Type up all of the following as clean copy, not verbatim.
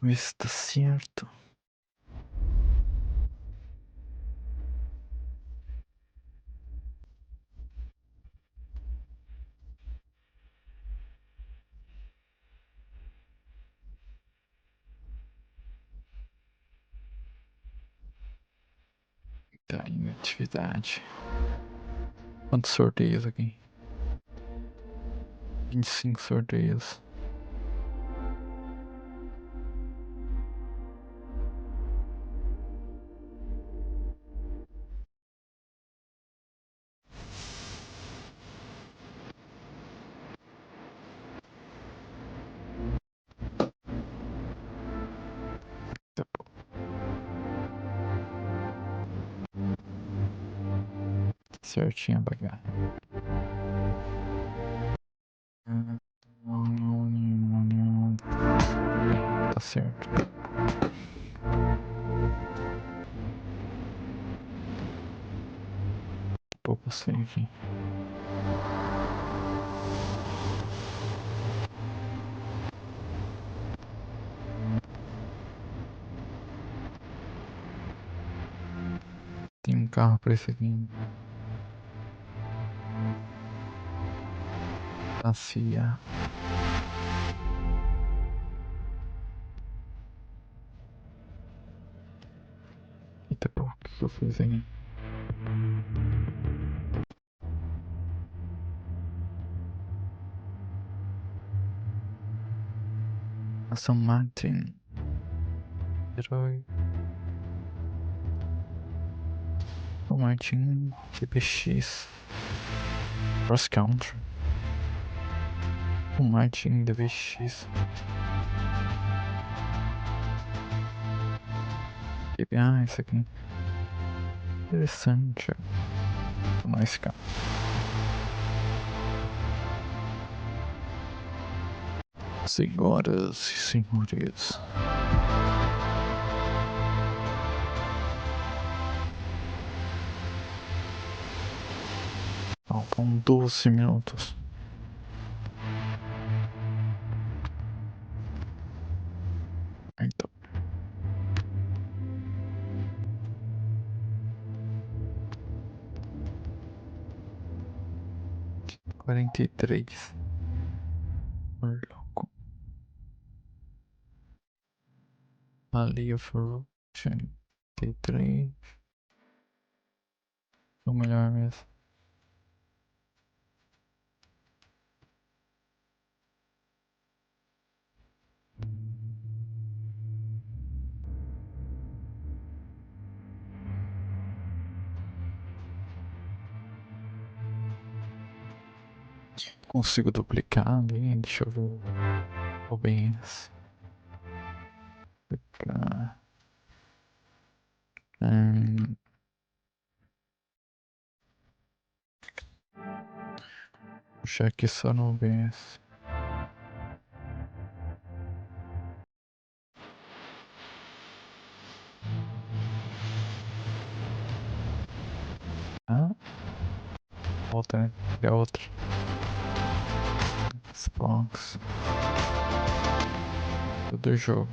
Ver se tá certo. Tá em atividade. Quantos sorteios aqui? 25 sorteios. Tá bom. Certinho a bagagem. Tá certo. Pouco save. Tem um carro pra esse aqui. Passear. Eita, pô, o que eu fiz aí? Aston Martin. Herói. Aston Martin DBX. Cross Country. Aston Martin DBX. Ah, isso aqui. Interessante. Nice, cara. Senhoras e senhores. Faltam 12 minutos. Então. Quarenta e três. Louco. Ali eu fui. 83. O melhor mesmo. Consigo duplicar ali, deixa eu ver o OBS. Duplicar. Puxar aqui só no OBS. Ah, outra, né? É outra. Xbox. Tudo jogo.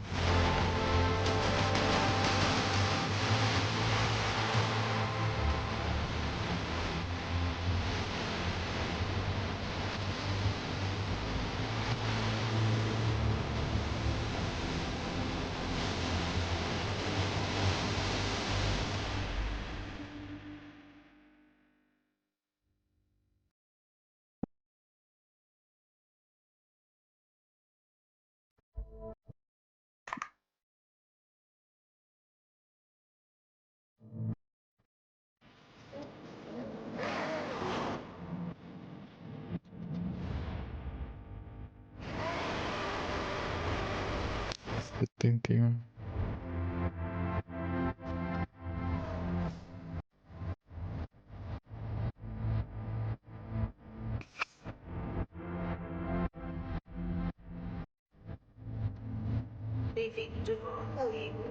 Setenta e um. Bem-vindo de volta, amigo.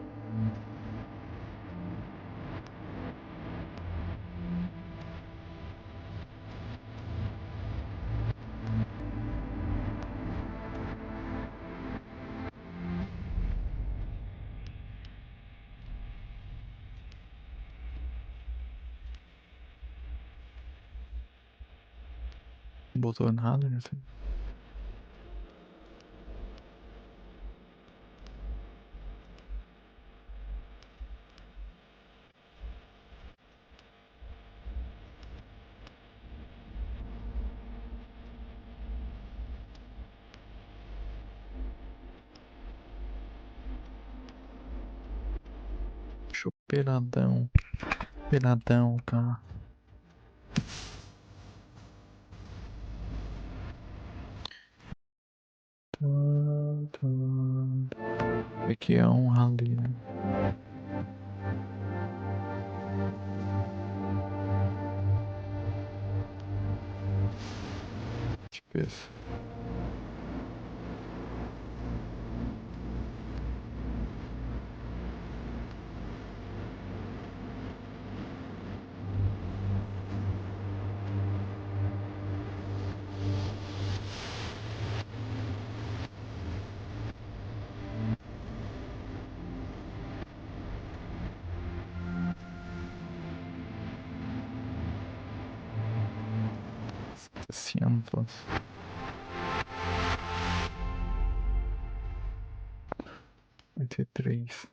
botou nada, né? Show peladão. Peladão, cara. Aqui é um rally, né? Tipo isso. Cientos. Oitenta e três.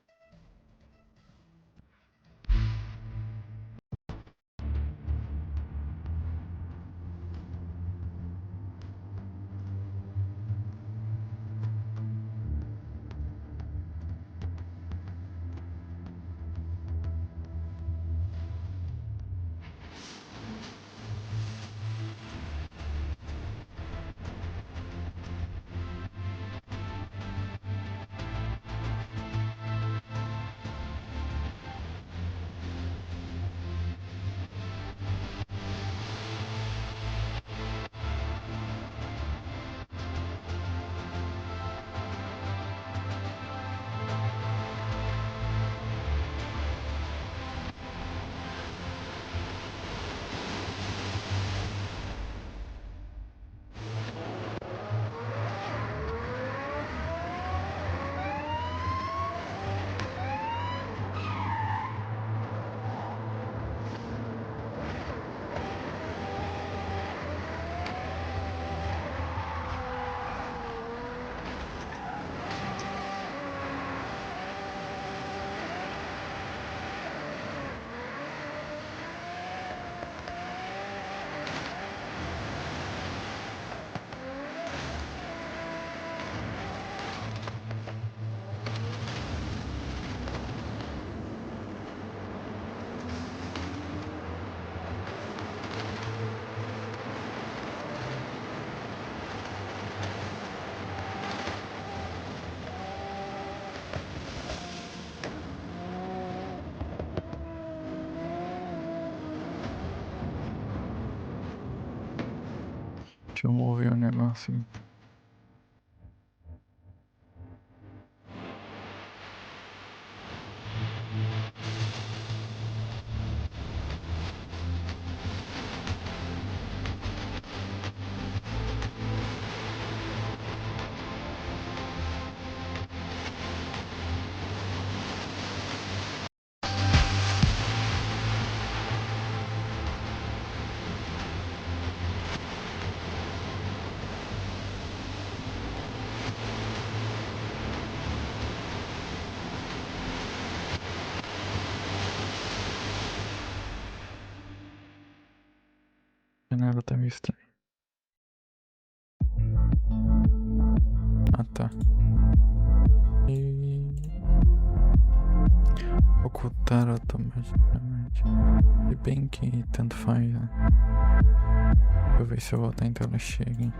Deixa eu mover o negócio. A janela tá meio estranha. Ah, tá. E... ocultar automaticamente. Se bem que tanto faz, né? Deixa eu ver se eu voltar então ela chega, hein?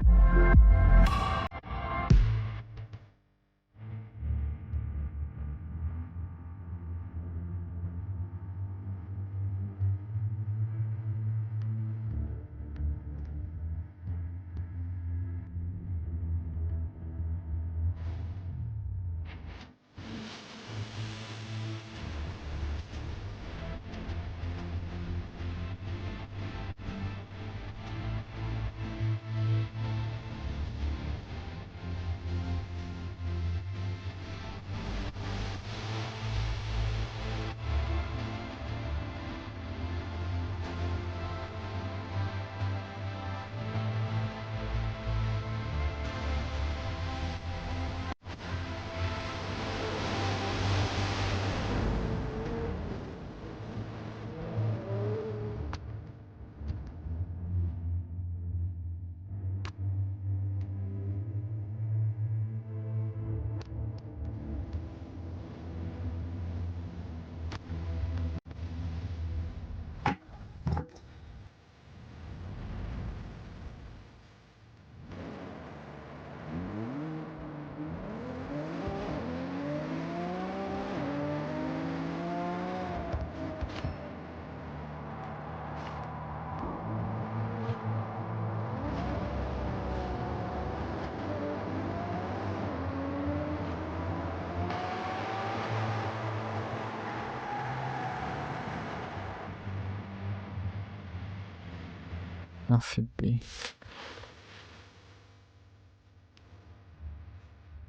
ACB.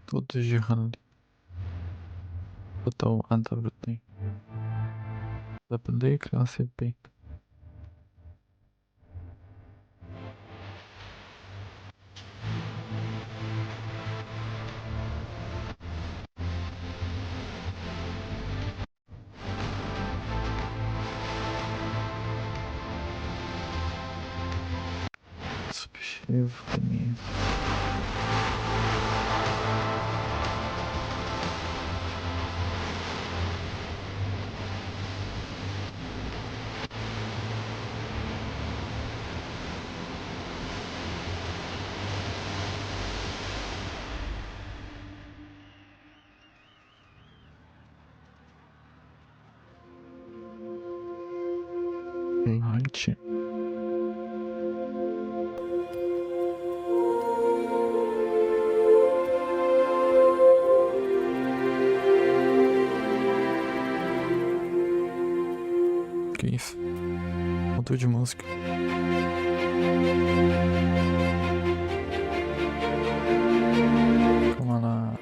Todos de rally. Total AWD. AWD classe B. Subscrevo caminho. Right. Que isso? Motor de música. Calma lá.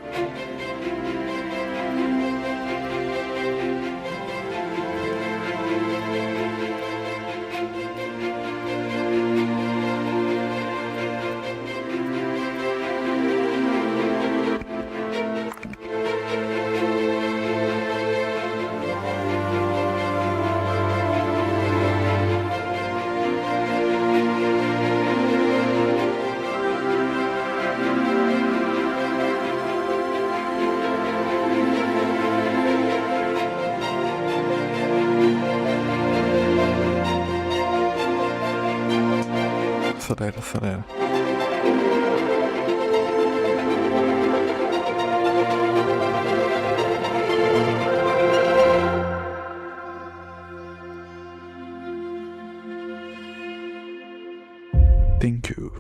Acelera, acelera. Thank you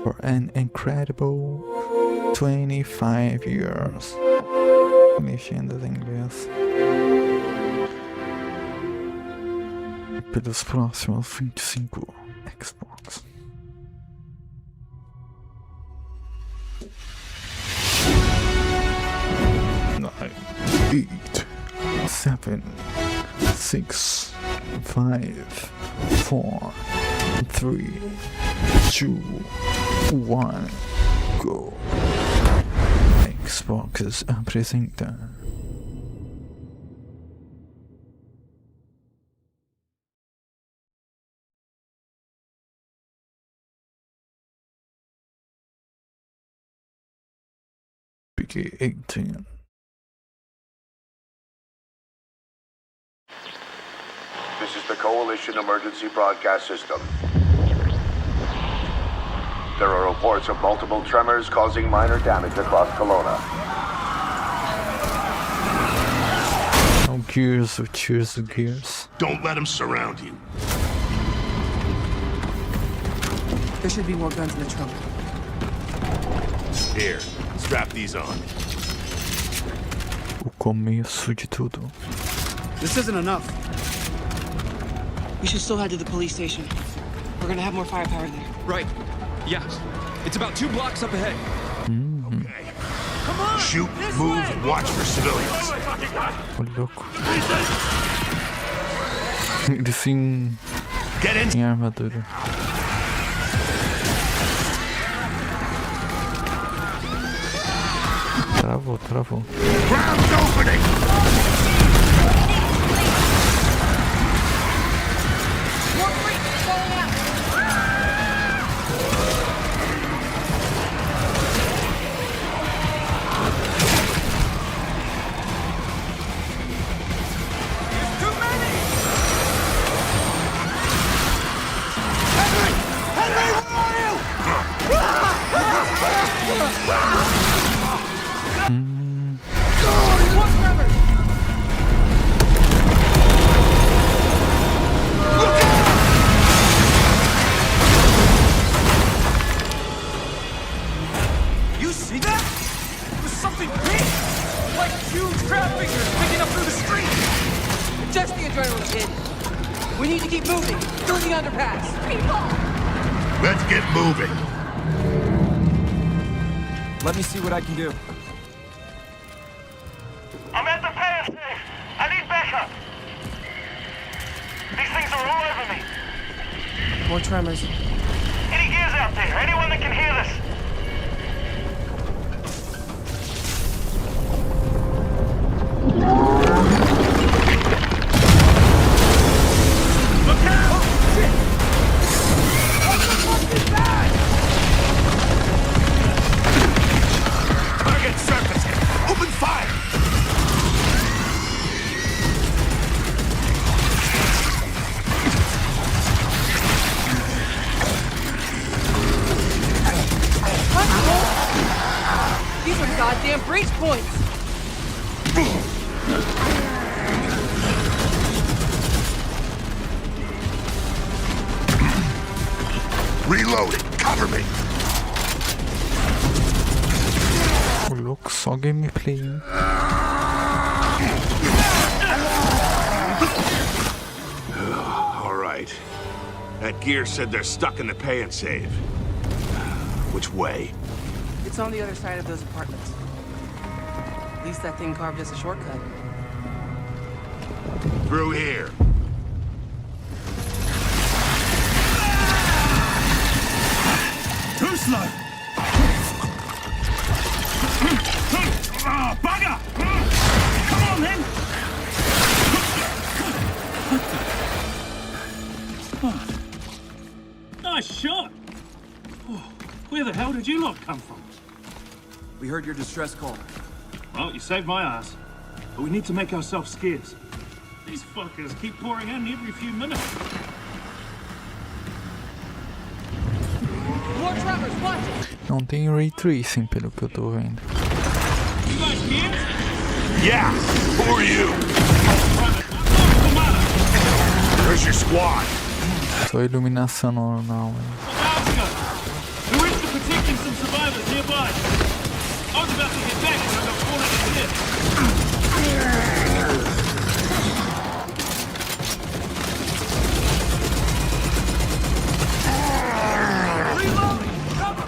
for an incredible 25 years. Legendas em inglês. Pelos próximos 25 Xbox. Nine, 8, 7, 6, 5, 4, 3, 2, 1, go. Xbox apresenta PK-18. This is the Coalition Emergency Broadcast System. There are reports of multiple tremors causing minor damage across Kelowna. Oh, gears, cheers, gears. Don't let them surround you. There should be more guns in the trunk. Here, strap these on. O começo de tudo. This isn't enough. We should still head to the police station. We're gonna have more firepower there. Right. Yeah. It's about 2 blocks up ahead. Okay. Come on! Shoot, move, watch for civilians. Ô louco. Ele sim Get in! tem armadura. Travou, travou. Ground's opening! You see that? It was something big! Like huge crab figures picking up through the street! Just the adrenaline, kid. We need to keep moving. Through the underpass. Let's get moving. Let me see what I can do. I'm at the pass safe. I need backup. These things are all over me. More tremors. Any gears out there? Anyone that can hear this? Look out! Oh, shit! What the fuck is that? Target surfacing. Open fire. These are goddamn breach points. Reloading. Cover me. Ô louco, só gameplay, hein? All right. That gear said they're stuck in the pay and save. Which way? It's on the other side of those apartments. At least that thing carved us a shortcut. Through here. Too slow. Ah, bugger! Come on then. Nice shot. Where the hell did you lot come from? We heard your distress call. Well, you saved my ass. But we need to make ourselves scarce. These fuckers keep pouring in every few minutes. More tremors, watch it! Não tem Ray Tracing, pelo que eu tô vendo. You guys here? Yeah. Who are you? Where's your squad? Só iluminação normal. We went to protecting some survivors nearby. I was about to get back when I got caught in here. Reloading! Cover!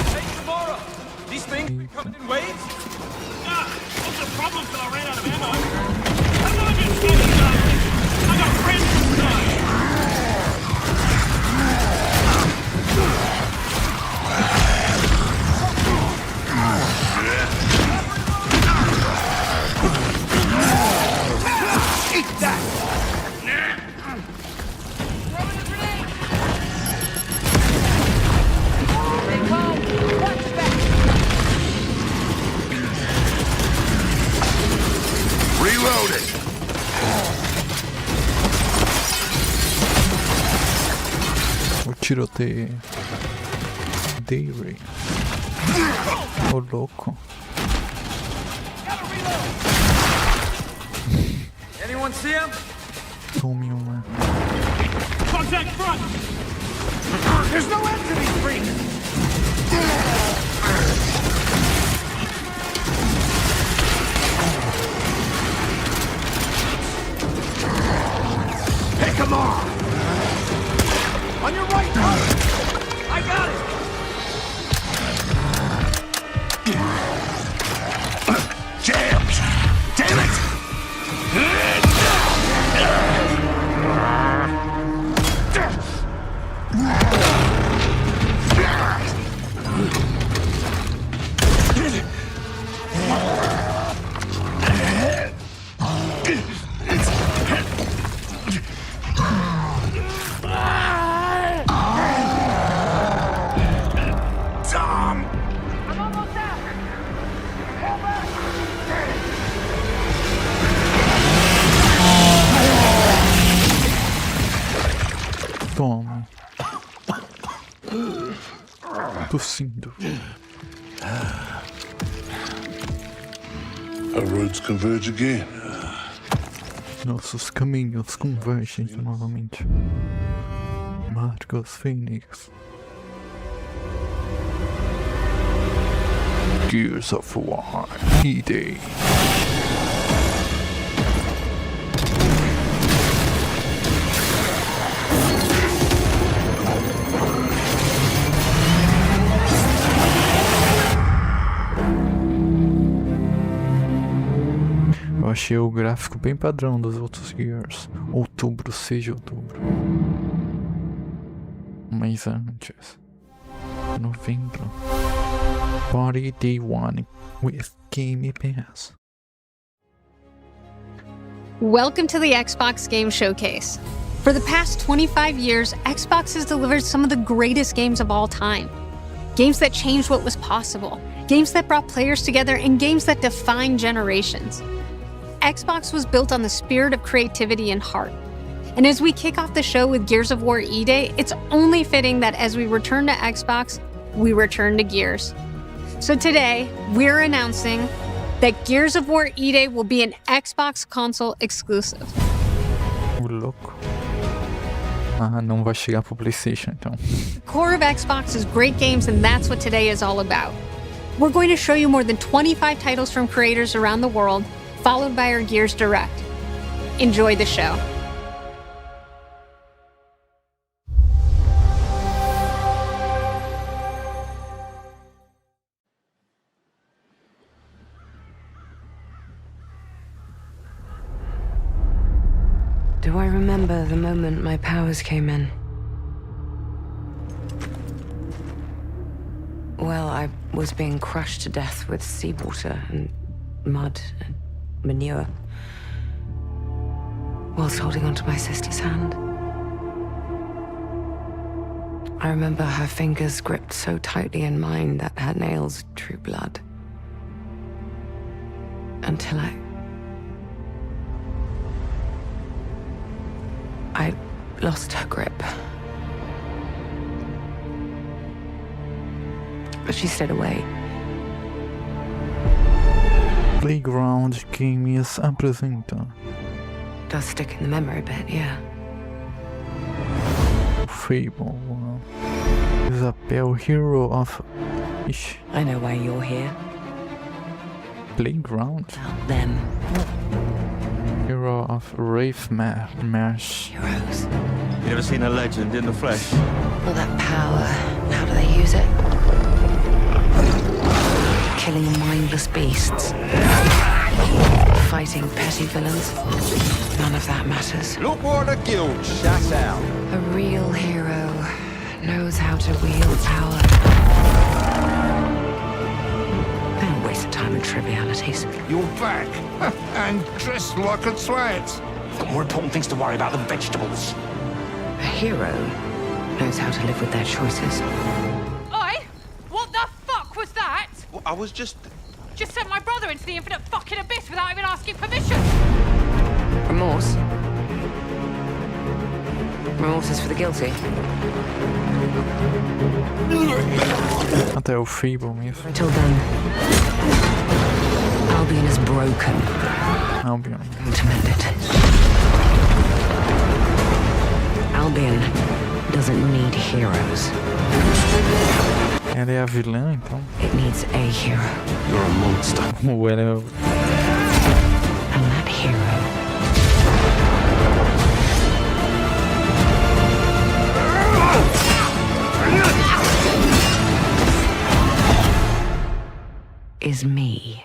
Hey, tomorrow! These things be coming in waves? Ah, what's the problem till I ran out of ammo? I'm not just standing up. I got friends inside. Eat that! Throwing a grenade! Stay calm. Watch back. Reloading. O tiroteio. Dayray. Ô louco. Anyone see him? Tome uma. Contact front! There's no end to these freaks! Pick 'em off. On your right, Husky! I got it! Jams. Damn it. Tom. I'm almost out! Fall back! Toma. Tossindo. Our roads converge again. Nossos caminhos convergem novamente. Marcos Phoenix. Gears of War. E-Day. achei o gráfico bem padrão dos outros Gears. Outubro, 6 de outubro. Um mês antes. Novembro. Party Day 1 with Game Pass. Welcome to the Xbox Game Showcase. For the past 25 years, Xbox has delivered some of the greatest games of all time. Games that changed what was possible, games that brought players together, and games that defined generations. Xbox was built on the spirit of creativity and heart. And as we kick off the show with Gears of War E-Day, it's only fitting that as we return to Xbox, we return to Gears. So today, we're announcing that Gears of War E-Day will be an Xbox console exclusive. Louco. Ah, não vai chegar pro PlayStation, então. The core of Xbox is great games, and that's what today is all about. We're going to show you more than 25 titles from creators around the world, followed by our Gears Direct. Enjoy the show. Do I remember the moment my powers came in? Well, I was being crushed to death with seawater and mud and manure, whilst holding onto my sister's hand. I remember her fingers gripped so tightly in mine that her nails drew blood. Until I lost her grip. But she stayed away. Playground Games apresenta Does stick in the memory a bit, yeah. Fable. Isabel, Hero of... Ixi, I know why you're here. Playground? About them. Hero of Wraith Mash. Heroes. You ever seen a legend in the flesh? All that power. How do they use it? Killing mindless beasts. Fighting petty villains. None of that matters. Look what the guild shut out. A real hero knows how to wield power. They don't waste time on trivialities. You're back. And dressed like a twat. Got more important things to worry about than vegetables. A hero knows how to live with their choices. Oi! What the fuck was that? Well, I was just Sent my brother into the infinite fucking abyss without even asking permission. Remorse? Remorse is for the guilty. Até o Fable mesmo. Until then, Albion is broken. Albion. To mend it. Albion doesn't need heroes. Ela é a vilã, então? It needs a hero. You're a monster. Ou ela é... And that hero is me.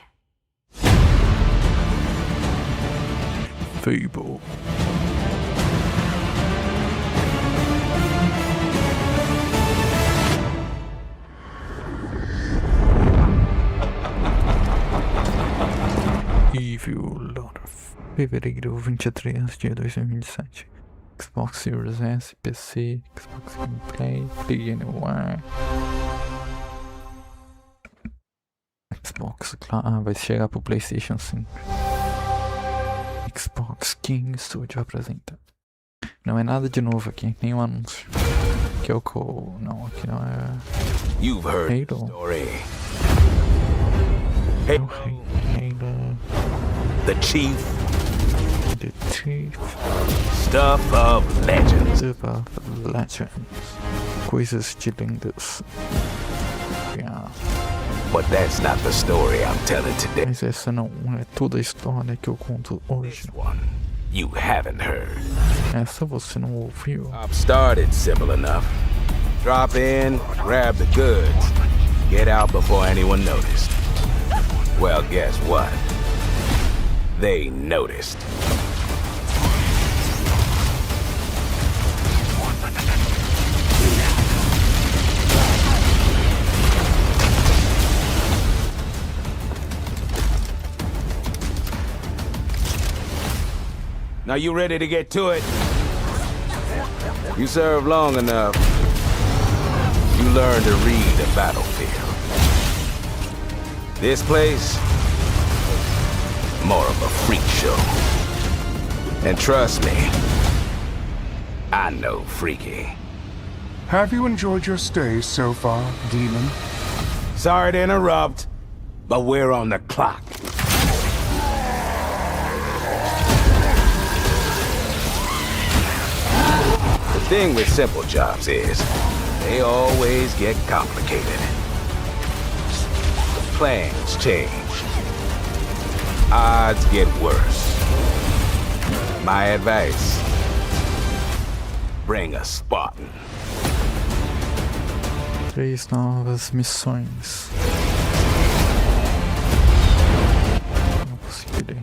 Fable. Evil Lord of Fevereiro 23 de 2027. Xbox Series S, PC, Xbox Game Play, Play Anywhere. Xbox, claro, vai chegar pro PlayStation 5. Xbox Game Studio apresenta. Não é nada de novo aqui, nenhum anúncio. Aqui é o Cole. Não, aqui não é. You've heard the Halo. story. É o Halo. The chief. The Chief. Stuff of legends. Stuff of Legends. Coisas de lendas. Yeah. But that's not the story I'm telling today. Mas essa não é toda a história que eu conto hoje. This one you haven't heard. Essa você não ouviu. I've started simple enough. Drop in, grab the goods, get out before anyone noticed. Well, guess what? they noticed. Now you ready to get to it? You served long enough. You learn to read a battlefield. This place, more of a freak show. And trust me, I know freaky. Have you enjoyed your stay so far, Demon? Sorry to interrupt, but we're on the clock. The thing with simple jobs is, they always get complicated. Plans change. Odds get worse. My advice, bring a Spartan. 3 novas missões. Não conseguirei.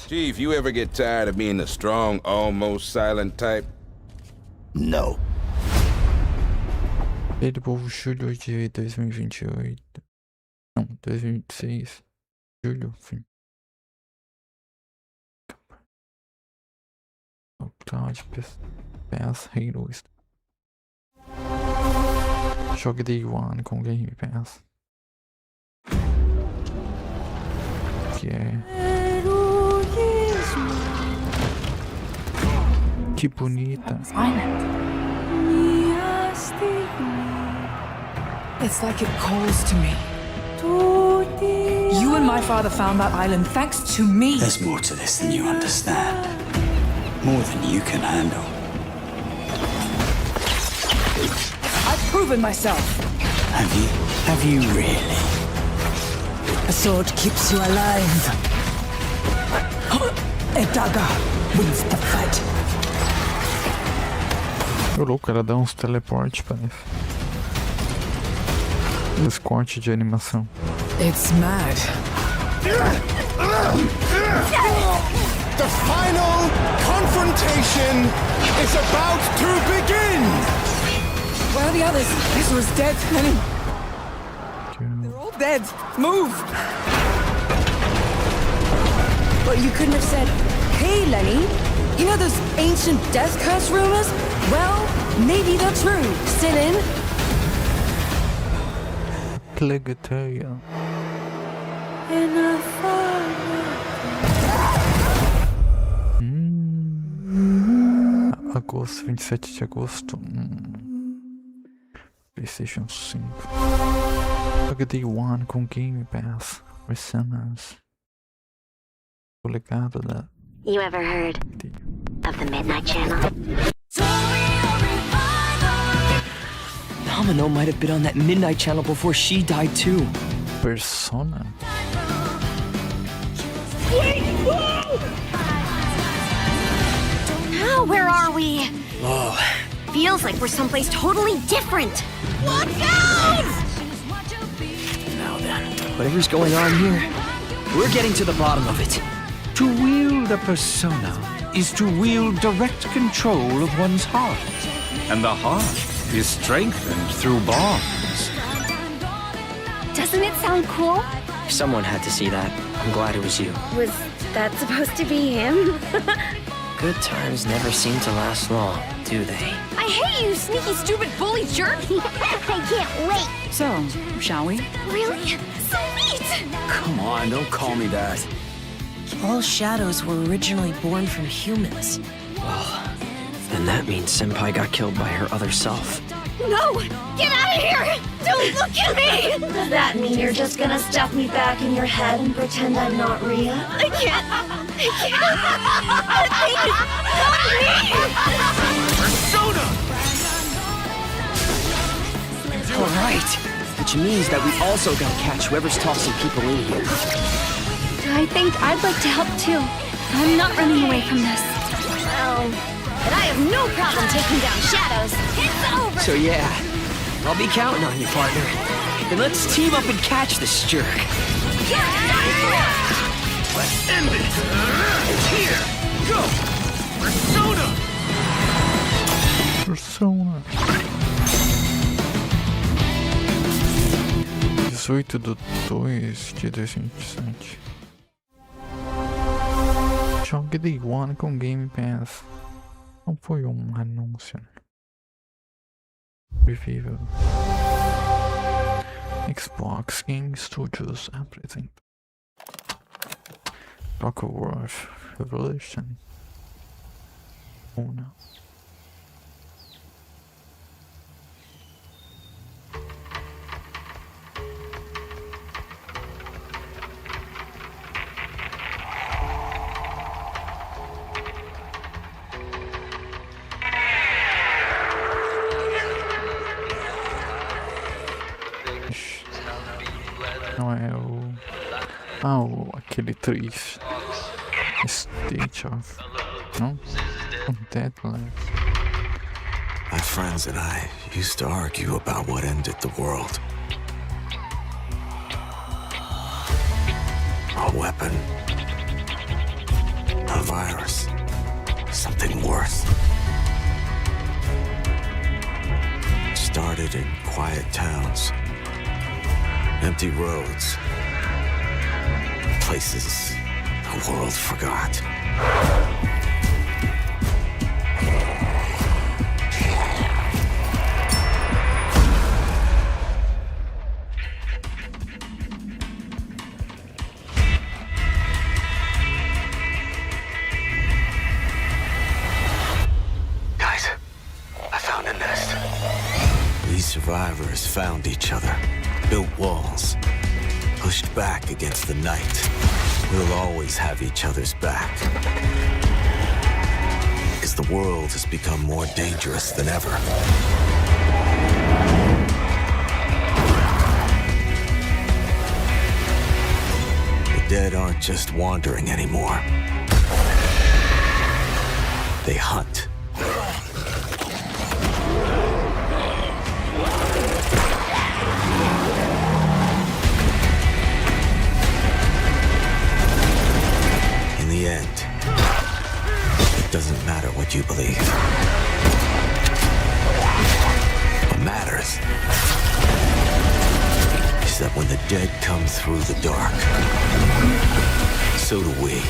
Chief, you ever get tired of being the strong, almost silent type? No. Ele povo julho de 2028. Não, 2026. Julho, fim. Cloud Pass Heroes. Jogue Day One com Game Pass. Que é... Que bonita. It's like it calls to me. You and my father found that island thanks to me. There's more to this than you understand. More than you can handle. I've proven myself. Have you? Have you really? A sword keeps you alive. A dagger wins the fight. Ô louco, ela dá uns teleportes, parece. Esse corte de animação. It's mad. The final confrontation is about to begin! Where are the others? Ezra's dead, Lenny. They're all dead. Move! But you couldn't have said, hey, Lenny, you know those ancient death curse rumors? Well, maybe they're true. Sit in. Plegateia. Agosto, 27 de agosto. PlayStation 5. Jogue Day One com Game Pass. Resonance. O legado da... You ever heard of the Midnight Channel? Domino might have been on that Midnight Channel before she died too. Persona? Now where are we? Whoa. Feels like we're someplace totally different. Watch out! Now then, whatever's going on here, we're getting to the bottom of it. To wield a persona is to wield direct control of one's heart. And the heart is strengthened through bonds. Doesn't it sound cool? Someone had to see that. I'm glad it was you. Was that supposed to be him? Good times never seem to last long, do they? I hate you, sneaky, stupid, bully jerk! I can't wait! So, shall we? Really? So neat! Come on, don't call me that. All shadows were originally born from humans. Well, then that means Senpai got killed by her other self. No! Get out of here! Don't look at me! Does that mean you're just gonna stuff me back in your head and pretend I'm not Rhea? I can't! Persona! All right, which means that we also gotta catch whoever's tossing people in here. I think I'd like to help too. I'm not running away from this. Well, but I have no problem taking down shadows. It's over! So yeah, I'll be counting on you, partner. Then let's team up and catch this jerk. Let's end it! Here! Go! Persona! Persona. 18/2/2027. Jogue Day One com Game Pass. Não foi anúncio. Review. Xbox Game Studios apresenta Anchorage Revolution 1. Não é o... aquele 3 State of... Não? Teclado. My friends and I used to argue about what ended the world. A weapon. A virus. Something worse. It started in quiet towns. Empty roads. Places the world forgot. Guys, I found a nest. These survivors found each other. Built walls, pushed back against the night. We'll always have each other's back. Because the world has become more dangerous than ever. The dead aren't just wandering anymore. They hunt. In the end, it doesn't matter what you believe. What matters is that when the dead come through the dark, so do we.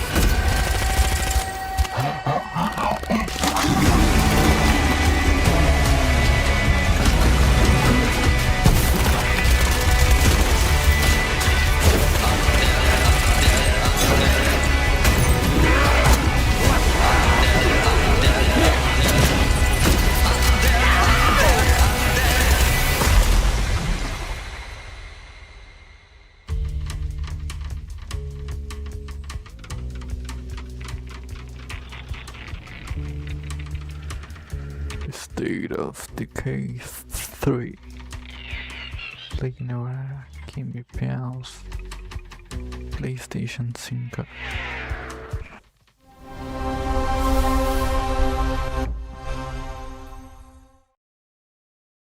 State of Decay 3. Legnora, Game Pass, PlayStation 5.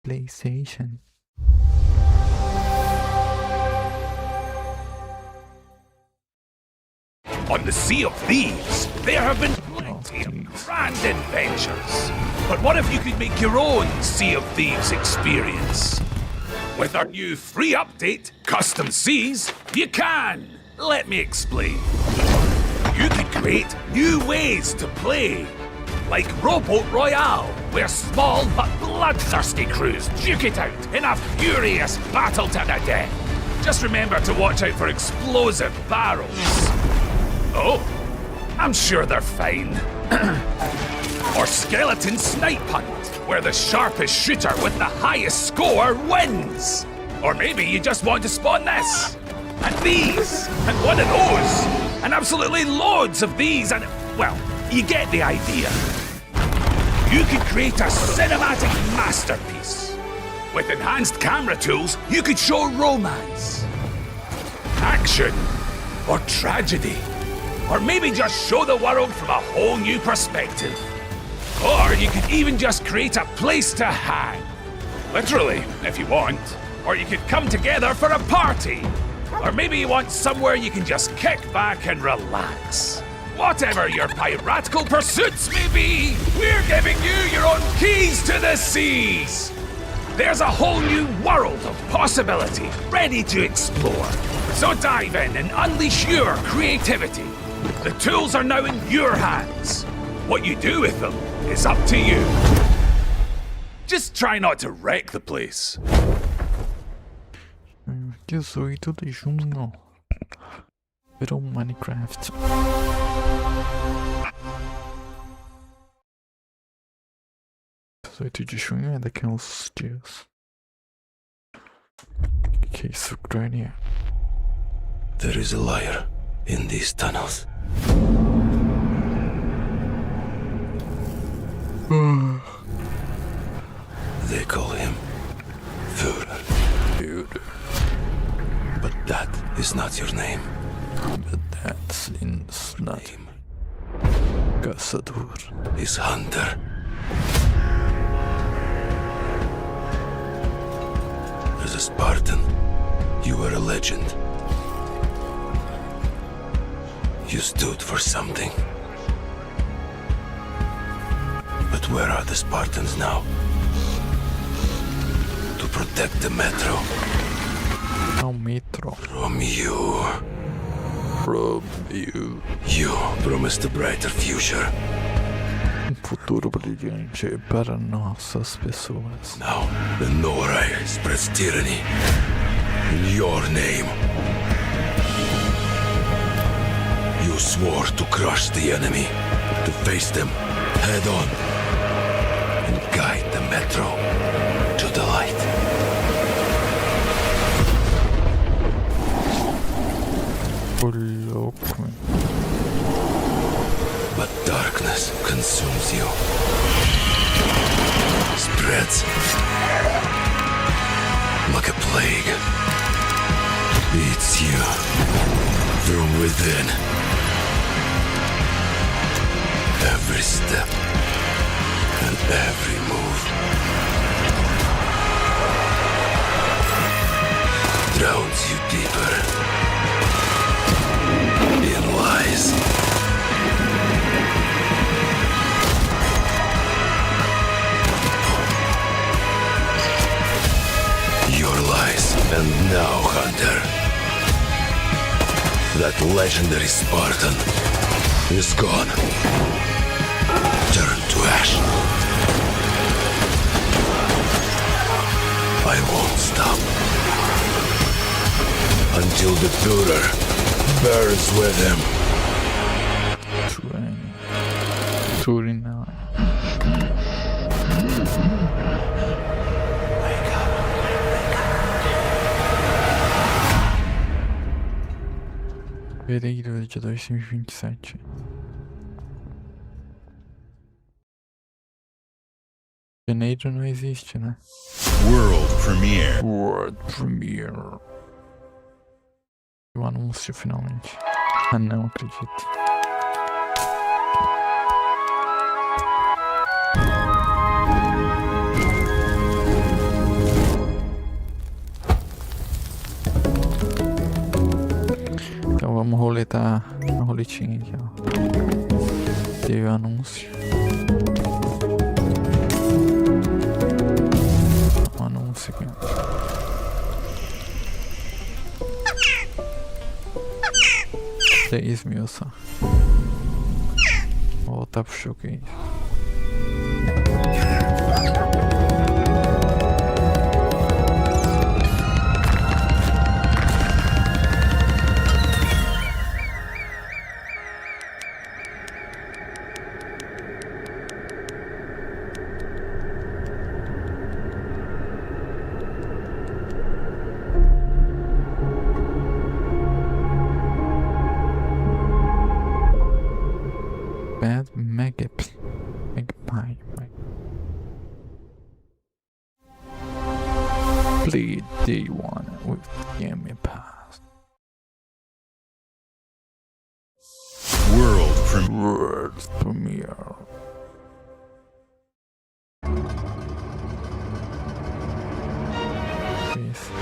PlayStation. On the Sea of Thieves, there have been plenty of grand adventures. But what if you could make your own Sea of Thieves experience? With our new free update, Custom Seas, you can. Let me explain. You could create new ways to play. Like Rowboat Royale, where small but bloodthirsty crews duke it out in a furious battle to the death. Just remember to watch out for explosive barrels. Oh, I'm sure they're fine. Or Skeleton Snipe Hunt, where the sharpest shooter with the highest score wins. Or maybe you just want to spawn this, and these, and one of those, and absolutely loads of these, and, well, you get the idea. You can create a cinematic masterpiece. With enhanced camera tools, you could show romance, action, or tragedy. Or maybe just show the world from a whole new perspective. Or you could even just create a place to hang. Literally, if you want. Or you could come together for a party. Or maybe you want somewhere you can just kick back and relax. Whatever your piratical pursuits may be, we're giving you your own keys to the seas. There's a whole new world of possibility ready to explore. So dive in and unleash your creativity. The tools are now in your hands. What you do with them is up to you. Just try not to wreck the place. 18 de junho. Virou Minecraft. De junho é daqui a uns dias. Que isso, Ucrânia? There is a liar in these tunnels. They call him Führer. But that is not your name. But that's not him. Caçador. Is Hunter. As a Spartan, you were a legend. You stood for something. But where are the Spartans now? To protect the metro. No metro. From you. You promised a brighter future. Futuro brilhante para nossas pessoas. Now, the Norai spreads tyranny in your name. You swore to crush the enemy, to face them head on, and guide the metro to the light. But darkness consumes you. Spreads like a plague. Eats you from within. Every step and every move drowns you deeper in lies. Your lies, and now, Hunter, that legendary Spartan is gone. Turn to ash. I won't stop until the Führer burns with him. 29. Fevereiro de 2027. Janeiro não existe, né? World Premiere. World Premiere. O anúncio finalmente. Ah, não acredito. Então vamos roletar uma roletinha aqui, ó. Teve o anúncio. O anúncio aqui. 3.000 só. Vou voltar pro showcase. Play day one with Game Pass. Premiere. Isso.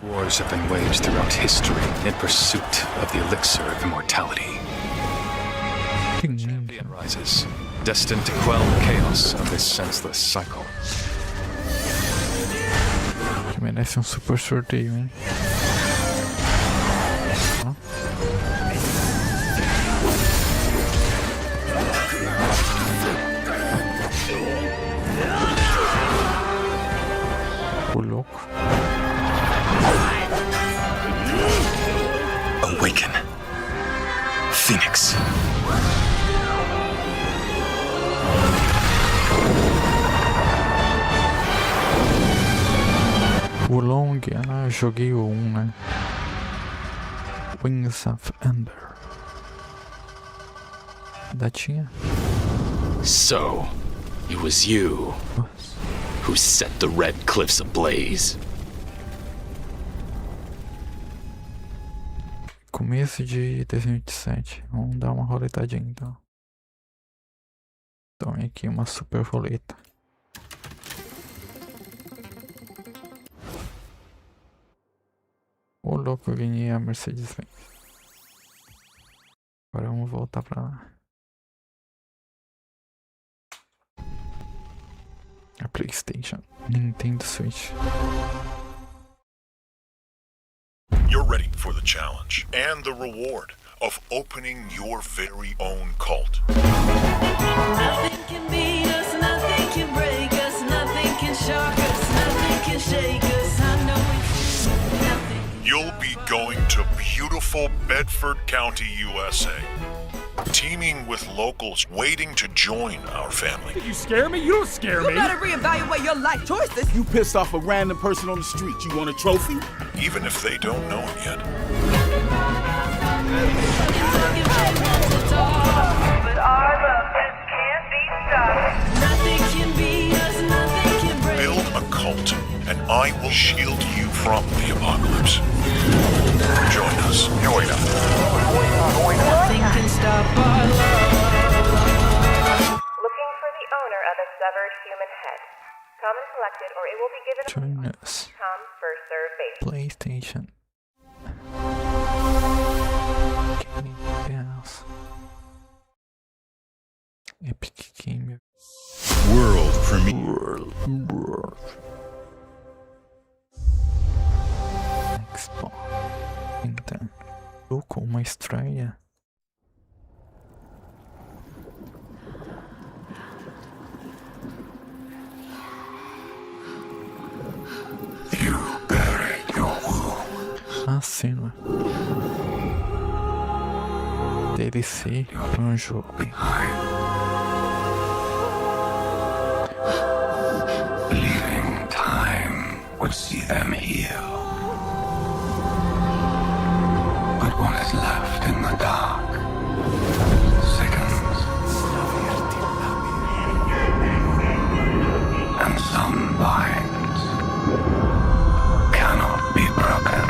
Wars have been waged throughout history in pursuit of the elixir of immortality. Champion rises, destined to quell the chaos of this senseless cycle. Que merece super sorteio, hein? Ô louco. Awaken. Phoenix. O Long, joguei o 1, né? Wings of Ender. Datinha. So, it was you who set the Red Cliffs ablaze. Começo de 2007. Vamos dar uma roletadinha então. Tome aqui uma super roleta. Ô louco, eu ganhei a Mercedes-Benz. Agora vamos voltar pra lá. A PlayStation, Nintendo Switch. You're ready for the challenge and the reward of opening your very own cult. Nothing can beat us, nothing can break us, nothing can shock us, nothing can shake us. I know it's nothing. You'll be going to beautiful Bedford County, USA. Teaming with locals waiting to join our family. You scare me? You don't scare me. You better reevaluate your life choices. You pissed off a random person on the street. You want a trophy? Even if they don't know it yet. But our love just can't be stopped. Nothing can beat us, nothing can break. Build a cult, and I will shield you from the apocalypse. Join us. Join us. Nothing can stop our love. Looking for the owner of a severed human head. Come and collect it, or it will be given Join away. us. Come, first serve basis. PlayStation. Yes. Epic Game. World premiere. World. Xbox. Então, louco, uma estreia. A cena. DLC para um jogo. Leaving time would see them heal. But what is left in the dark sickens. And some binds cannot be broken.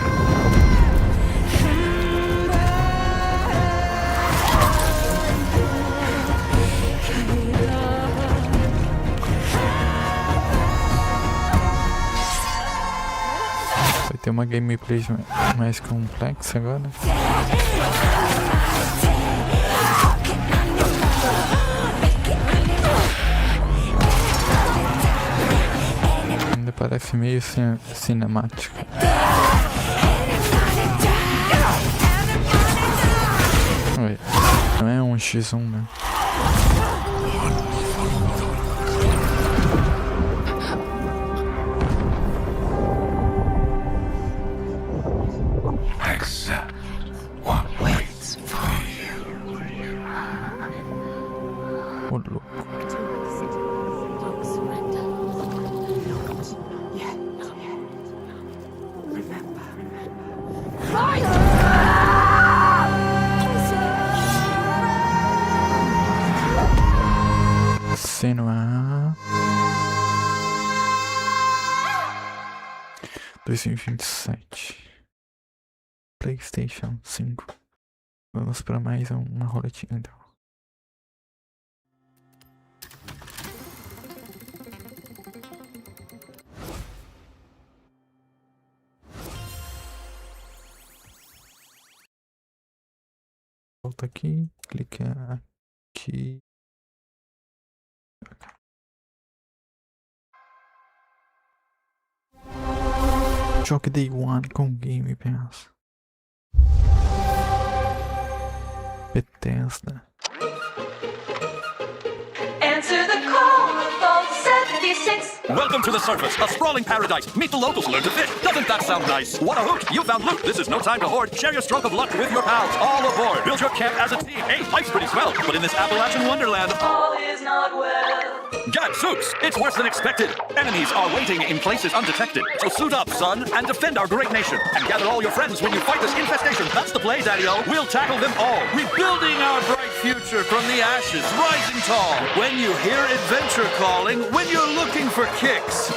Vai ter uma gameplay mais complexa agora. Ainda parece meio cinemático. Não é um x1, né? Accept what waits for you. Ô louco. Cinema. 2027. PlayStation 5. Vamos para mais uma roletinha então. Volta aqui, clica aqui. Jogue Day One com Game Pass. Bethesda. Answer the call of Vault 76. Welcome to the surface, a sprawling paradise. Meet the locals, learn to fish. Doesn't that sound nice? What a hoot! You found loot. This is no time to hoard. Share your stroke of luck with your pals. All aboard. Build your camp as a team. Hey, life's pretty swell, but in this Appalachian wonderland, All is not well. Gadzooks! It's worse than expected. Enemies are waiting in places undetected. So suit up, son, and defend our great nation. And gather all your friends when you fight this infestation. That's the play, Daddy-O. We'll tackle them all. Rebuilding our bright future from the ashes, rising tall. When you hear adventure calling, when you're looking for kicks,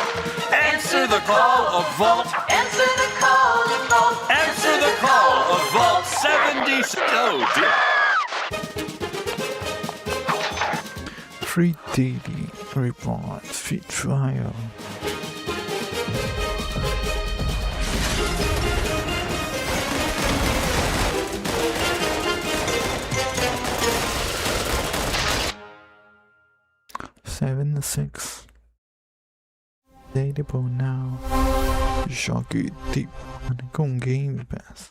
answer the call of Vault. Answer the call of Vault. Answer the call of Vault 76. Oh, dear. Free daily report, free trial. $76. Available now. Jogue Day One com Game Pass.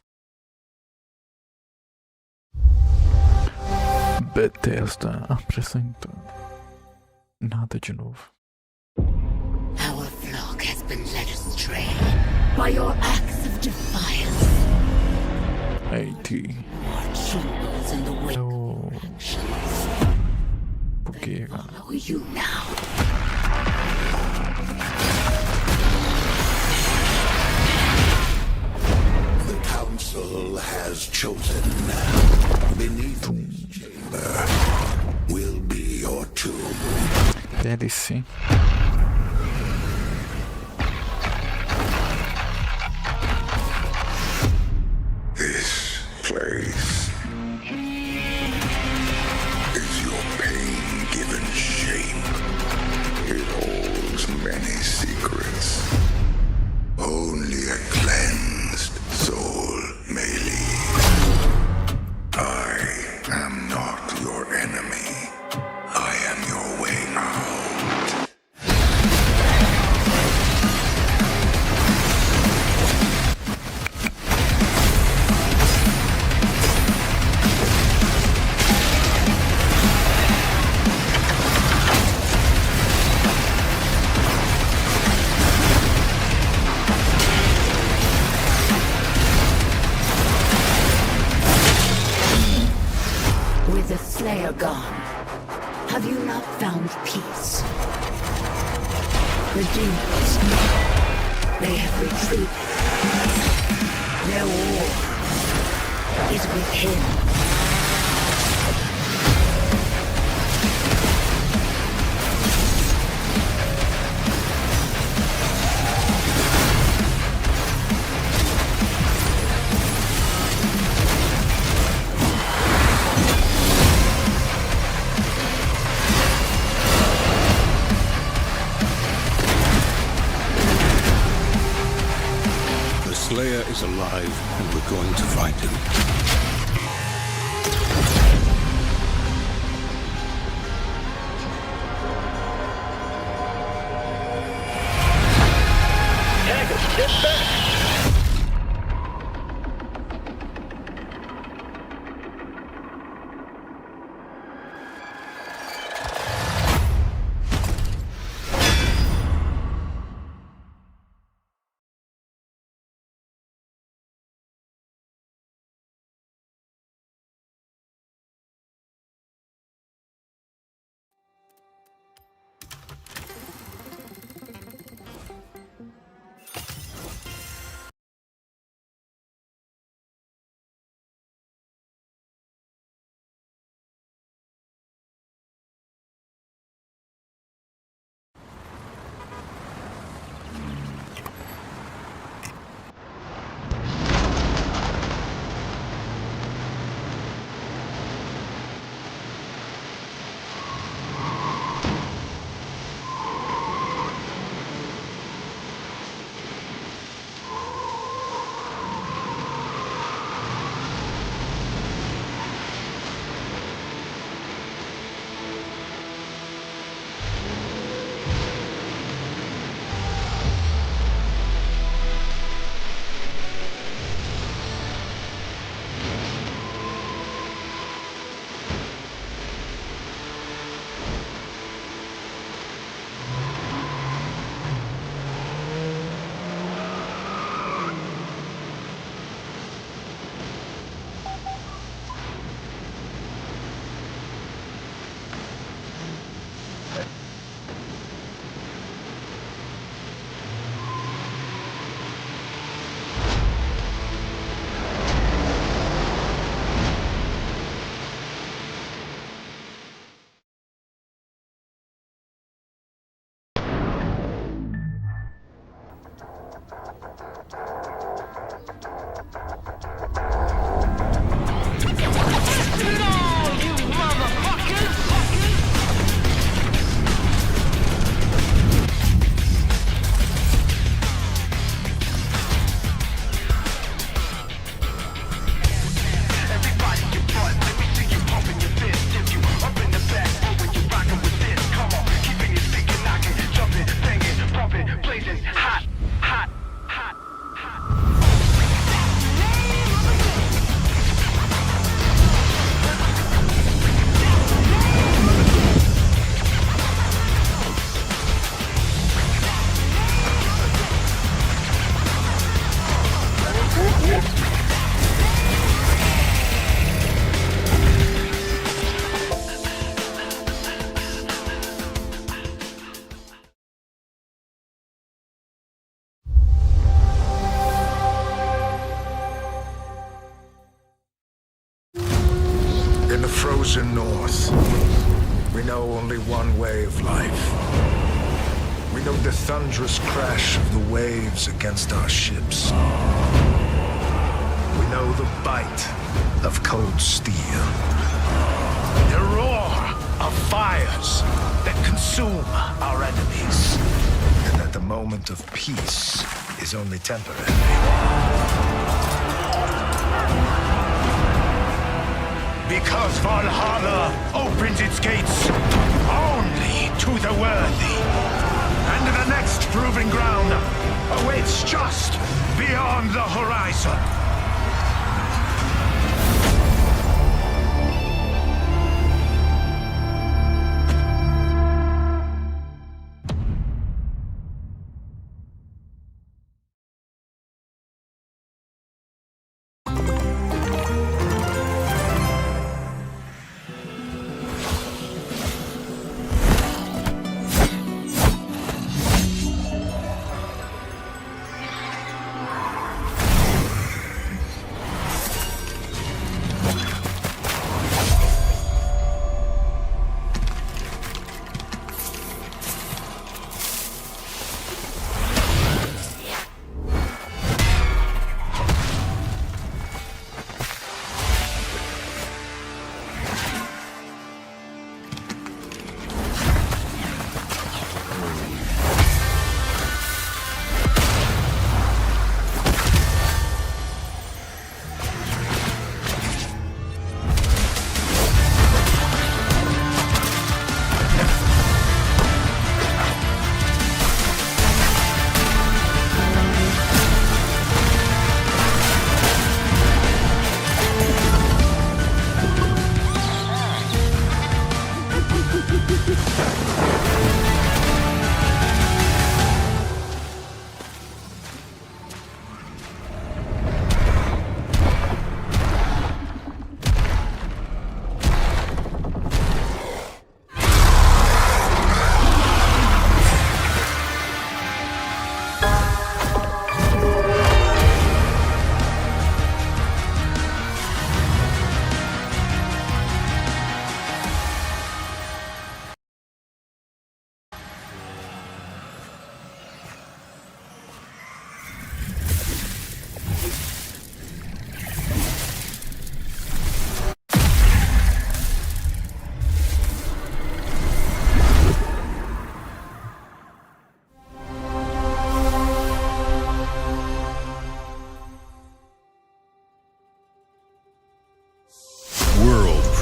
Bethesda apresenta nada de novo. Our flock has been led astray by your acts of defiance. 80. More jewels in the way Oh. Por que, cara? follow you now. The council has chosen. Beneath this chamber will be your tomb. DLC. This place is your pain given shape. It holds many secrets. Only a cleansed soul may leave. I am not your enemy. I am your way out. With the Slayer gone, have you not found peace? The demons, they have retreated. Their war is with him. The Slayer is alive, and we're going to find him. In the frozen north, we know only one way of life. We know the thunderous crash of the waves against our ships. We know the bite of cold steel. The roar of fires that consume our enemies. And that the moment of peace is only temporary. Because Valhalla opens its gates only to the worthy. And the next proving ground awaits just beyond the horizon.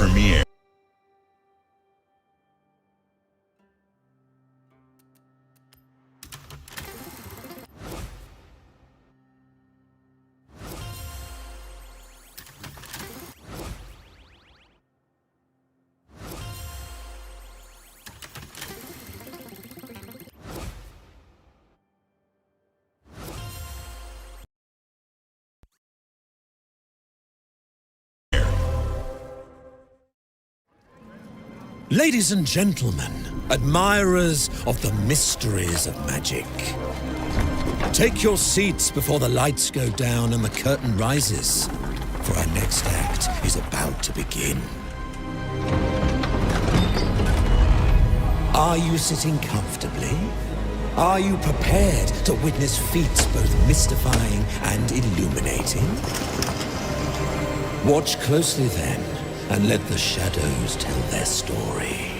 Premiere. Ladies and gentlemen, admirers of the mysteries of magic, take your seats before the lights go down and the curtain rises, for our next act is about to begin. Are you sitting comfortably? Are you prepared to witness feats both mystifying and illuminating? Watch closely then, and let the shadows tell their story.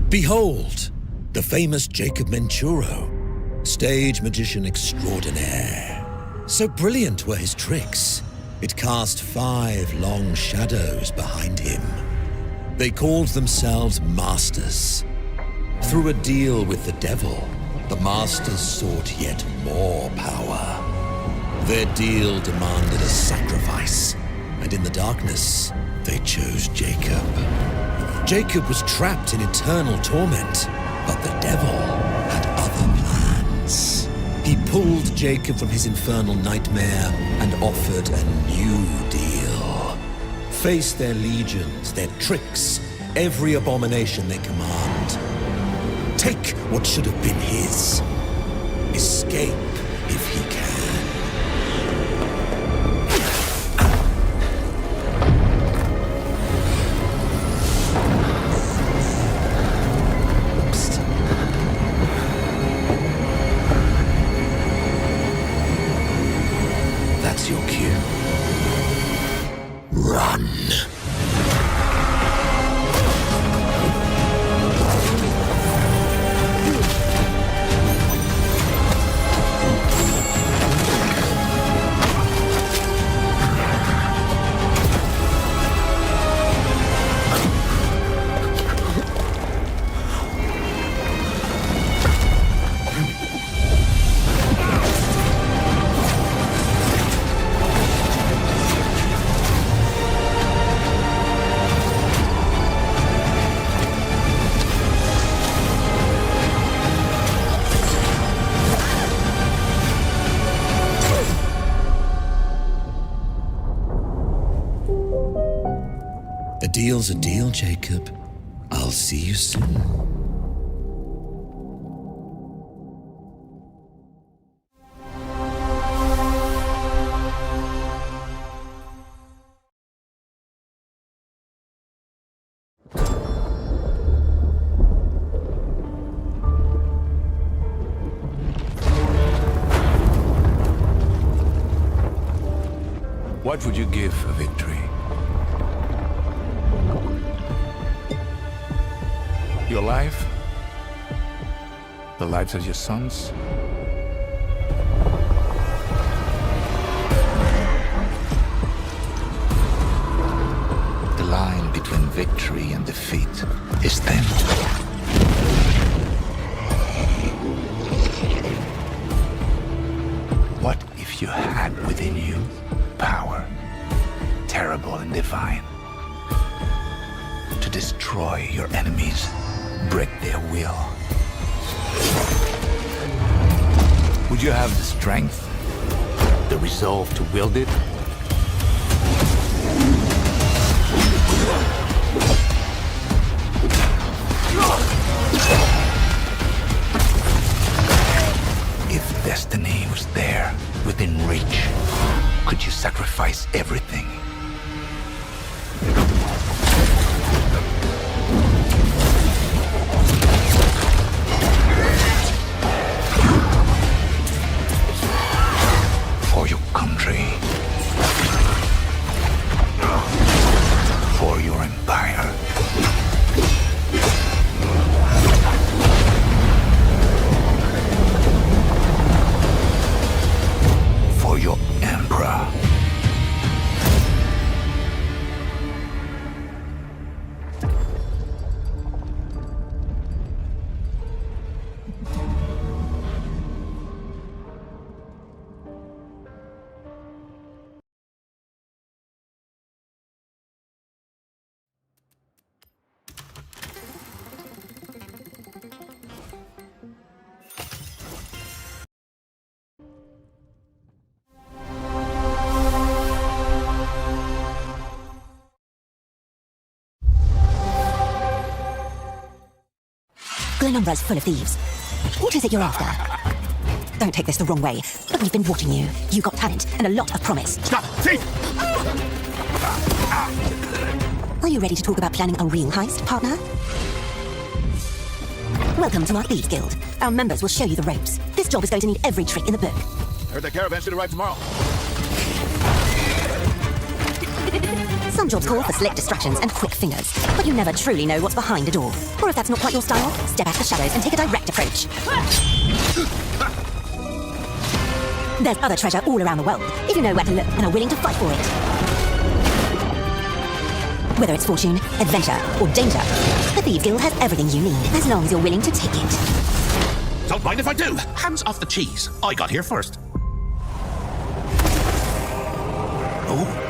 Behold, the famous Jacob Menturo, stage magician extraordinaire. So brilliant were his tricks, it cast 5 long shadows behind him. They called themselves Masters. Through a deal with the devil, the Masters sought yet more power. Their deal demanded a sacrifice, and in the darkness, they chose Jacob. Jacob was trapped in eternal torment, but the devil had other plans. He pulled Jacob from his infernal nightmare and offered a new deal. Face their legions, their tricks, every abomination they command. Take what should have been his. Escape if he can. Run. A deal's a deal, Jacob. I'll see you soon. What would you give for victory? Your life? The lives of your sons? The line between victory and defeat is thin. What if you had within you power, terrible and divine, to destroy your enemies, break their will? Would you have the strength, the resolve to wield it? If destiny was there, within reach, could you sacrifice everything? For your country. For your empire. For your emperor. Glenumbra's full of thieves. What is it you're after? Don't take this the wrong way, but we've been watching you. You got talent and a lot of promise. Stop! Thief! Are you ready to talk about planning a real heist, partner? Welcome to our Thieves Guild. Our members will show you the ropes. This job is going to need every trick in the book. Heard that caravan should arrive tomorrow. Some jobs call for slick distractions and quick fingers, but you never truly know what's behind a door. Or if that's not quite your style, step out of the shadows and take a direct approach. There's other treasure all around the world, if you know where to look and are willing to fight for it. Whether it's fortune, adventure, or danger, the Thieves Guild has everything you need, as long as you're willing to take it. Don't mind if I do. Hands off the cheese. I got here first. Oh.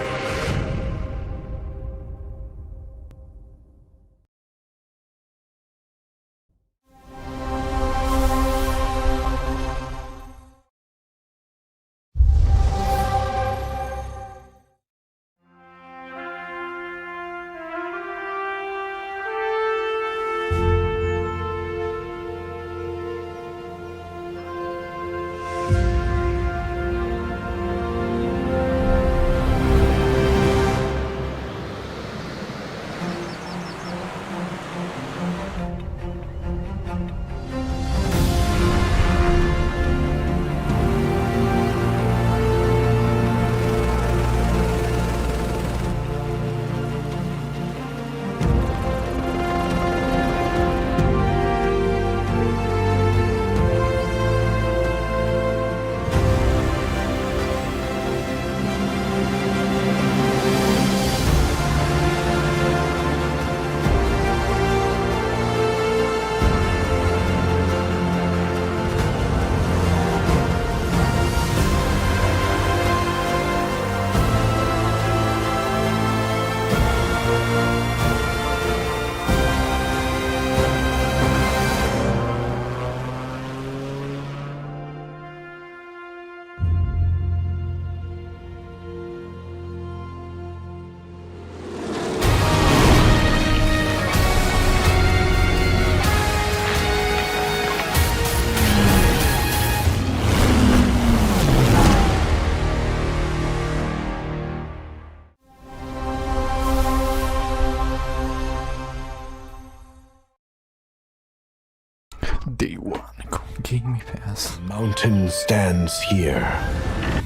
Day One com Game Pass. The mountain stands here,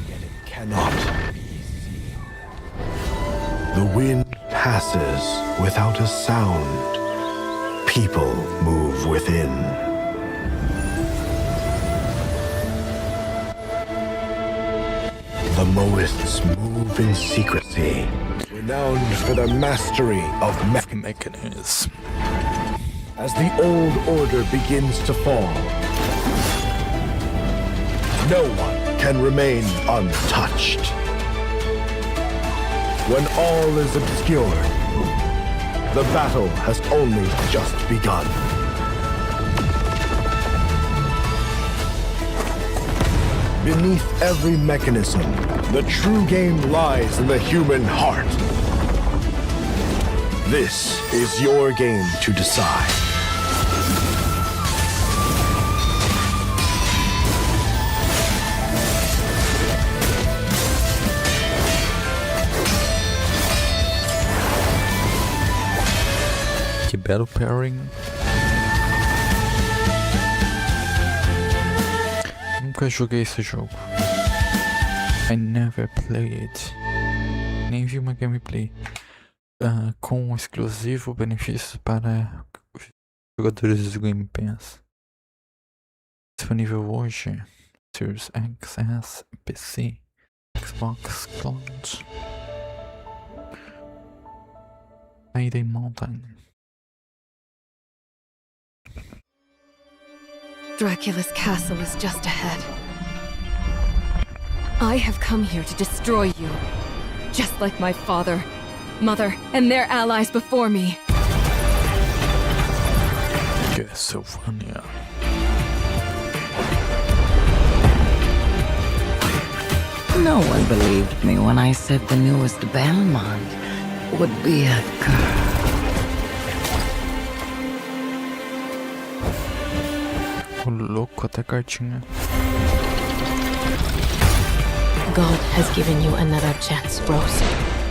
yet it cannot be seen. The wind passes without a sound. People move within. The Moists move in secrecy, renowned for their mastery of mechanisms. As the old order begins to fall, no one can remain untouched. When all is obscured, the battle has only just begun. Beneath every mechanism, the true game lies in the human heart. This is your game to decide. Que belo pairing. Nunca joguei esse jogo. I never played. Nem vi uma gameplay. Com exclusivo benefício para jogadores do Game Pass. Disponível hoje. Series XS, PC, Xbox Cloud. Mayday Mountain. Dracula's castle is just ahead. I have come here to destroy you, just like my father, mother, and their allies before me. Castlevania. No one believed me when I said the newest Belmont would be a girl. O louco, até cartinha. God has given you another chance, Rose.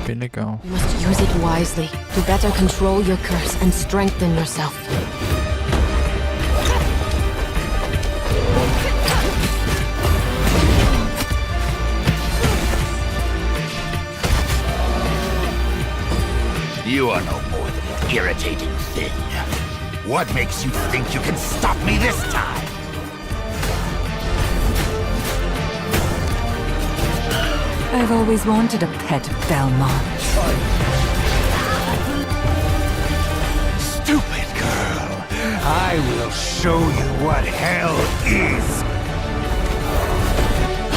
Bem legal. You must use it wisely to better control your curse and strengthen yourself. You are no more than an irritating thing. What makes you think you can stop me this time? I've always wanted a pet Belmont. Stupid girl! I will show you what hell is!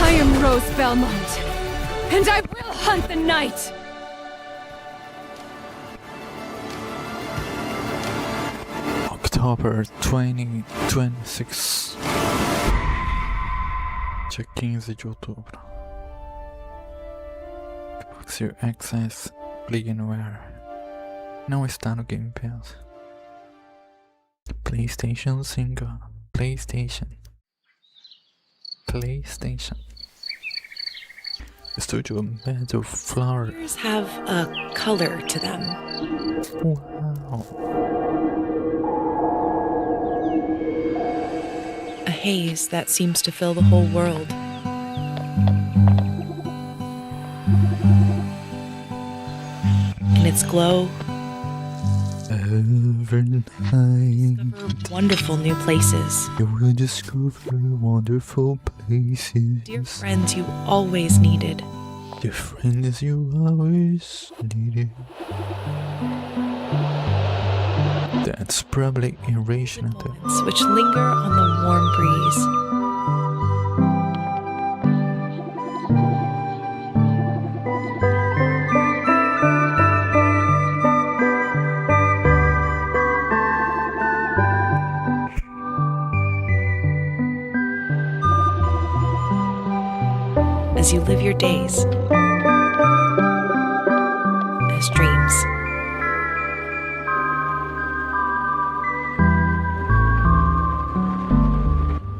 I am Rose Belmont, and I will hunt the night! October 2026. Dia 15 de outubro. Fuxi H6 Alienware não está no Game Pass. PlayStation 5. PlayStation. Studio Meadow Flower. Have a color to them. Wow. A haze that seems to fill the whole world. In its glow, every night, wonderful new places. You will discover wonderful places. Dear friends you always needed. Dear friends you always needed. That's probably irrational. Which linger on the warm breeze. As you live your days as dreams.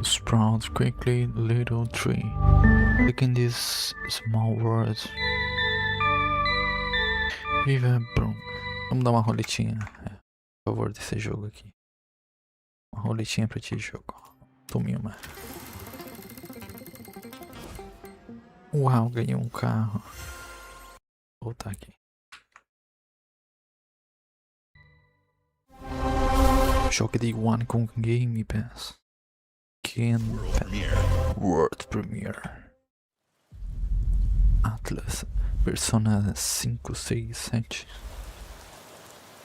Sprout quickly, little tree. Look in this small world. Viva Brum. Vamos dar uma roletinha a favor desse jogo aqui. Uma roletinha pra ti, jogo. Tome uma. Uau, ganhei um carro. Vou voltar aqui. Jogo Day One com Game Pass. World Premiere. Atlas. Persona 5, 6, 7.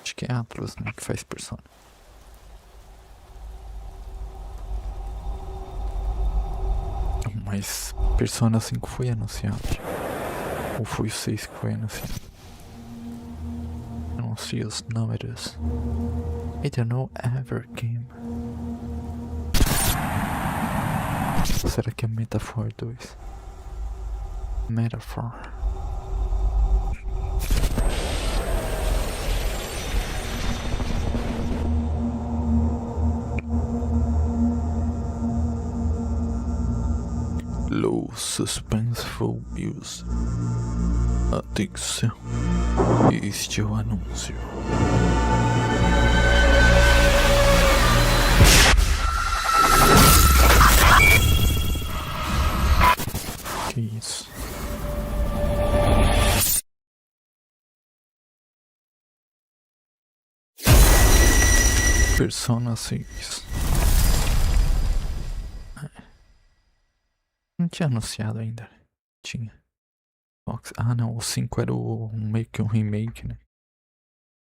Acho que é Atlas, né, que faz Persona. Mas Persona 5 foi anunciado. Ou foi o 6 que foi anunciado? Eu não sei os números. I don't know ever game. Será que é Metaphor 2? Metaphor. Low suspenseful music. Atenção, este é o anúncio. Que isso? Persona 6. Não tinha anunciado ainda. Tinha. Ah não, o 5 era meio que um remake, né?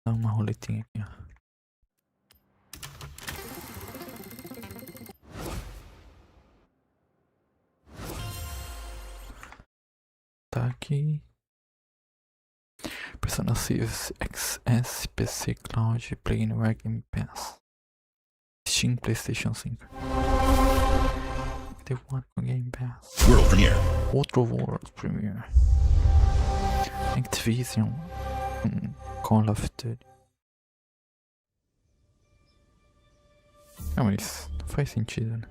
Dá uma roletinha aqui, ó. Tá aqui. Persona 6 XS, PC, Cloud, Play Anywhere, Game Pass. Steam, PlayStation 5. The One com Game Pass. World Premiere. Outro World Premiere. Activision. Call of Duty. Ah, mas não faz sentido, né?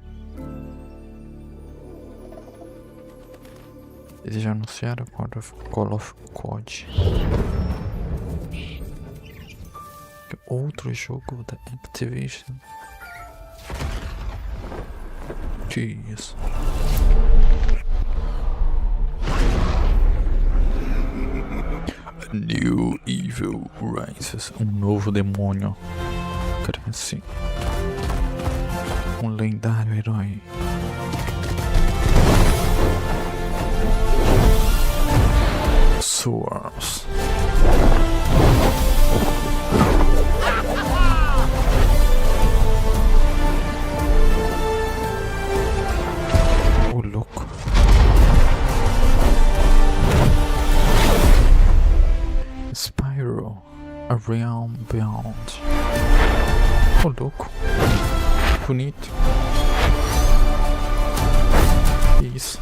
Eles já anunciaram Call of COD. Outro jogo da Activision. Que isso? New Evil Rises. Um novo demônio cresce. Um lendário herói. Source. Oh, louco. Spyro, A Realm Beyond. Oh, louco. Bonito. Isso.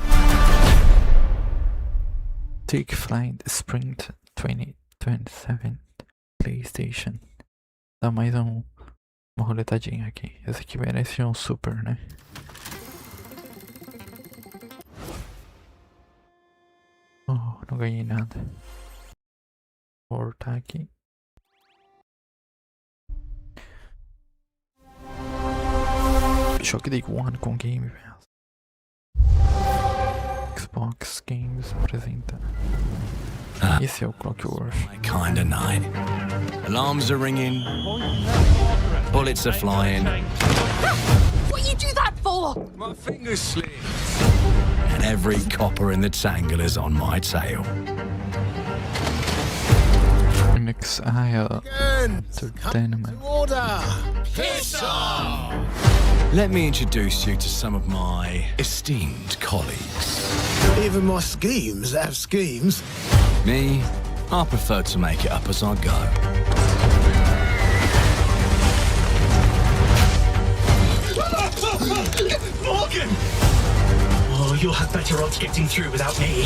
Take Flight Spring 2027 PlayStation. Dá mais uma roletadinha aqui. Esse aqui merece um super, né? Oh, não ganhei nada. Vou voltar aqui. Shock Day One com Game Pass. Xbox Games apresenta. Esse é o Clockwork. Kind of night. Alarms are ringing. Bullets are flying. What you do that for? My fingers slip. And every copper in the tangle is on my tail. Exile Entertainment. Order! Piss off! Let me introduce you to some of my esteemed colleagues. Even my schemes have schemes. Me, I prefer to make it up as I go. Morgan! Oh, you'll have better odds getting through without me.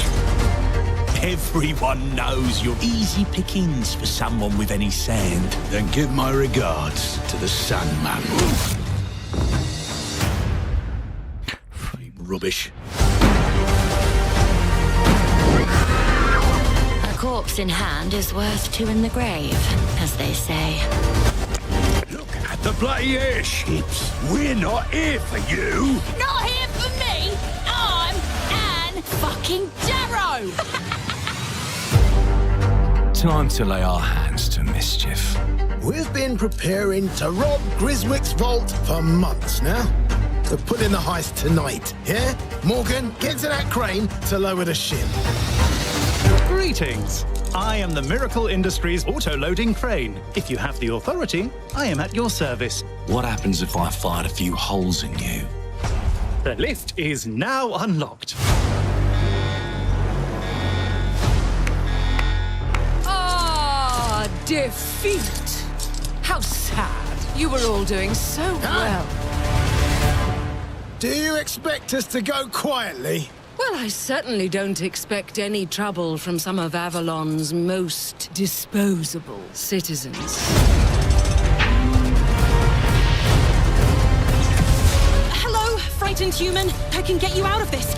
Everyone knows you're easy pickings for someone with any sand. Then give my regards to the Sandman. Rubbish. A corpse in hand is worth two in the grave, as they say. Look at The bloody airships. We're not here for you. Not here for me! I'm Anne fucking Darrow! Time to lay our hands to mischief. We've been preparing to rob Griswick's vault for months now. We're pulling the heist tonight, yeah? Morgan, get to that crane to lower the ship. Greetings. I am the Miracle Industries auto-loading crane. If you have the authority, I am at your service. What happens if I fired a few holes in you? The lift is now unlocked. Ah, defeat. How sad. You were all doing so well. Do you expect us to go quietly? Well, I certainly don't expect any trouble from some of Avalon's most disposable citizens. Hello, frightened human. I can get you out of this.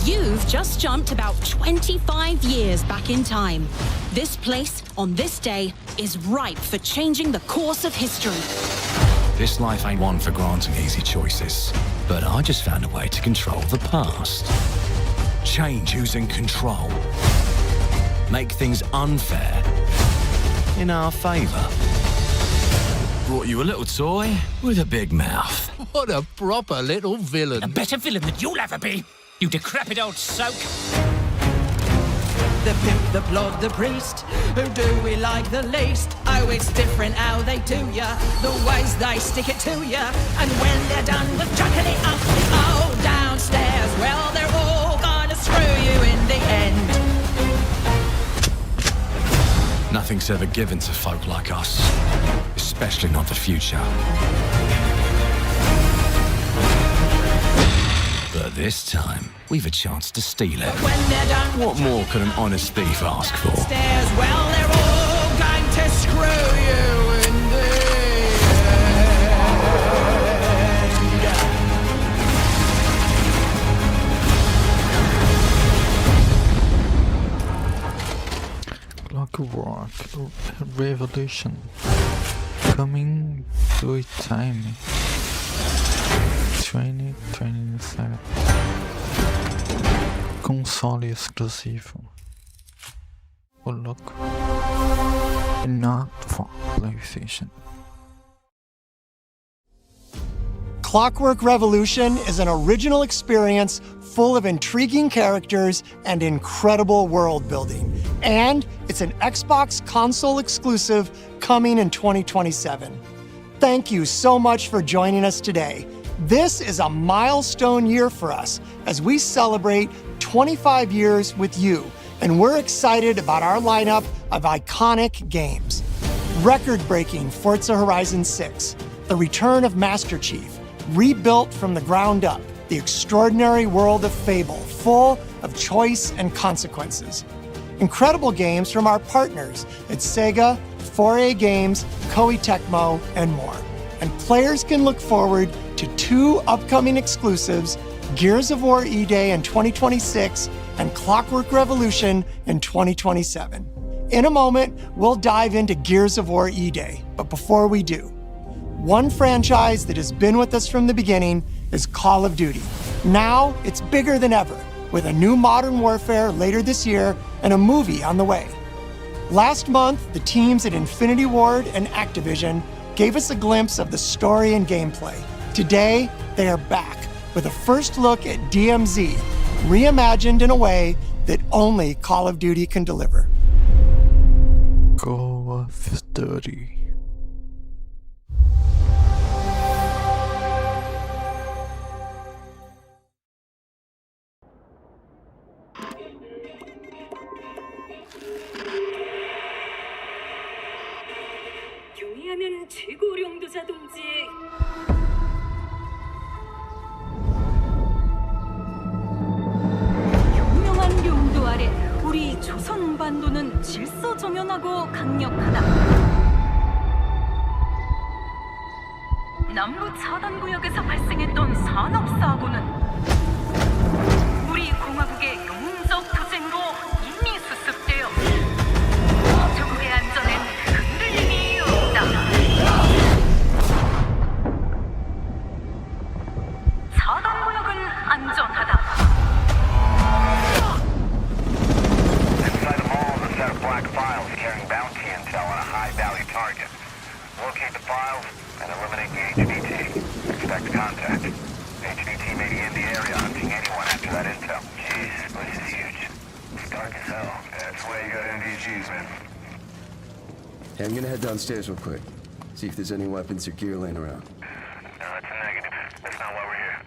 You've just jumped about 25 years back in time. This place, on this day, is ripe for changing the course of history. This life ain't one for granting easy choices, but I just found a way to control the past. Change who's in control. Make things unfair in our favor. Brought you a little toy with a big mouth. What a proper little villain. A better villain than you'll ever be, you decrepit old soak. The pimp, the plod, the priest. Who do we like the least? Oh, it's different how they do ya. The ways they stick it to ya. And when they're done with chucking it up, oh, downstairs, well, they're all gonna screw you in the end. Nothing's ever given to folk like us, especially not the future. But this time, we've a chance to steal it. What more could an honest thief ask for? Downstairs, well, they're all going to screw you in the Clockwork Revolution coming to a time 2027. Console exclusivo. Ô louco. Not for PlayStation. Clockwork Revolution is an original experience full of intriguing characters and incredible world building. And it's an Xbox console exclusive coming in 2027. Thank you so much for joining us today. This is a milestone year for us as we celebrate 25 years with you, and we're excited about our lineup of iconic games. Record-breaking Forza Horizon 6, the return of Master Chief, rebuilt from the ground up, the extraordinary world of Fable, full of choice and consequences. Incredible games from our partners at Sega, 4A Games, Koei Tecmo, and more. And players can look forward to 2 upcoming exclusives, Gears of War E-Day in 2026 and Clockwork Revolution in 2027. In a moment, we'll dive into Gears of War E-Day, but before we do, one franchise that has been with us from the beginning is Call of Duty. Now, it's bigger than ever, with a new Modern Warfare later this year and a movie on the way. Last month, the teams at Infinity Ward and Activision gave us a glimpse of the story and gameplay. Today, they are back with a first look at DMZ, reimagined in a way that only Call of Duty can deliver. Call of Duty. 경의하는 최고령도자 동지의 현명한 용도 아래 우리 조선 반도는 질서정연하고 강력하다. 남부 차단구역에서 발생했던 산업사고는 우리 공화국의 영웅 lost contact. HVT may be in the area hunting anyone after that intel. Jeez, this place is huge. It's dark as hell. That's why you got NVGs, man. Hey, I'm gonna head downstairs real quick. See if there's any weapons or gear laying around. No, that's a negative. That's not why we're here.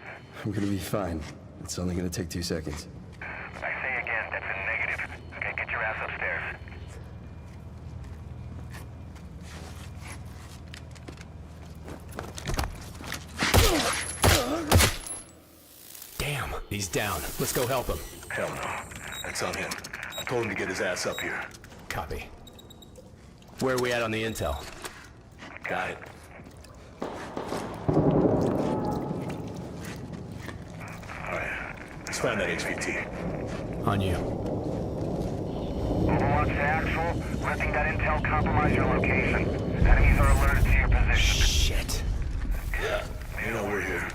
I'm gonna be fine. It's only gonna take 2 seconds. I say again, that's a negative. Okay, get your ass upstairs. Damn, he's down. Let's go help him. Hell no. That's on him. I told him to get his ass up here. Copy. Where are we at on the intel? Got it. Alright. Let's find that HVT. On you. Overwatch to actual. Letting that intel compromise your location. Enemies are alerted to your position. Shit. Yeah, you know we're here.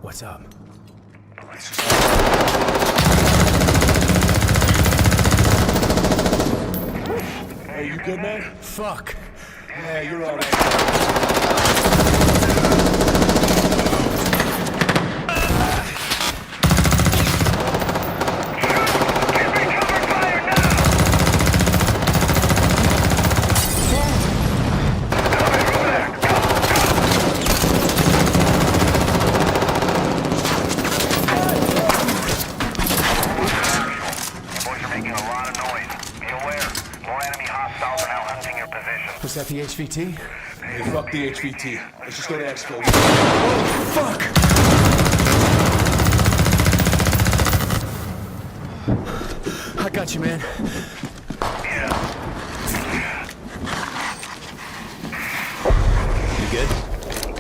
What's up? Hey, you good, man? Fuck. Yeah, you're all right. Was that the HVT? Hey, fuck the HVT. Let's just go to exfil. Oh, fuck! I got you, man. Yeah. You good?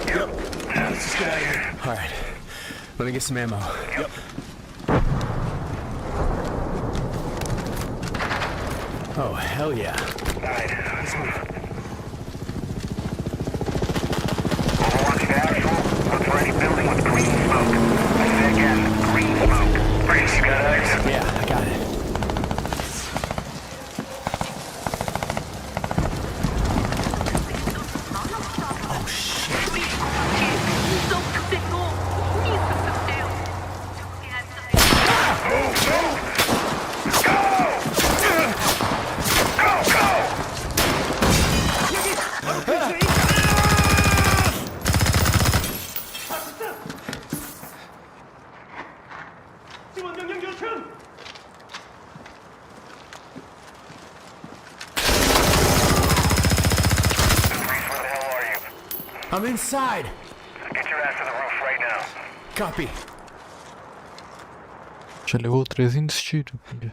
Yep. Let's just get out of here. All right. Let me get some ammo. Yep. Oh, hell yeah. All right, let's move. Overwatch to actual. Look for any building with green smoke. I say again, green smoke. Briggs, you got eyes? Yeah, I got it. Oh, shit. I'm inside. Get your ass to the roof right now. Copy. Já levou 300 tiros, filha.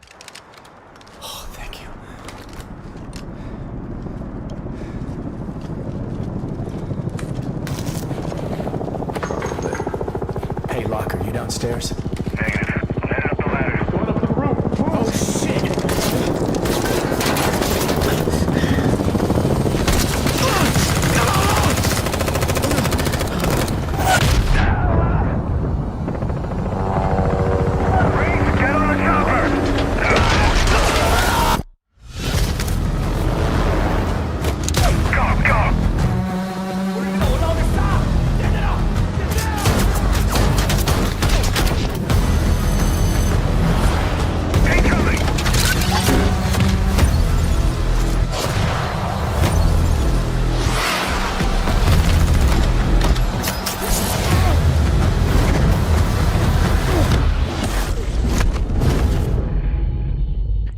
Oh, thank you. Hey, Locker, you downstairs? Negative. Headed up the ladder. Going up to the roof. Oh, shit!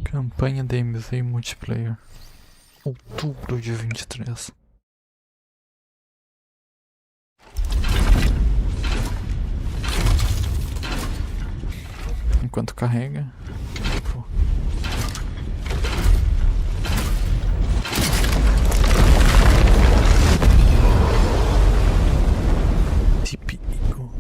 Campanha DMZ Multiplayer, outubro de 23. Enquanto carrega. Pô. Típico.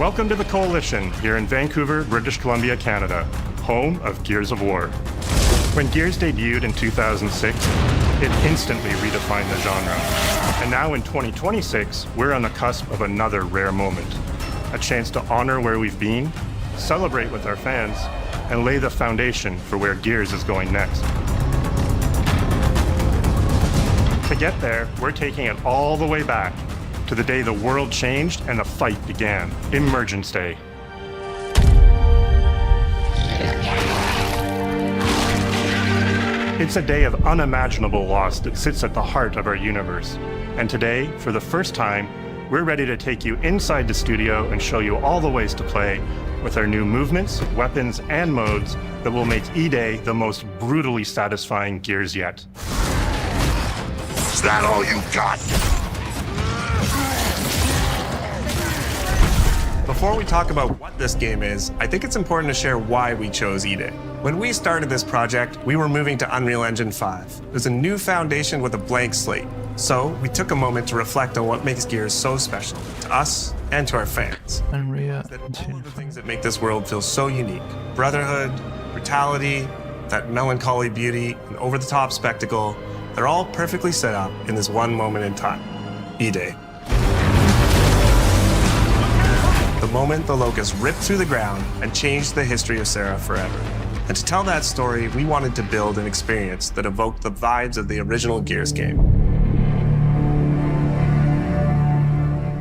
Welcome to the Coalition here in Vancouver, British Columbia, Canada, home of Gears of War. When Gears debuted in 2006, it instantly redefined the genre. And now in 2026, we're on the cusp of another rare moment. A chance to honor where we've been, celebrate with our fans, and lay the foundation for where Gears is going next. To get there, we're taking it all the way back to the day the world changed and the fight began, Emergence Day. It's a day of unimaginable loss that sits at the heart of our universe. And today, for the first time, we're ready to take you inside the studio and show you all the ways to play with our new movements, weapons, and modes that will make E-Day the most brutally satisfying Gears yet. Is that all you got? Before we talk about what this game is, I think it's important to share why we chose E-Day. When we started this project, we were moving to Unreal Engine 5. It was a new foundation with a blank slate. So we took a moment to reflect on what makes Gears so special to us and to our fans. Unreal Engine. All of the things that make this world feel so unique. Brotherhood, brutality, that melancholy beauty, and over-the-top spectacle, they're all perfectly set up in this one moment in time, E-Day. The moment the Locust ripped through the ground and changed the history of Sarah forever. And to tell that story, we wanted to build an experience that evoked the vibes of the original Gears game.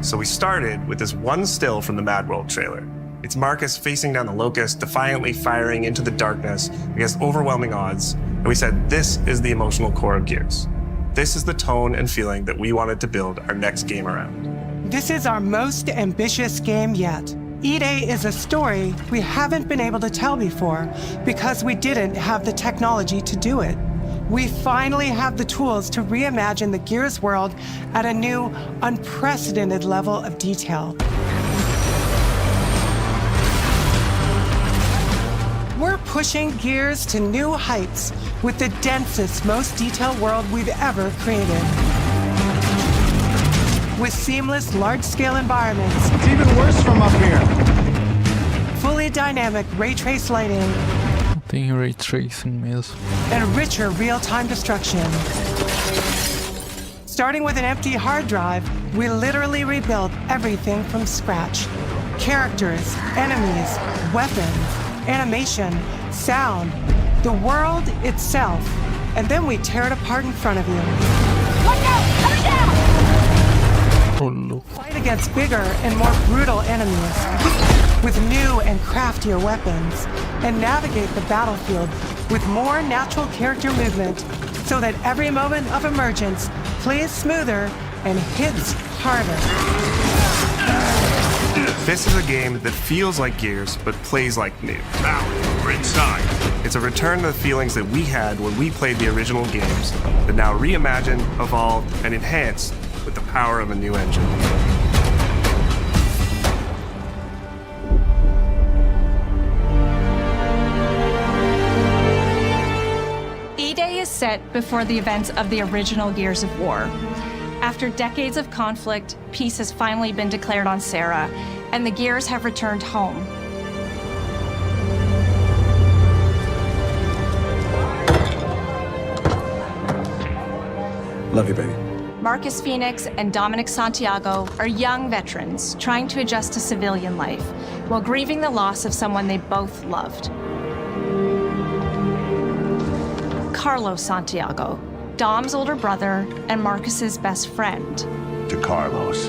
So we started with this one still from the Mad World trailer. It's Marcus facing down the Locust, defiantly firing into the darkness against overwhelming odds. And we said, this is the emotional core of Gears. This is the tone and feeling that we wanted to build our next game around. This is our most ambitious game yet. E-Day is a story we haven't been able to tell before because we didn't have the technology to do it. We finally have the tools to reimagine the Gears world at a new, unprecedented level of detail. We're pushing Gears to new heights with the densest, most detailed world we've ever created. With seamless, large-scale environments. It's even worse from up here. Fully dynamic ray trace lighting. Tem ray tracing mesmo. And richer real-time destruction. Starting with an empty hard drive, we literally rebuilt everything from scratch. Characters, enemies, weapons, animation, sound, the world itself. And then we tear it apart in front of you. Look out! Coming down! Fight against bigger and more brutal enemies with new and craftier weapons and navigate the battlefield with more natural character movement so that every moment of emergence plays smoother and hits harder. This is a game that feels like Gears, but plays like new. Now, we're inside. It's a return to the feelings that we had when we played the original games, but now reimagined, evolved, and enhanced with the power of a new engine. E-Day is set before the events of the original Gears of War. After decades of conflict, peace has finally been declared on Sarah, and the Gears have returned home. Love you, baby. Marcus Phoenix and Dominic Santiago are young veterans trying to adjust to civilian life while grieving the loss of someone they both loved. Carlos Santiago, Dom's older brother and Marcus's best friend. To Carlos.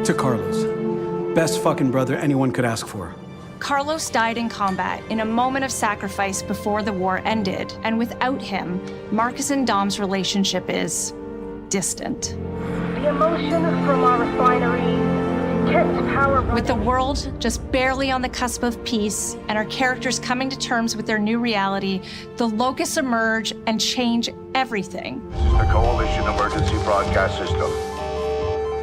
To Carlos. Best fucking brother anyone could ask for. Carlos died in combat in a moment of sacrifice before the war ended, and without him, Marcus and Dom's relationship is distant. The emotion from our refinery kept power running. With the world just barely on the cusp of peace and our characters coming to terms with their new reality, the Locusts emerge and change everything. The Coalition Emergency Broadcast System.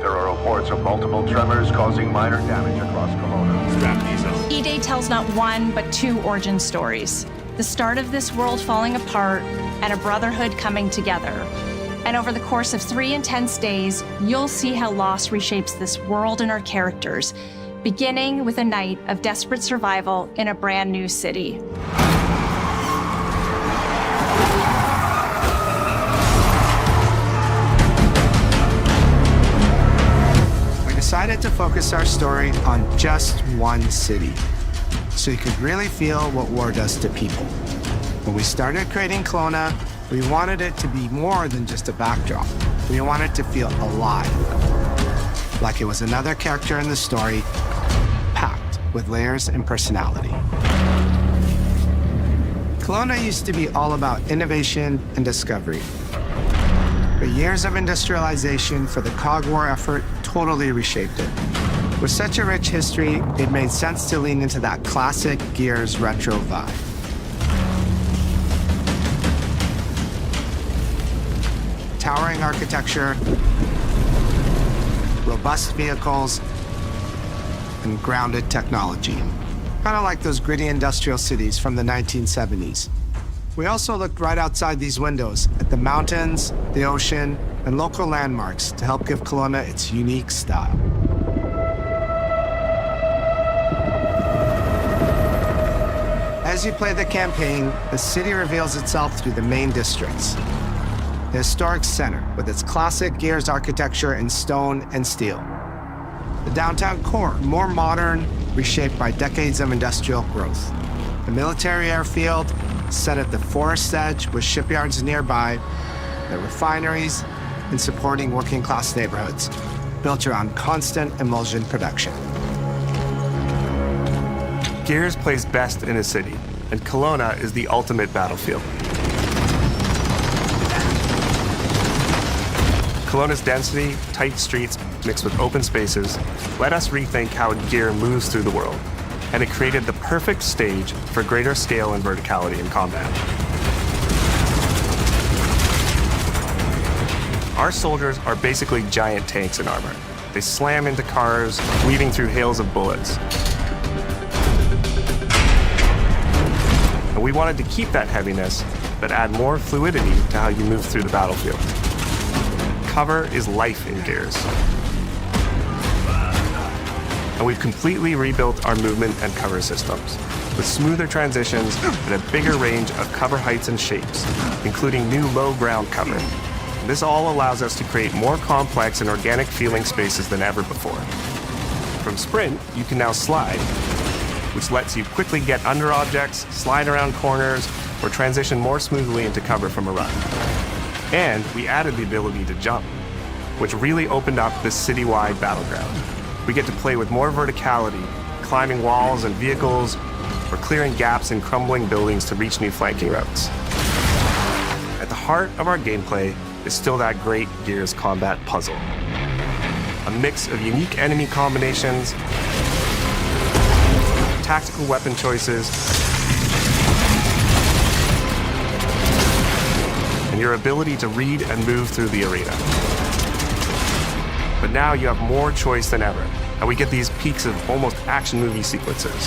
There are reports of multiple tremors causing minor damage across Kelowna. E-Day tells not one, but two origin stories. The start of this world falling apart and a brotherhood coming together. And over the course of 3 intense days, you'll see how loss reshapes this world and our characters, beginning with a night of desperate survival in a brand new city. We decided to focus our story on just one city, so you could really feel what war does to people. When we started creating Kelowna, we wanted it to be more than just a backdrop. We wanted to feel alive, like it was another character in the story, packed with layers and personality. Kelowna used to be all about innovation and discovery. But years of industrialization for the Cog War effort totally reshaped it. With such a rich history, it made sense to lean into that classic Gears retro vibe. Towering architecture, robust vehicles, and grounded technology. Kind of like those gritty industrial cities from the 1970s. We also looked right outside these windows at the mountains, the ocean, and local landmarks to help give Kelowna its unique style. As you play the campaign, the city reveals itself through the main districts. The historic center, with its classic Gears architecture in stone and steel. The downtown core, more modern, reshaped by decades of industrial growth. The military airfield, set at the forest edge with shipyards nearby, the refineries, and supporting working-class neighborhoods, built around constant emulsion production. Gears plays best in a city, and Kelowna is the ultimate battlefield. Kelowna's density, tight streets, mixed with open spaces, let us rethink how Gear moves through the world, and it created the perfect stage for greater scale and verticality in combat. Our soldiers are basically giant tanks in armor. They slam into cars, weaving through hails of bullets. And we wanted to keep that heaviness, but add more fluidity to how you move through the battlefield. Cover is life in Gears. And we've completely rebuilt our movement and cover systems, with smoother transitions and a bigger range of cover heights and shapes, including new low ground cover. This all allows us to create more complex and organic feeling spaces than ever before. From Sprint, you can now slide, which lets you quickly get under objects, slide around corners, or transition more smoothly into cover from a run. And we added the ability to jump, which really opened up this citywide battleground. We get to play with more verticality, climbing walls and vehicles, or clearing gaps in crumbling buildings to reach new flanking routes. At the heart of our gameplay is still that great Gears combat puzzle. A mix of unique enemy combinations, tactical weapon choices, and your ability to read and move through the arena. But now you have more choice than ever, and we get these peaks of almost action movie sequences.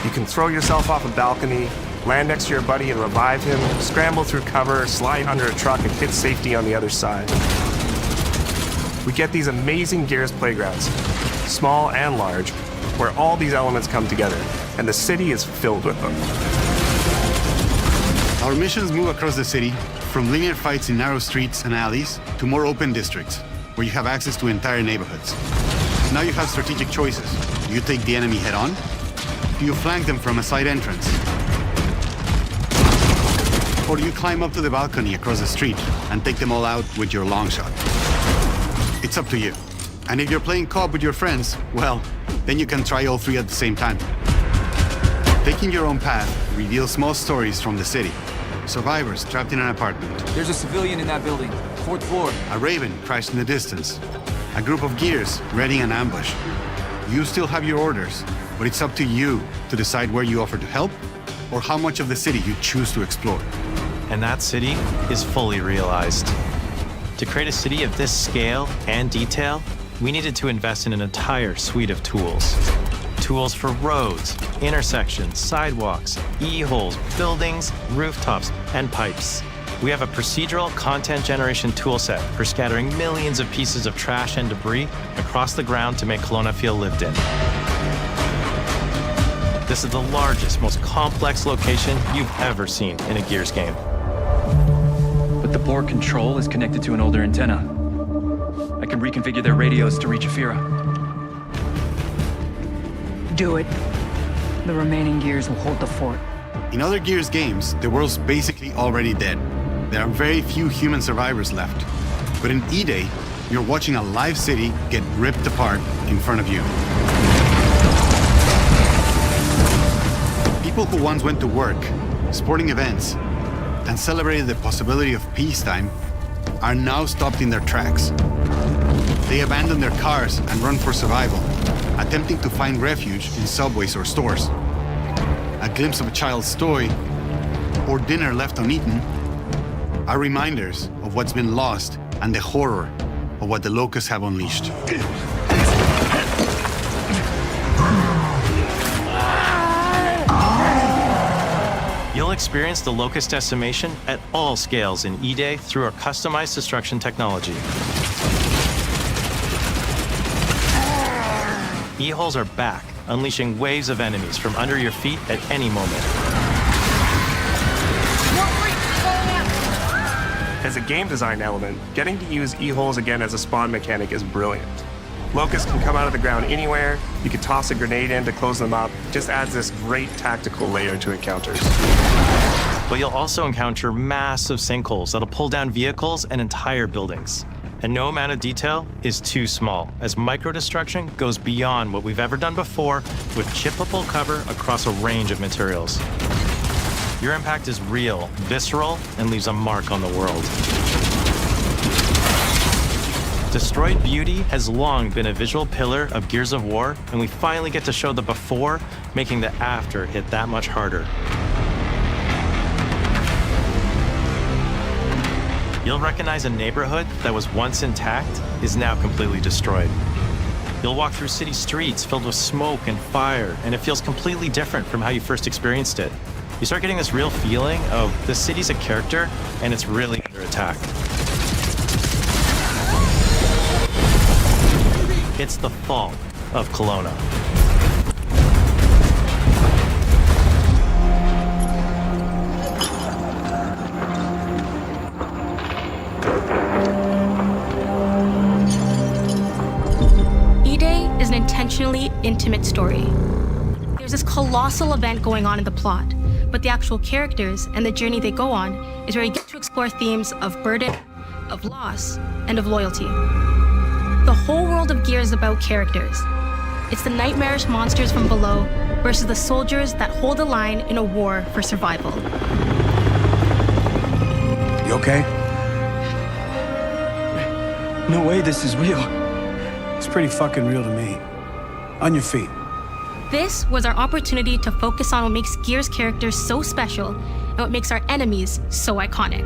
You can throw yourself off a balcony, land next to your buddy and revive him, scramble through cover, slide under a truck, and hit safety on the other side. We get these amazing Gears playgrounds, small and large, where all these elements come together, and the city is filled with them. Our missions move across the city, from linear fights in narrow streets and alleys to more open districts, where you have access to entire neighborhoods. Now you have strategic choices. Do you take the enemy head-on? Do you flank them from a side entrance? Or do you climb up to the balcony across the street and take them all out with your long shot? It's up to you. And if you're playing co-op with your friends, well, then you can try all three at the same time. Taking your own path reveals small stories from the city. Survivors trapped in an apartment. There's a civilian in that building, 4th floor. A Raven crashed in the distance. A group of Gears readying an ambush. You still have your orders, but it's up to you to decide where you offer to help or how much of the city you choose to explore. And that city is fully realized. To create a city of this scale and detail, we needed to invest in an entire suite of tools. Tools for roads, intersections, sidewalks, e-holes, buildings, rooftops, and pipes. We have a procedural content generation toolset for scattering millions of pieces of trash and debris across the ground to make Kelowna feel lived in. This is the largest, most complex location you've ever seen in a Gears game. But the board control is connected to an older antenna. I can reconfigure their radios to reach Afira. Do it. The remaining Gears will hold the fort. In other Gears games, the world's basically already dead. There are very few human survivors left. But in E-Day, you're watching a live city get ripped apart in front of you. People who once went to work, sporting events, and celebrated the possibility of peacetime are now stopped in their tracks. They abandon their cars and run for survival, attempting to find refuge in subways or stores. A glimpse of a child's toy or dinner left uneaten are reminders of what's been lost and the horror of what the locusts have unleashed. You'll experience the locust decimation at all scales in E-Day through our customized destruction technology. E-holes are back, unleashing waves of enemies from under your feet at any moment. As a game design element, getting to use E-holes again as a spawn mechanic is brilliant. Locusts can come out of the ground anywhere, you can toss a grenade in to close them up, just adds this great tactical layer to encounters. But you'll also encounter massive sinkholes that'll pull down vehicles and entire buildings. And no amount of detail is too small, as micro-destruction goes beyond what we've ever done before with chippable cover across a range of materials. Your impact is real, visceral, and leaves a mark on the world. Destroyed Beauty has long been a visual pillar of Gears of War, and we finally get to show the before, making the after hit that much harder. You'll recognize a neighborhood that was once intact is now completely destroyed. You'll walk through city streets filled with smoke and fire, and it feels completely different from how you first experienced it. You start getting this real feeling of the city's a character, and it's really under attack. It's the fall of Kelowna. E-Day is an intentionally intimate story. There's this colossal event going on in the plot, but the actual characters and the journey they go on is where you get to explore themes of burden, of loss, and of loyalty. The whole world of Gears is about characters. It's the nightmarish monsters from below versus the soldiers that hold the line in a war for survival. You okay? No way this is real. It's pretty fucking real to me. On your feet. This was our opportunity to focus on what makes Gears characters so special and what makes our enemies so iconic.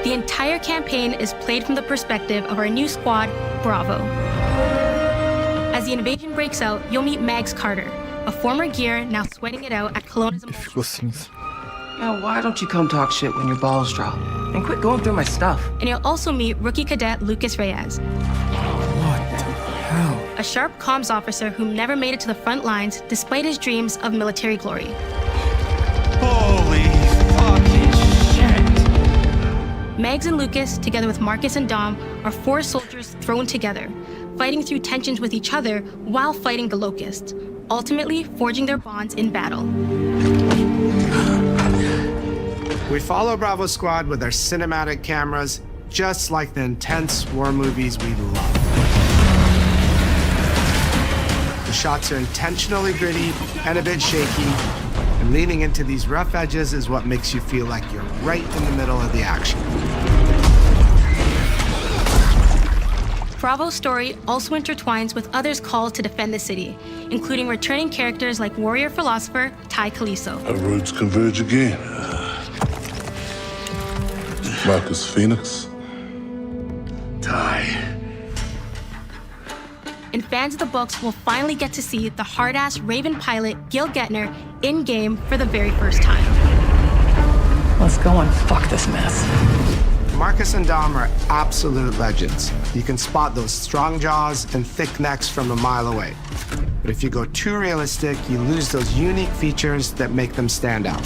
The entire campaign is played from the perspective of our new squad, Bravo. As the invasion breaks out, you'll meet Mags Carter, a former Gear now sweating it out at Kelowna's emotions. Now, why don't you come talk shit when your balls drop? And quit going through my stuff. And you'll also meet rookie cadet Lucas Reyes. A sharp comms officer who never made it to the front lines despite his dreams of military glory. Holy fucking shit! Mags and Lucas, together with Marcus and Dom, are 4 soldiers thrown together, fighting through tensions with each other while fighting the Locusts, ultimately forging their bonds in battle. We follow Bravo Squad with our cinematic cameras, just like the intense war movies we love. The shots are intentionally gritty and a bit shaky, and leaning into these rough edges is what makes you feel like you're right in the middle of the action. Bravo's story also intertwines with others called to defend the city, including returning characters like warrior philosopher Ty Caliso. Our roads converge again. Marcus Phoenix. Ty. And fans of the books will finally get to see the hard-ass Raven pilot Gil Gettner in-game for the very first time. Let's go and fuck this mess. Marcus and Dom are absolute legends. You can spot those strong jaws and thick necks from a mile away. But if you go too realistic, you lose those unique features that make them stand out.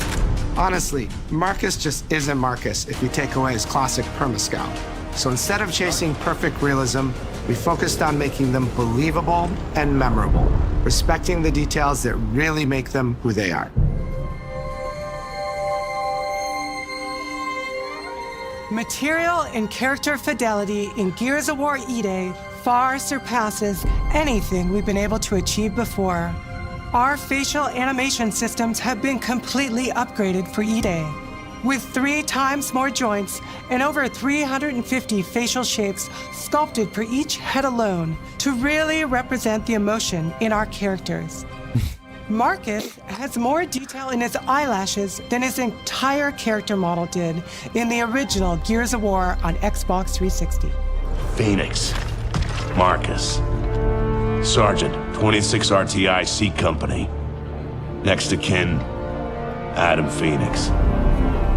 Honestly, Marcus just isn't Marcus if you take away his classic perma-scout. So instead of chasing perfect realism, we focused on making them believable and memorable, respecting the details that really make them who they are. Material and character fidelity in Gears of War E-Day far surpasses anything we've been able to achieve before. Our facial animation systems have been completely upgraded for E-Day, with 3 times more joints and over 350 facial shapes sculpted for each head alone to really represent the emotion in our characters. Marcus has more detail in his eyelashes than his entire character model did in the original Gears of War on Xbox 360. Phoenix, Marcus, Sergeant, 26 RTI C Company. Next to kin, Adam Phoenix.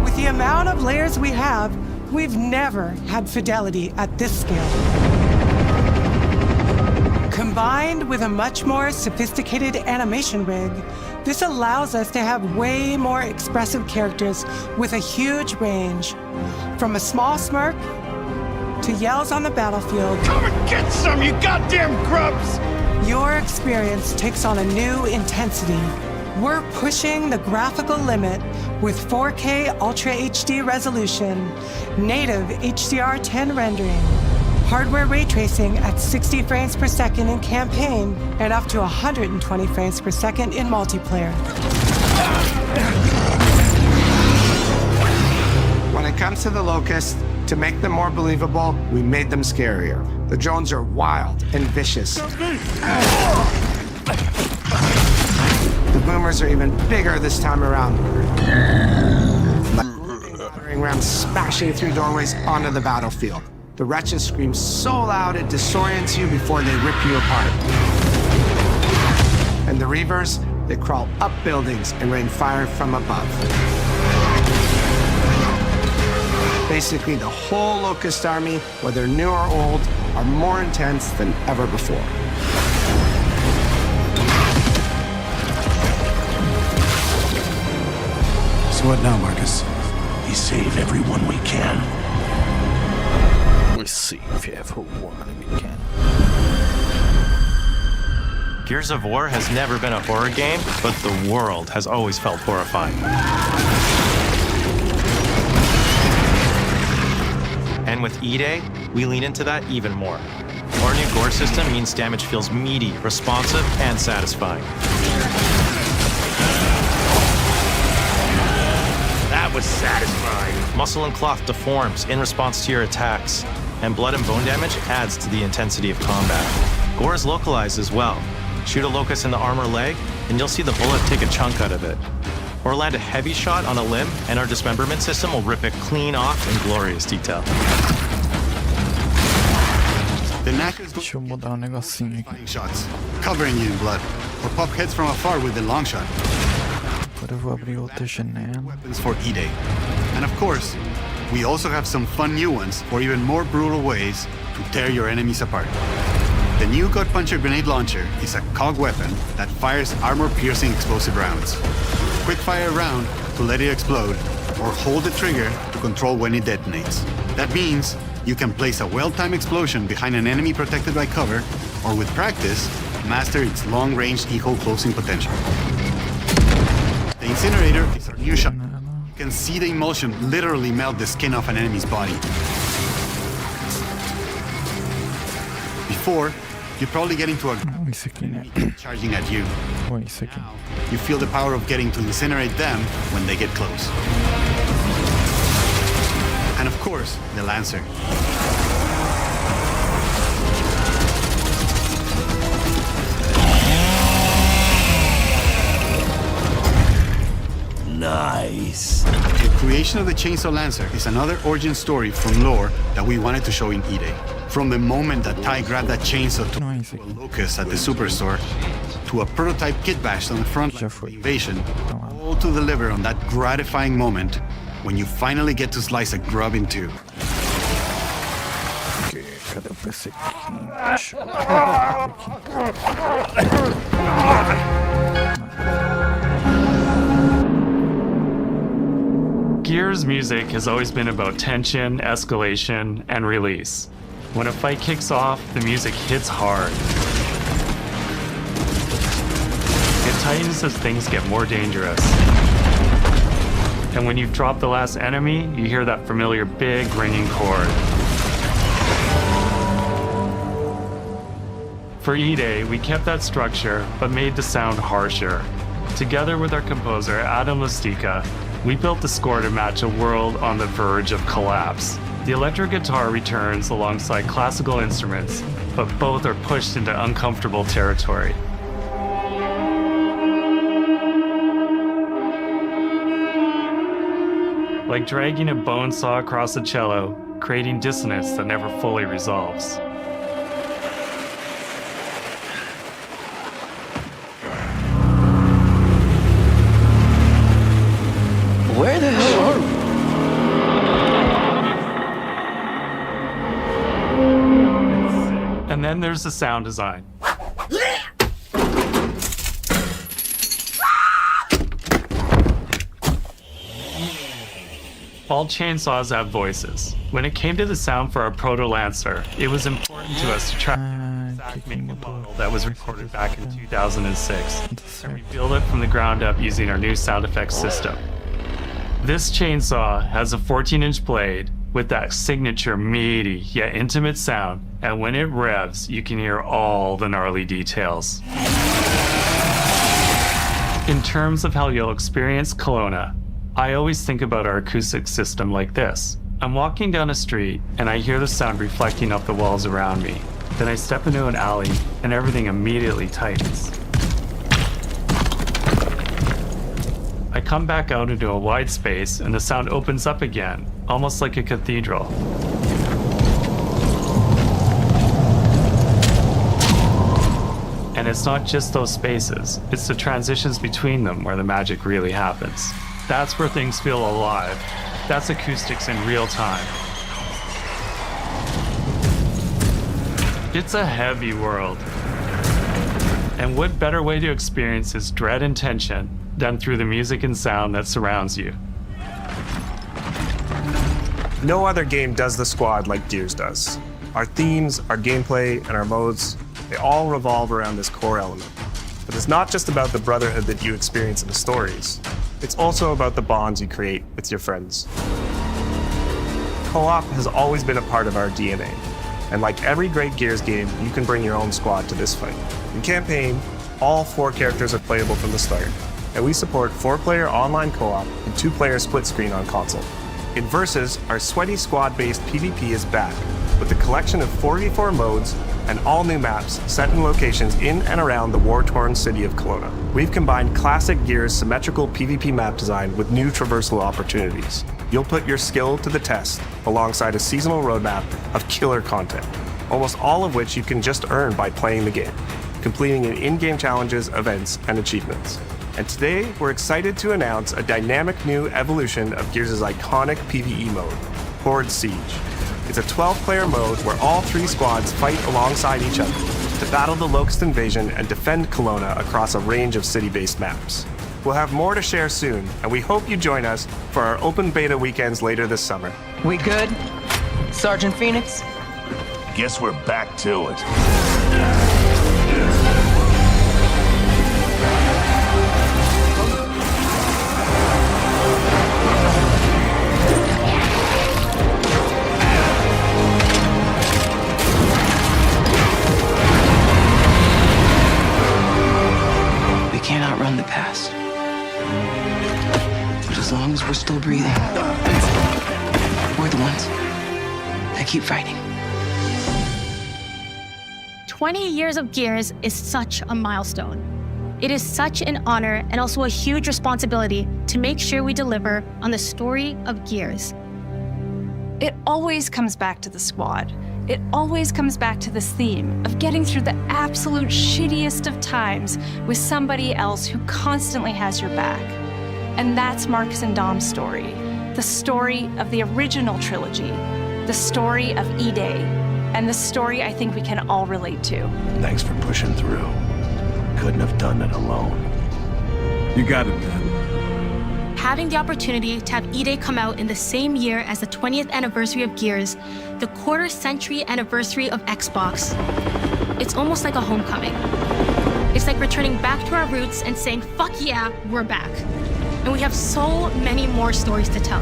With the amount of layers we have, we've never had fidelity at this scale. Combined with a much more sophisticated animation rig, this allows us to have way more expressive characters with a huge range. From a small smirk to yells on the battlefield. Come and get some, you goddamn grubs! Your experience takes on a new intensity. We're pushing the graphical limit with 4K Ultra HD resolution, native HDR10 rendering, hardware ray tracing at 60 frames per second in campaign, and up to 120 frames per second in multiplayer. When it comes to the Locust, to make them more believable, we made them scarier. The drones are wild and vicious. The boomers are even bigger this time around. Battering rams smashing through doorways onto the battlefield. The wretches scream so loud it disorients you before they rip you apart. And the Reavers, they crawl up buildings and rain fire from above. Basically, the whole Locust army, whether new or old, are more intense than ever before. So what now, Marcus? We save everyone we can. We see if you have a woman we can. Gears of War has never been a horror game, but the world has always felt horrifying. And with E-Day, we lean into that even more. Our new gore system means damage feels meaty, responsive, and satisfying. That was satisfying. Muscle and cloth deforms in response to your attacks, and blood and bone damage adds to the intensity of combat. Gore is localized as well. Shoot a locust in the arm or leg, and you'll see the bullet take a chunk out of it. Or land a heavy shot on a limb, and our dismemberment system will rip it clean off in glorious detail. The knackers go firing shots, covering you in blood, or pop heads from afar with the long shot. Agora eu vou abrir outra janela. Weapons for E-Day. And of course, we also have some fun new ones for even more brutal ways to tear your enemies apart. The new Gut Puncher grenade launcher is a COG weapon that fires armor-piercing explosive rounds. Quick fire a round to let it explode, or hold the trigger to control when it detonates. That means you can place a well-timed explosion behind an enemy protected by cover, or with practice, master its long-range eco closing potential. The incinerator is our new shot. You can see the emulsion literally melt the skin off an enemy's body. Before, you'd probably get into a enemy charging at you. Now, you feel the power of getting to incinerate them when they get close. And of course, the Lancer. Nice. The creation of the Chainsaw Lancer is another origin story from lore that we wanted to show in E-Day. From the moment that Ty grabbed that chainsaw to a locust at the superstore, to to a prototype kit bash on the front line of the invasion, all to deliver on that gratifying moment when you finally get to slice a grub in two. Cadê o PC? Gears music has always been about tension, escalation, and release. When a fight kicks off, the music hits hard. It tightens as things get more dangerous. And when you've dropped the last enemy, you hear that familiar big ringing chord. For E-Day, we kept that structure, but made the sound harsher. Together with our composer, Adam Lustica, we built the score to match a world on the verge of collapse. The electric guitar returns alongside classical instruments, but both are pushed into uncomfortable territory. Like dragging a bone saw across a cello, creating dissonance that never fully resolves. Where the hell are we? And then there's the sound design. All chainsaws have voices. When it came to the sound for our Proto Lancer, it was important to us to track the exact make and model that was recorded back in 2006 and rebuild it from the ground up using our new sound effects system. This chainsaw has a 14-inch blade with that signature meaty yet intimate sound, and when it revs, you can hear all the gnarly details. In terms of how you'll experience Kelowna, I always think about our acoustic system like this. I'm walking down a street and I hear the sound reflecting off the walls around me. Then I step into an alley and everything immediately tightens. I come back out into a wide space and the sound opens up again, almost like a cathedral. And it's not just those spaces, it's the transitions between them where the magic really happens. That's where things feel alive. That's acoustics in real time. It's a heavy world. And what better way to experience its dread and tension than through the music and sound that surrounds you? No other game does the squad like Gears does. Our themes, our gameplay, and our modes, they all revolve around this core element. But it's not just about the brotherhood that you experience in the stories. It's also about the bonds you create with your friends. Co-op has always been a part of our DNA. And like every great Gears game, you can bring your own squad to this fight. In campaign, all 4 characters are playable from the start. And we support 4-player online co-op and 2-player split screen on console. In Versus, our sweaty squad-based PvP is back, with a collection of 4v4 modes and all new maps set in locations in and around the war-torn city of Kelowna. We've combined classic Gears symmetrical PvP map design with new traversal opportunities. You'll put your skill to the test alongside a seasonal roadmap of killer content, almost all of which you can just earn by playing the game, completing in-game challenges, events, and achievements. And today, we're excited to announce a dynamic new evolution of Gears' iconic PvE mode, Horde Siege. It's a 12-player mode where all 3 squads fight alongside each other to battle the Locust invasion and defend Kelowna across a range of city-based maps. We'll have more to share soon, and we hope you join us for our open beta weekends later this summer. We good? Sergeant Phoenix? Guess we're back to it. Can't outrun the past. But as long as we're still breathing, we're the ones that keep fighting. 20 years of Gears is such a milestone. It is such an honor and also a huge responsibility to make sure we deliver on the story of Gears. It always comes back to the squad. it always comes back to this theme of getting through the absolute shittiest of times with somebody else who constantly has your back. And that's Marcus and Dom's story. The story of the original trilogy. The story of E-Day. And the story I think we can all relate to. Thanks for pushing through. Couldn't have done it alone. You got it, man. Having the opportunity to have E-Day come out in the same year as the 20th anniversary of Gears, the quarter-century anniversary of Xbox, it's almost like a homecoming. It's like returning back to our roots and saying, fuck yeah, we're back. And we have so many more stories to tell.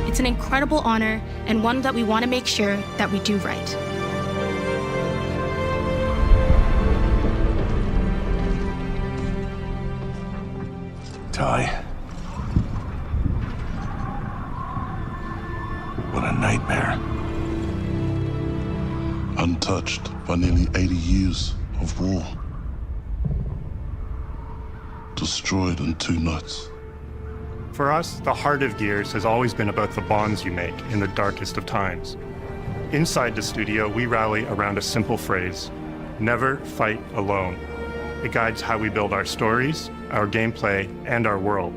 It's an incredible honor and one that we want to make sure that we do right. Ty. What a nightmare. Untouched by nearly 80 years of war. Destroyed in 2 nights. For us, the heart of Gears has always been about the bonds you make in the darkest of times. Inside the studio, we rally around a simple phrase: never fight alone. It guides how we build our stories, our gameplay, and our world.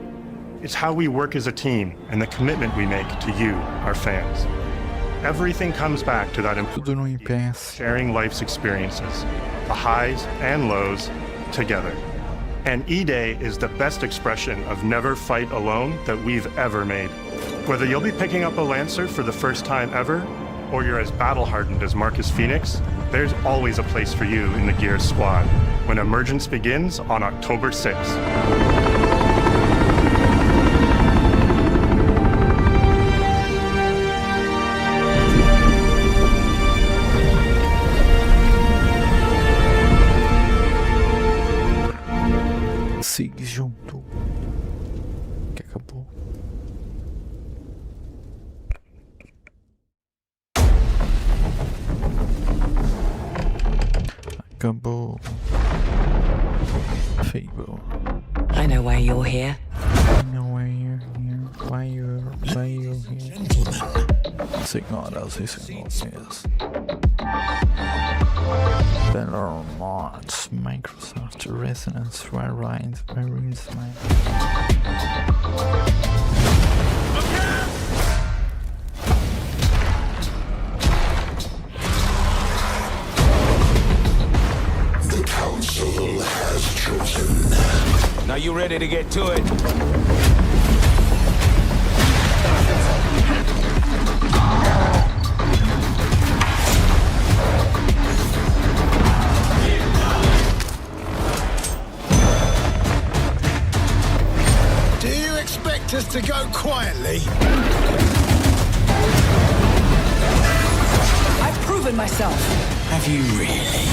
It's how we work as a team and the commitment we make to you, our fans. Everything comes back to that important sharing life's experiences, the highs and lows, together. And E-Day is the best expression of never fight alone that we've ever made. Whether you'll be picking up a Lancer for the first time ever, or you're as battle-hardened as Marcus Phoenix, there's always a place for you in the Gears squad when Emergence begins on October 6th. Sigue junto. Que acabou. Acabou. Fable. I know why you're here. I know why you're here. Why you're here. Senhoras e senhores. Better mods. Microsoft Resonance Ryzen my The Council has chosen. Now you ready to get to it? Do you expect us to go quietly? I've proven myself. Have you really?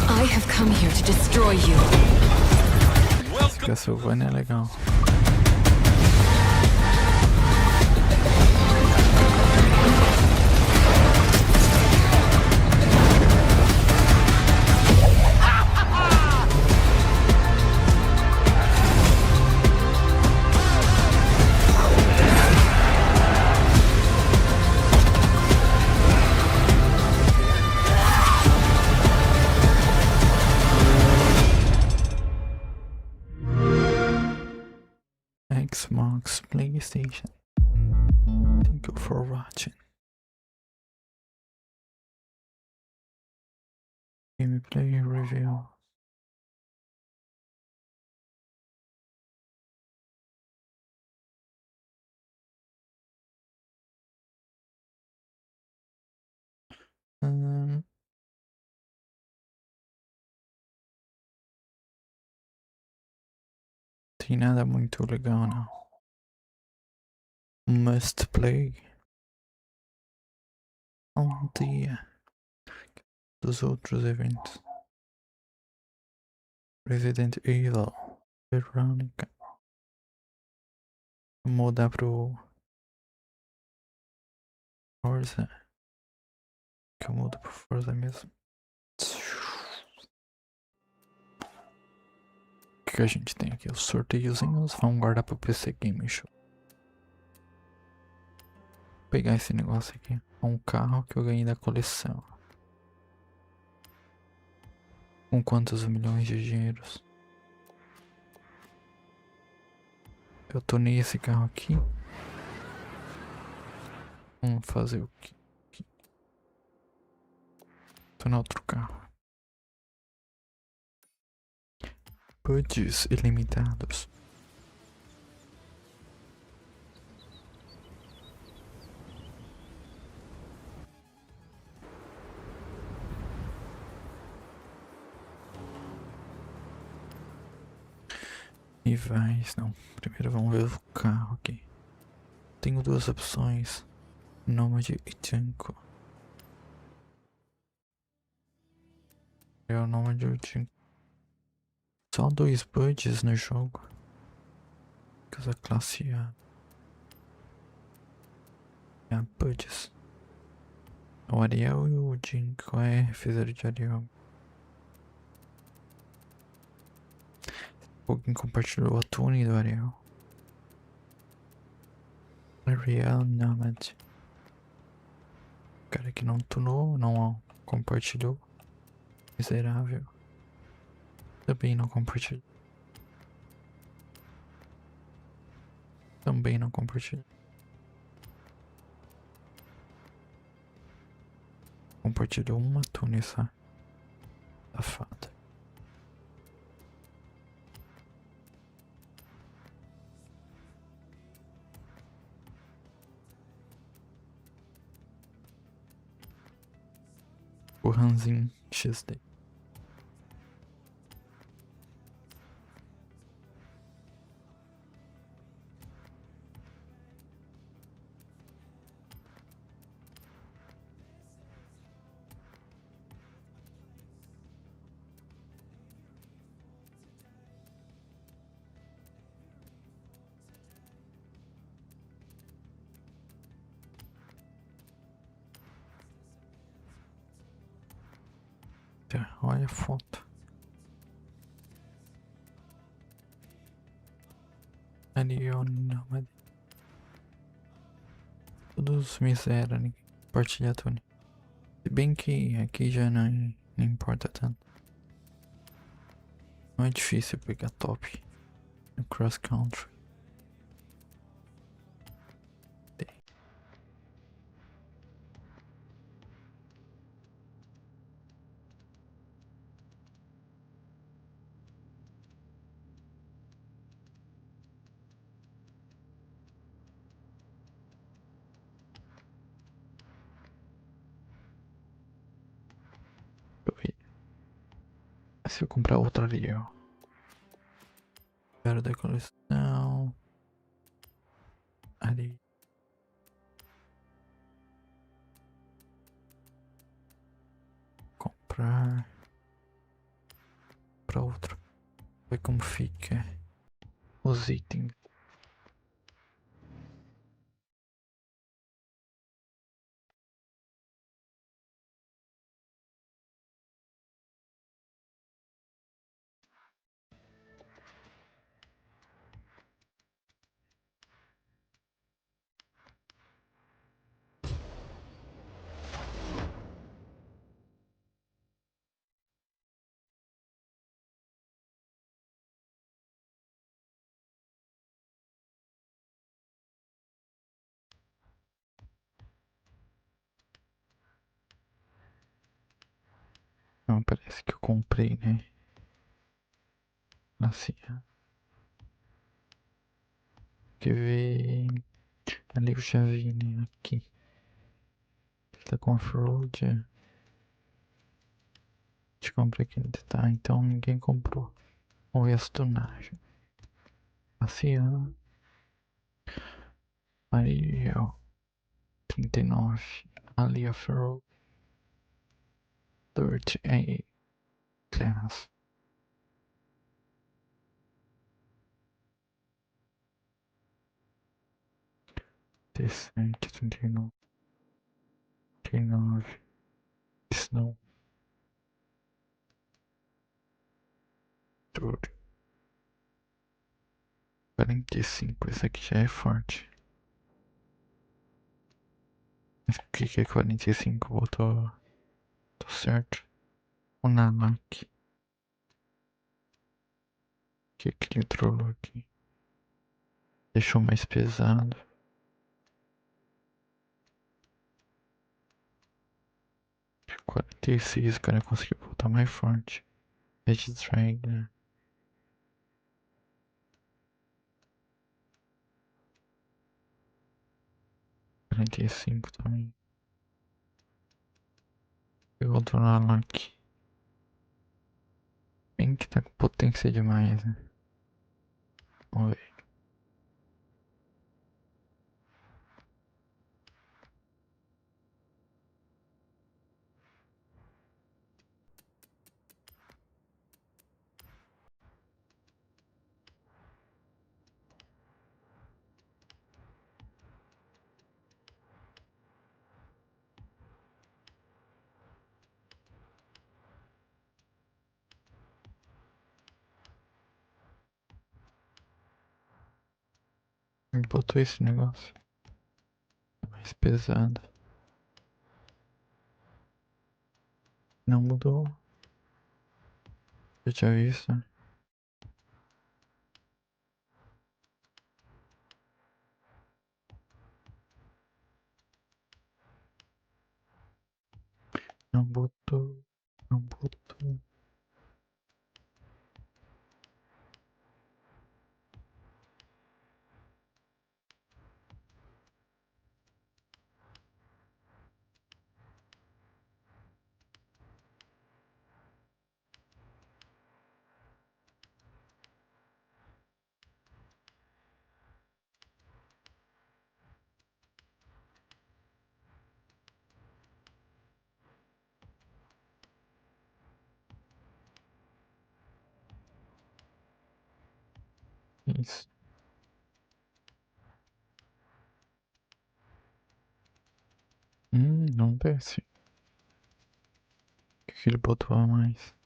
I have come here to destroy you. Castlevania é legal. Xbox, PlayStation. Thank you for watching. Gameplay review. Tem nada muito legal não. Must play um dia dos outros eventos. Resident Evil Veronica. Vou mudar pro Forza. Que eu mudo pro Forza mesmo. O que a gente tem aqui? Os sorteiozinhos. Vamos guardar pro PC Game Show. pegar esse negócio aqui. É um carro que eu ganhei da coleção. Com quantos milhões de dinheiros? Eu tornei esse carro aqui. Vamos fazer o quê? Tornar outro carro. Budgets ilimitados. Rivais, não. Primeiro vamos ver o carro aqui. Tenho duas opções. Nômade e Junko. É o Nômade e o Junko. Só 2 budgets no jogo. Casa classe A. É a budgets. O Ariel e o Junko fizeram de Ariel. Alguém compartilhou a tune do Ariel. Ariel Nomad. O cara que não tunou, não compartilhou. Miserável. Também não compartilhou. Também não compartilhou. Compartilhou uma tune só. Safada. O Ranzin XD. Olha a foto. Ariel Nomad. Todos miséria, ninguém compartilha a tune. Se bem que aqui já não importa tanto. Não é difícil pegar top no cross country. Se eu comprar outra Ariel. Quero da coleção. Ali. Comprar. Pra outra. Ver como fica os itens. Não, parece que eu comprei, né? Assim. Quer ver? Ali eu já vi, né? Aqui. Tá com off-road. Te comprei aqui. Tá, então ninguém comprou. Vamos ver as tunagens. Passeando. Ariel 39. Ali off-road. 38 class. Descente 39. 39. Snow. Tudo. 45. Esse aqui já é forte. O que é 45? Botou. Tô certo. O Nanak. O que ele trollou aqui? Deixou mais pesado. É 46, o cara conseguiu botar mais forte. Edge drag, né? $45 também. Eu vou tornar lá aqui. Bem que tá com potência demais, né? Vamos ver. Ele botou esse negócio mais pesado. Não mudou. Eu tinha visto. Não botou. Não botou. Isso. Não desce. O que ele botou a mais?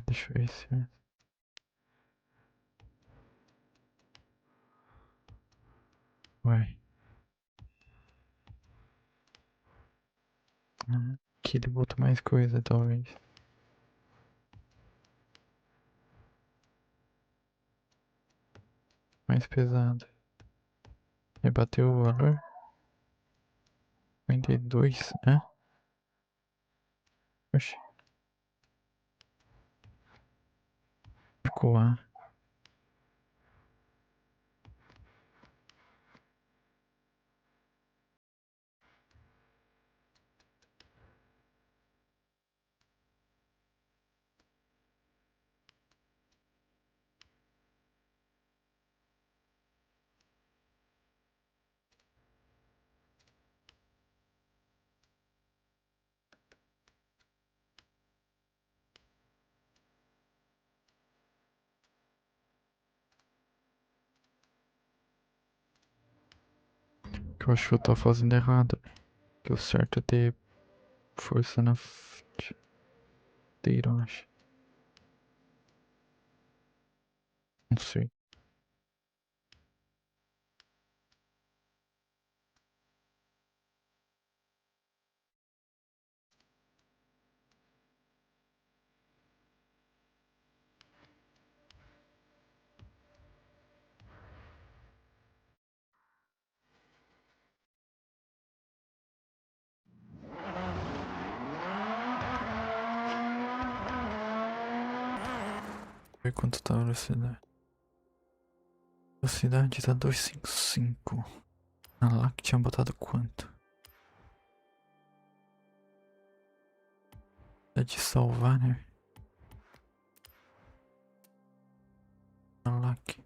Deixa eu ver se... Ué. Aqui ele botou mais coisa, talvez. Mais pesado. Rebateu o valor. 52, né? Oxi. Ficou lá. Que eu acho que eu tô fazendo errado. Que o certo é ter força na dianteira, eu acho. Não sei. Ver quanto tá a velocidade. Velocidade tá 255. Ah lá que tinha botado quanto? É de salvar, né? Ah lá que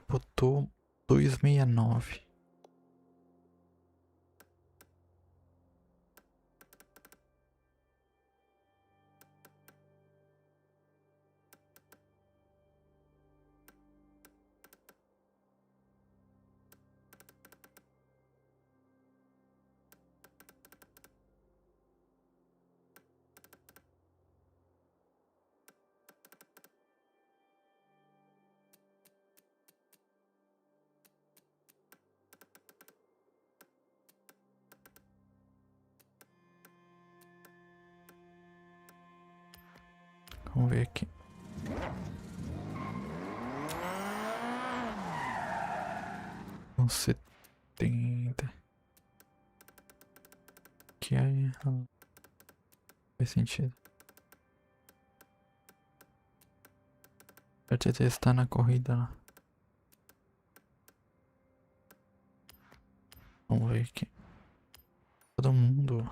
botou 269. Vamos ver aqui. Uns 70. Que aí faz sentido. Pra te testar na corrida lá. Vamos ver aqui. Todo mundo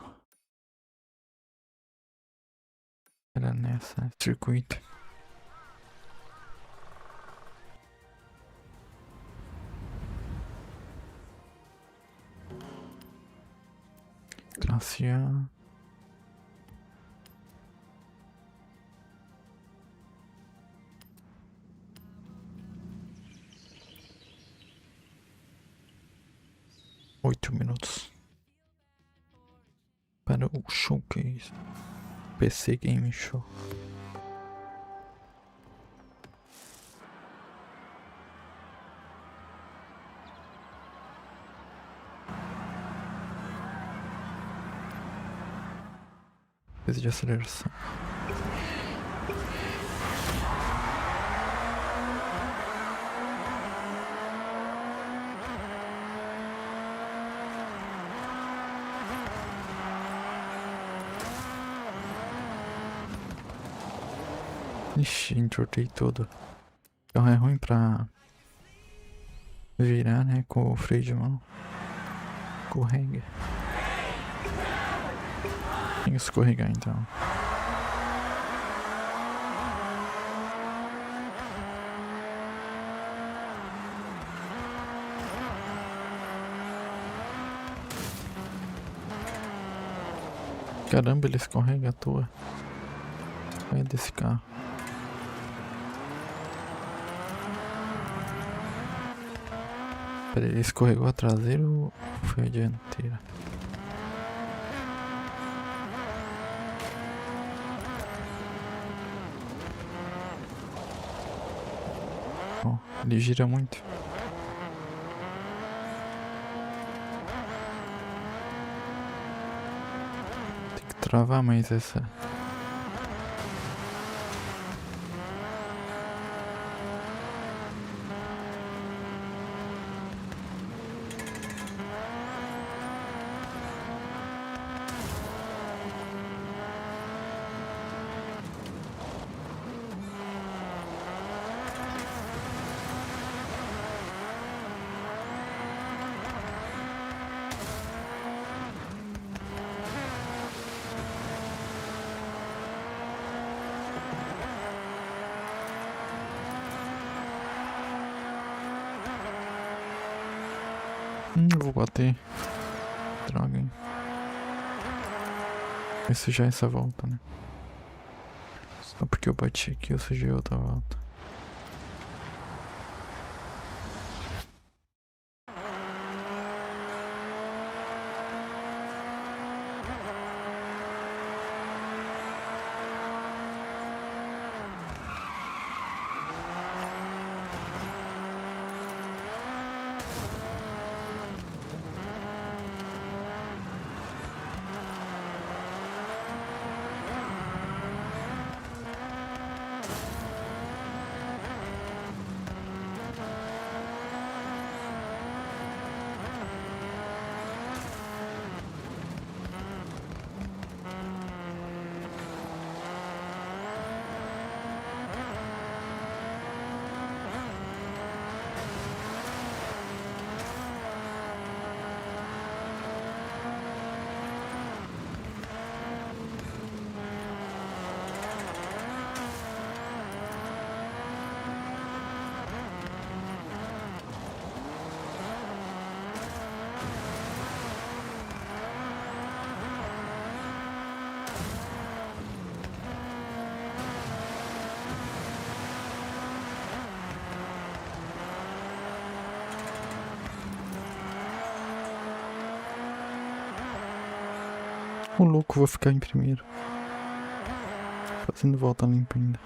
era nessa circuito. Classe A. Oito minutos para o showcase PC Game Show. Peso de aceleração. Ixi, entortei tudo. O carro é ruim pra virar, né? Com o freio de mão. Escorrega. Tem que escorregar então. Caramba, ele escorrega à toa. Vai desse carro. Ele escorregou a traseira ou foi a dianteira? Bom, ele gira muito. Tem que travar mais essa. Vou bater. Droga, hein. Vai sujar essa volta, né? Só porque eu bati aqui, eu sujei outra volta. O louco, vou ficar em primeiro. Fazendo volta limpa ainda.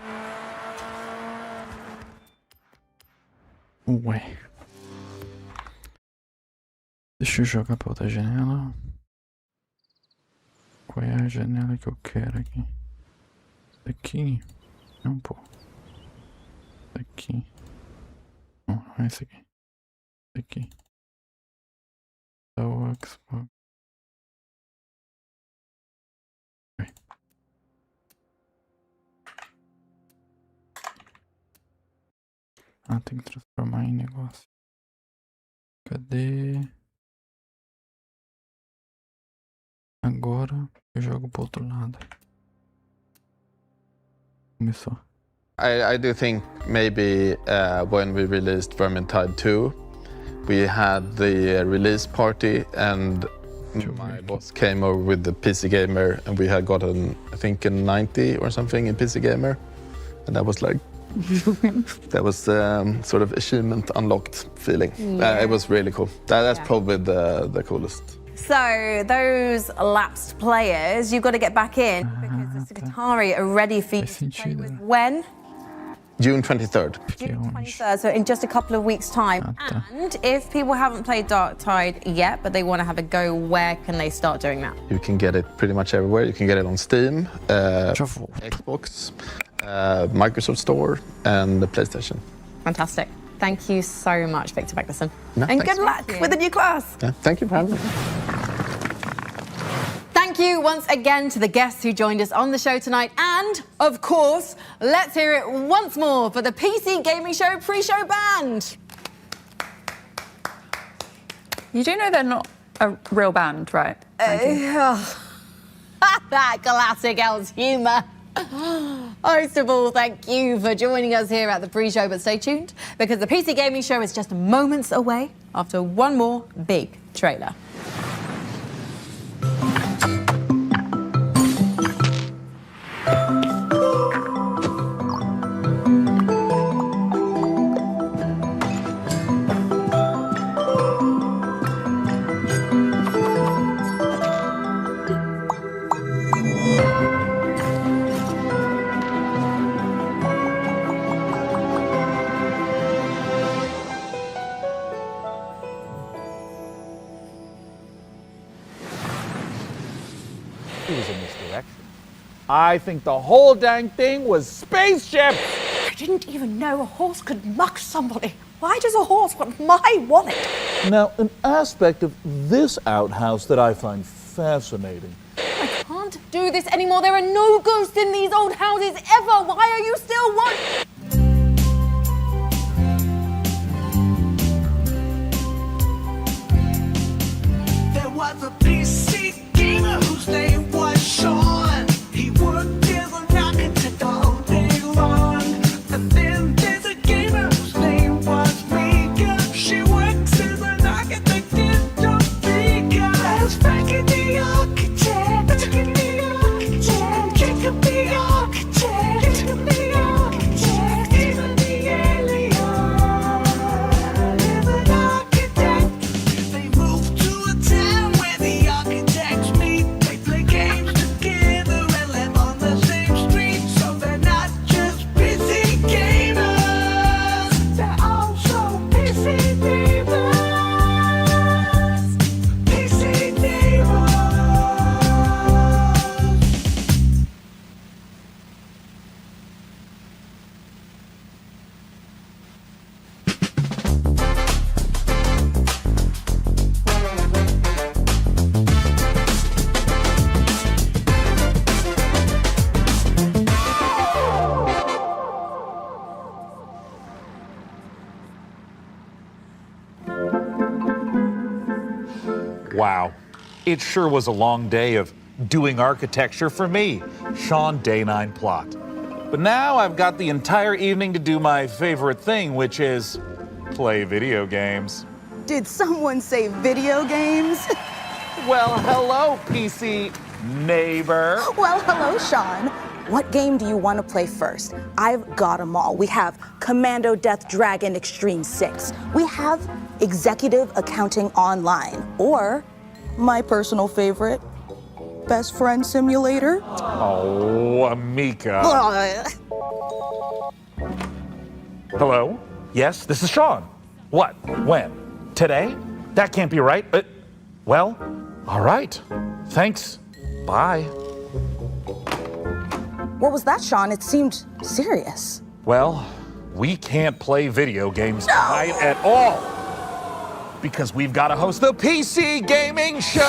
Ué. Deixa eu jogar pra outra janela. Qual é a janela que eu quero aqui? Aqui. Não, pô. Aqui. Não, não é esse aqui. Esse aqui. É o Xbox. Ah, tem que transformar em negócio. Cadê? Agora eu jogo pro outro lado. Começou. I do think maybe when we released Vermintide 2, we had the release party and my boss came over with the PC Gamer and we had gotten, I think, a 90 or something in PC Gamer. And that was like, that was sort of achievement unlocked feeling. Yeah. It was really cool. That's probably the coolest. So, those lapsed players, you've got to get back in because the Secretari are ready for you to play with when? June 23rd. June 23rd, so in just a couple of weeks' time. And if people haven't played Darktide yet, but they want to have a go, where can they start doing that? You can get it pretty much everywhere. You can get it on Steam, Xbox, Microsoft Store, and the PlayStation. Fantastic. Thank you so much, Victor Becklerson. No, and thanks. good luck with the new class. Yeah, thank you for having me. Thank you once again to the guests who joined us on the show tonight. And, of course, let's hear it once more for the PC Gaming Show pre-show band. You do know they're not a real band, right? That classic El's humour. Most of all, thank you for joining us here at the pre-show, but stay tuned because the PC Gaming Show is just moments away after one more big trailer. It was a misdirection. I think the whole dang thing was spaceship! I didn't even know a horse could muck somebody. Why does a horse want my wallet? Now, an aspect of this outhouse that I find fascinating. I can't do this anymore. There are no ghosts in these old houses ever. Why are you still watching? There was a PC gamer whose name was Sean. He worked as an architect all day long. And then there's a gamer whose name was Mika. She works as an architect in Topeka. There's Frankie the architect, Frankie the architect, Jacob the architect, Jacob the architect, even the alien is an architect. They moved to a town where the architects meet. They play games together and live on the same street. So they're not just PC gamers, they're also PC neighbors. PC neighbors. Wow. It sure was a long day of doing architecture for me, Sean Day 9 Plot. But now I've got the entire evening to do my favorite thing, which is play video games. Did someone say video games? Well, hello, PC neighbor. Well, hello, Sean. What game do you want to play first? I've got them all. We have Commando Death Dragon Extreme 6. We have Executive Accounting Online. Or, my personal favorite, Best Friend Simulator. Oh, Amika. Hello? Yes, this is Sean. What? When? Today? That can't be right. Well, all right. Thanks. Bye. What was that, Sean? It seemed serious. Well, we can't play video games tonight at all. Because we've got to host the PC Gaming Show!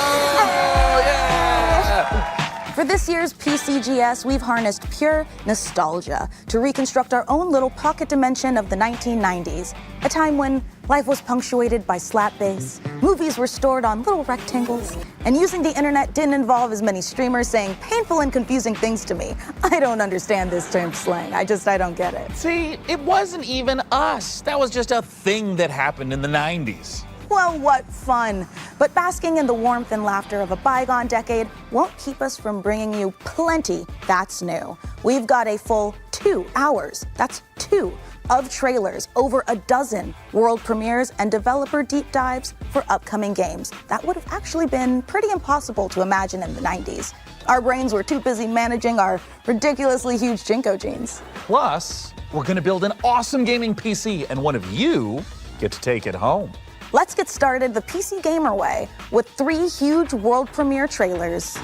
Yeah! For this year's PCGS, we've harnessed pure nostalgia to reconstruct our own little pocket dimension of the 1990s, a time when life was punctuated by slap bass, movies were stored on little rectangles, and using the internet didn't involve as many streamers saying painful and confusing things to me. I don't understand this term slang. I don't get it. See, it wasn't even us. That was just a thing that happened in the 90s. Well, what fun. But basking in the warmth and laughter of a bygone decade won't keep us from bringing you plenty that's new. We've got a full 2 hours, that's 2, of trailers, over a dozen world premieres and developer deep dives for upcoming games. That would have actually been pretty impossible to imagine in the 90s. Our brains were too busy managing our ridiculously huge Jinko jeans. Plus, we're going to build an awesome gaming PC, and one of you get to take it home. Let's get started the PC Gamer way with 3 huge world premiere trailers.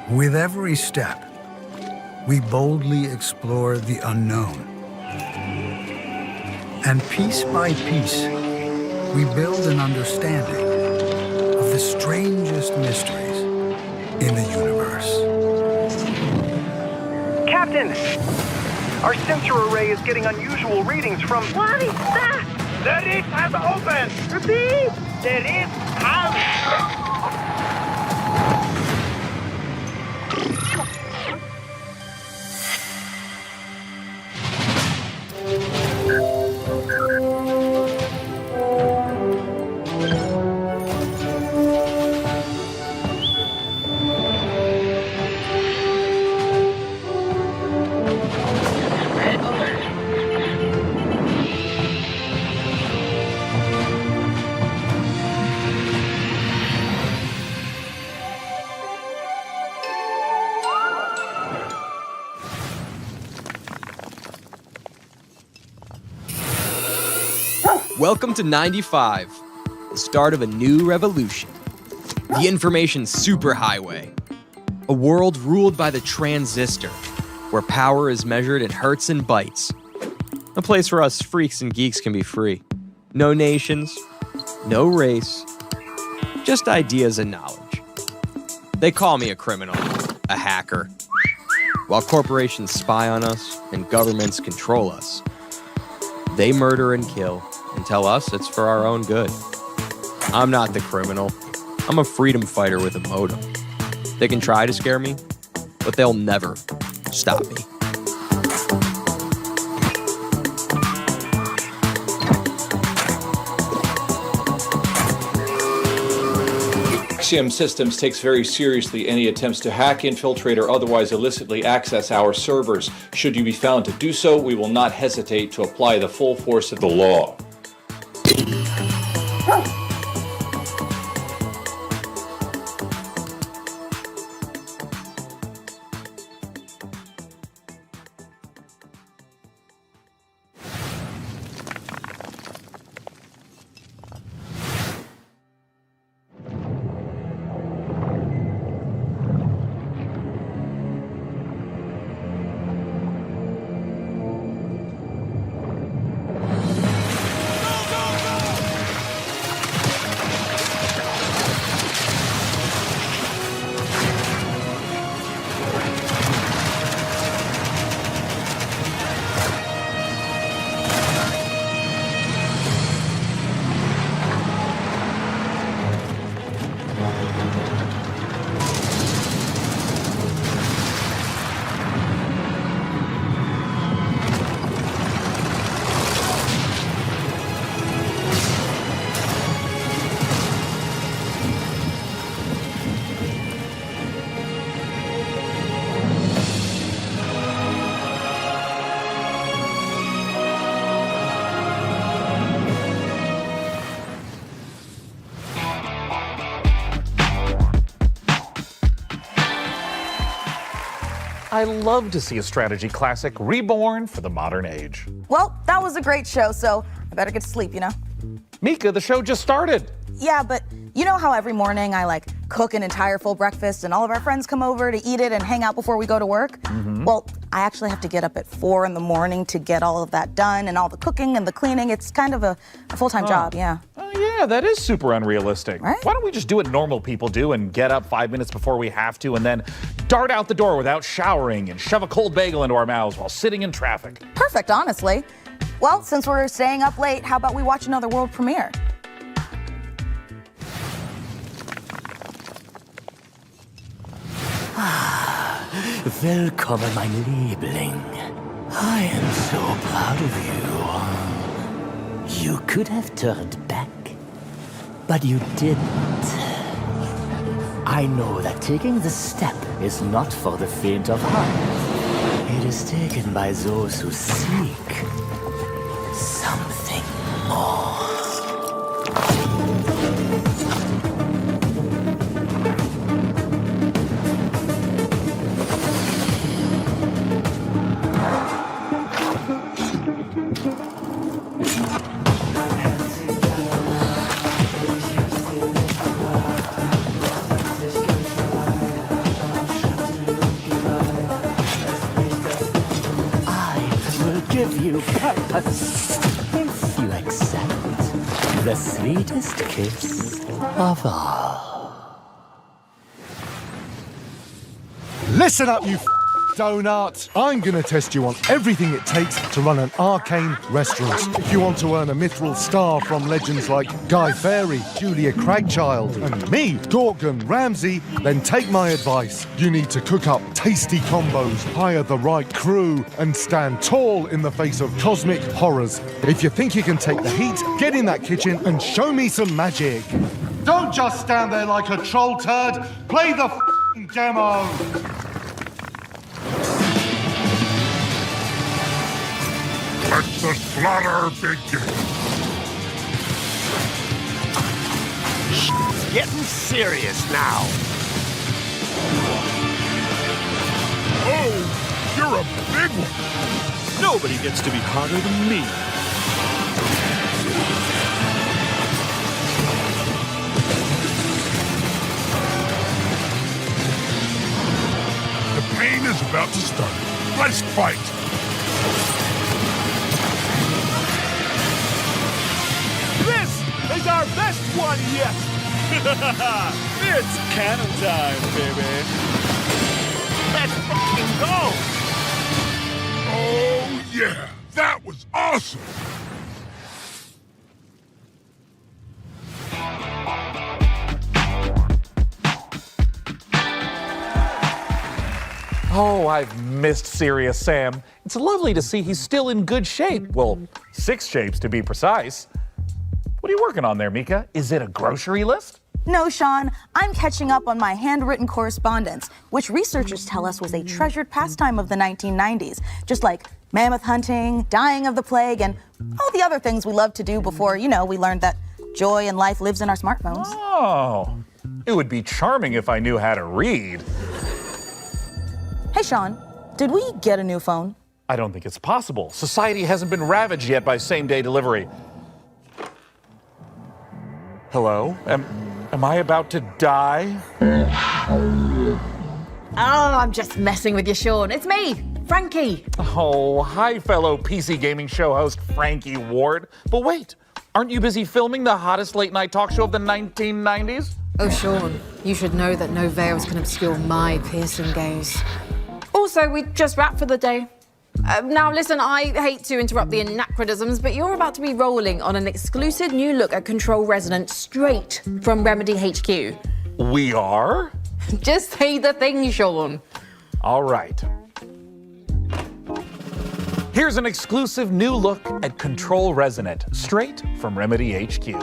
With every step, we boldly explore the unknown. And piece by piece, we build an understanding of the strangest mysteries in the universe. Captain! Our sensor array is getting unusual readings from... What is that? The lid has opened! Repeat! The lid has... Welcome to 95, the start of a new revolution. The information superhighway. A world ruled by the transistor, where power is measured in hertz and bytes. A place where us freaks and geeks can be free. No nations, no race, just ideas and knowledge. They call me a criminal, a hacker. While corporations spy on us and governments control us, they murder and kill and tell us it's for our own good. I'm not the criminal. I'm a freedom fighter with a modem. They can try to scare me, but they'll never stop me. Axiom Systems takes very seriously any attempts to hack, infiltrate, or otherwise illicitly access our servers. Should you be found to do so, we will not hesitate to apply the full force of the law. I love to see a strategy classic reborn for the modern age. Well, that was a great show, so I better get to sleep, you know? Mika, the show just started. Yeah, but You know how every morning I like cook an entire full breakfast and all of our friends come over to eat it and hang out before we go to work? Well, I actually have to get up at 4 in the morning to get all of that done and all the cooking and the cleaning. It's kind of a full-time job, yeah. Oh, yeah, that is super unrealistic. Right? Why don't we just do what normal people do and get up 5 minutes before we have to and then dart out the door without showering and shove a cold bagel into our mouths while sitting in traffic? Perfect, honestly. Well, since we're staying up late, how about we watch another world premiere? Willkommen, mein Liebling. I am so proud of you. You could have turned back, but you didn't. I know that taking the step is not for the faint of heart. It is taken by those who seek something more. Give you purpose if you accept the sweetest kiss of all. Listen up, you donut. I'm gonna test you on everything it takes to run an arcane restaurant. If you want to earn a mithril star from legends like Guy Fieri, Julia Cragchild, and me, Gorgon Ramsay, then take my advice. You need to cook up tasty combos, hire the right crew, and stand tall in the face of cosmic horrors. If you think you can take the heat, get in that kitchen and show me some magic. Don't just stand there like a troll turd. Play the demo. Let the slaughter begin. It's getting serious now. Oh, you're a big one. Nobody gets to be hotter than me. The pain is about to start. Let's fight. This is our best one yet. It's cannon time, baby. Let's fucking go. Oh, yeah. That was awesome. Oh, I've missed Serious Sam. It's lovely to see he's still in good shape. Well, 6 shapes to be precise. What are you working on there, Mika? Is it a grocery list? No, Sean, I'm catching up on my handwritten correspondence, which researchers tell us was a treasured pastime of the 1990s, just like mammoth hunting, dying of the plague, and all the other things we loved to do before, we learned that joy in life lives in our smartphones. Oh, it would be charming if I knew how to read. Hey, Sean, did we get a new phone? I don't think it's possible. Society hasn't been ravaged yet by same-day delivery. Hello? Am I about to die? Oh, I'm just messing with you, Sean. It's me, Frankie. Oh, hi, fellow PC gaming show host Frankie Ward. But wait, aren't you busy filming the hottest late-night talk show of the 1990s? Oh, Sean, you should know that no veils can obscure my piercing gaze. Also, we just wrapped for the day. Now, listen, I hate to interrupt the anachronisms, but you're about to be rolling on an exclusive new look at Control Resonant straight from Remedy HQ. We are? Just say the thing, Sean. All right. Here's an exclusive new look at Control Resonant, straight from Remedy HQ.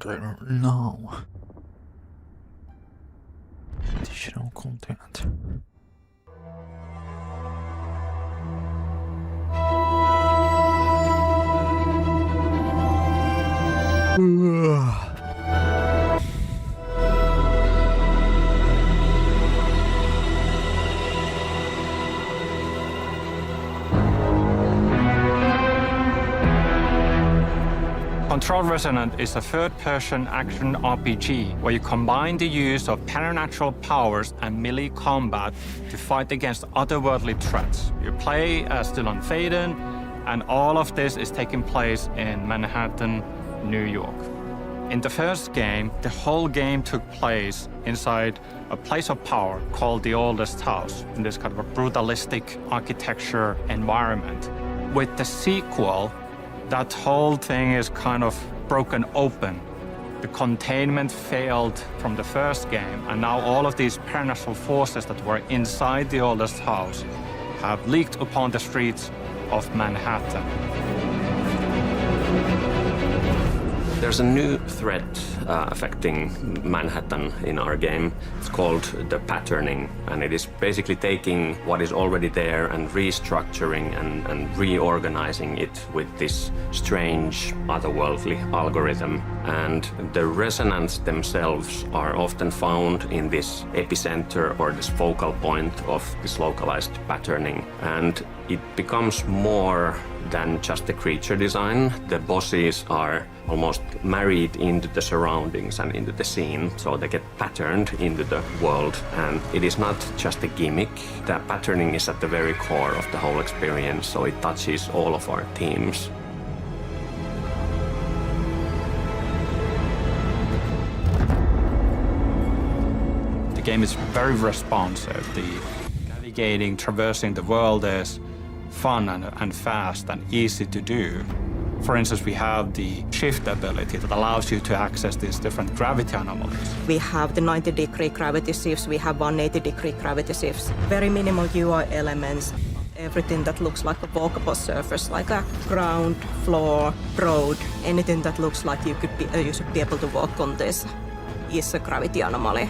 Não. Additional content. Control Resonant is a third-person action RPG where you combine the use of supernatural powers and melee combat to fight against otherworldly threats. You play as Dylan Faden, and all of this is taking place in Manhattan, New York. In the first game, the whole game took place inside a place of power called the Oldest House, in this kind of a brutalistic architecture environment. With the sequel, that whole thing is kind of broken open. The containment failed from the first game, and now all of these supernatural forces that were inside the Oldest House have leaked upon the streets of Manhattan. There's a new threat affecting Manhattan in our game. It's called the patterning, and it is basically taking what is already there and restructuring and reorganizing it with this strange, otherworldly algorithm. And the resonants themselves are often found in this epicenter or this focal point of this localized patterning. And it becomes more than just the creature design. The bosses are almost married into the surroundings and into the scene, so they get patterned into the world. And it is not just a gimmick. The patterning is at the very core of the whole experience, so it touches all of our themes. The game is very responsive. The navigating, traversing the world is fun and fast and easy to do. For instance, we have the shift ability that allows you to access these different gravity anomalies. We have the 90-degree gravity shifts, we have 180-degree gravity shifts, very minimal UI elements, everything that looks like a walkable surface, like a ground, floor, road, anything that looks like you should be able to walk on this is a gravity anomaly.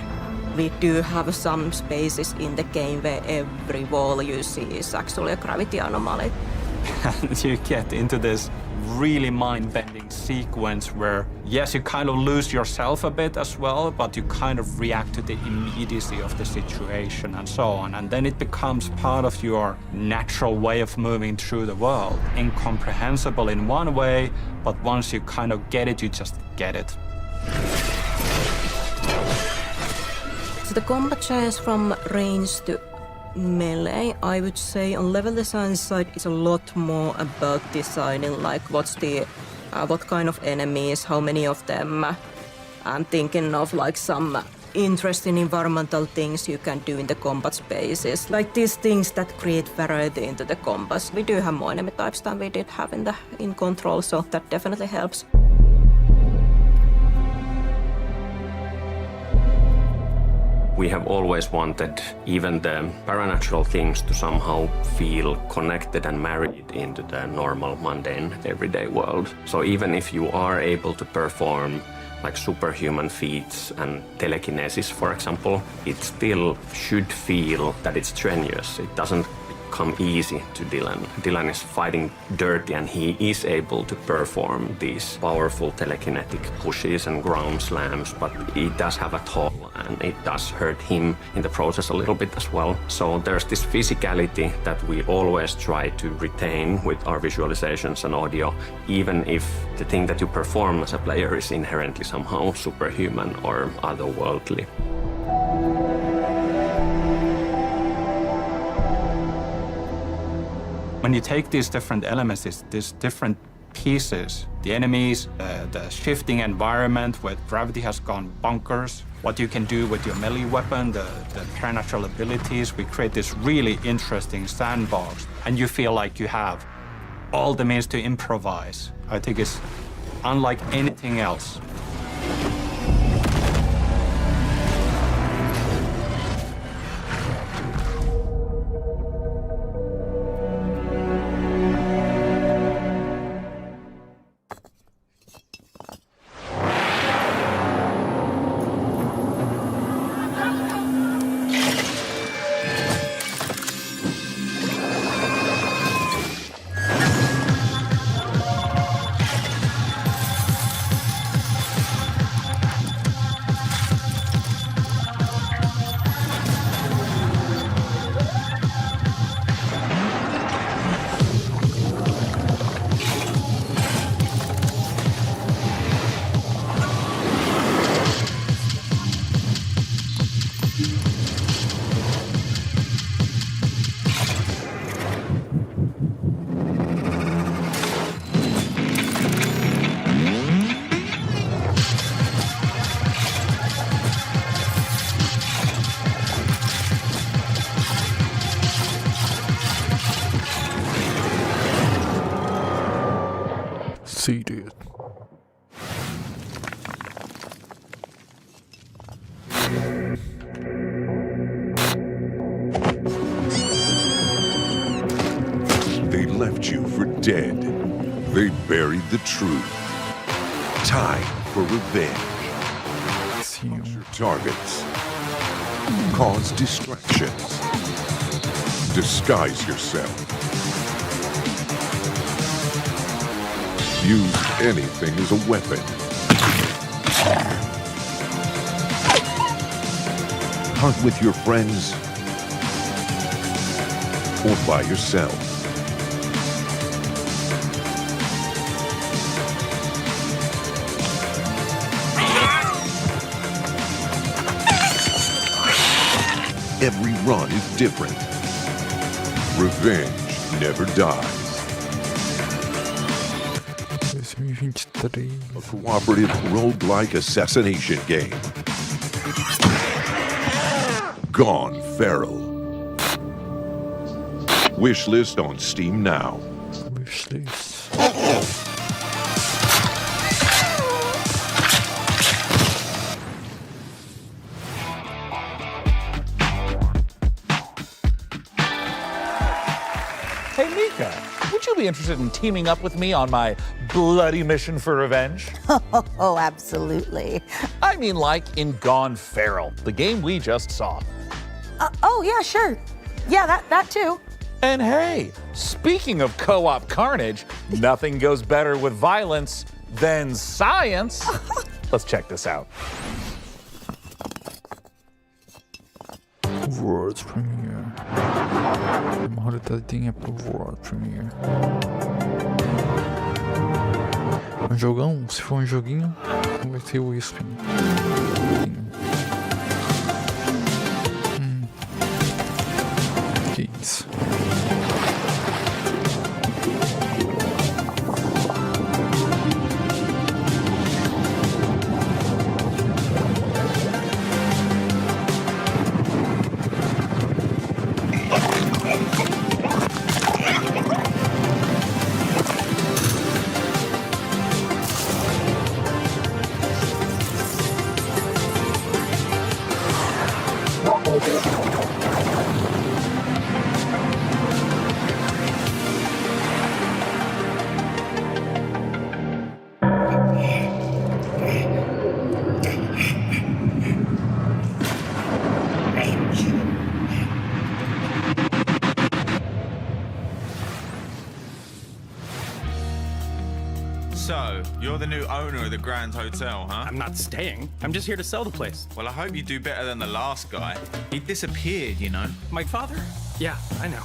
We do have some spaces in the game where every wall you see is actually a gravity anomaly. And you get into this really mind-bending sequence where, yes, you kind of lose yourself a bit as well, but you kind of react to the immediacy of the situation and so on. And then it becomes part of your natural way of moving through the world. Incomprehensible in one way, but once you kind of get it, you just get it. So the combat changes from range to melee. I would say on level design side it's a lot more about designing like what's the what kind of enemies, how many of them. I'm thinking of like some interesting environmental things you can do in the combat spaces, like these things that create variety into the combats. We do have more enemy types than we did have in Control, so that definitely helps. We have always wanted even the paranatural things to somehow feel connected and married into the normal, mundane, everyday world. So even if you are able to perform like superhuman feats and telekinesis, for example, it still should feel that it's strenuous. It doesn't come easy to Dylan. Dylan is fighting dirty and he is able to perform these powerful telekinetic pushes and ground slams, but it does have a toll and it does hurt him in the process a little bit as well. So there's this physicality that we always try to retain with our visualizations and audio, even if the thing that you perform as a player is inherently somehow superhuman or otherworldly. When you take these different elements, these different pieces, the enemies, the shifting environment where gravity has gone bonkers, what you can do with your melee weapon, the supernatural abilities, we create this really interesting sandbox, and you feel like you have all the means to improvise. I think it's unlike anything else. succeeded. They left you for dead. They buried the truth. Time for revenge. Puncture targets. Cause distractions. Disguise yourself. Use anything as a weapon. Hunt with your friends or by yourself. Every run is different. Revenge never dies. A cooperative roguelike assassination game. Gone Feral. Wishlist on Steam now. Wishlist. Hey, Mika, would you be interested in teaming up with me on my bloody mission for revenge? Oh, absolutely. I mean, like in Gone Feral, the game we just saw. Oh, yeah, sure. Yeah, that too. And hey, speaking of co-op carnage, nothing goes better with violence than science. Let's check this out. World Premiere. Uma roletadinha pro World Premiere. Um jogão, se for um joguinho, vai ser o Husky. Que isso? So, you're the new owner of the Grand Hotel, huh? I'm not staying. I'm just here to sell the place. Well, I hope you do better than the last guy. He disappeared, you know. My father? Yeah, I know.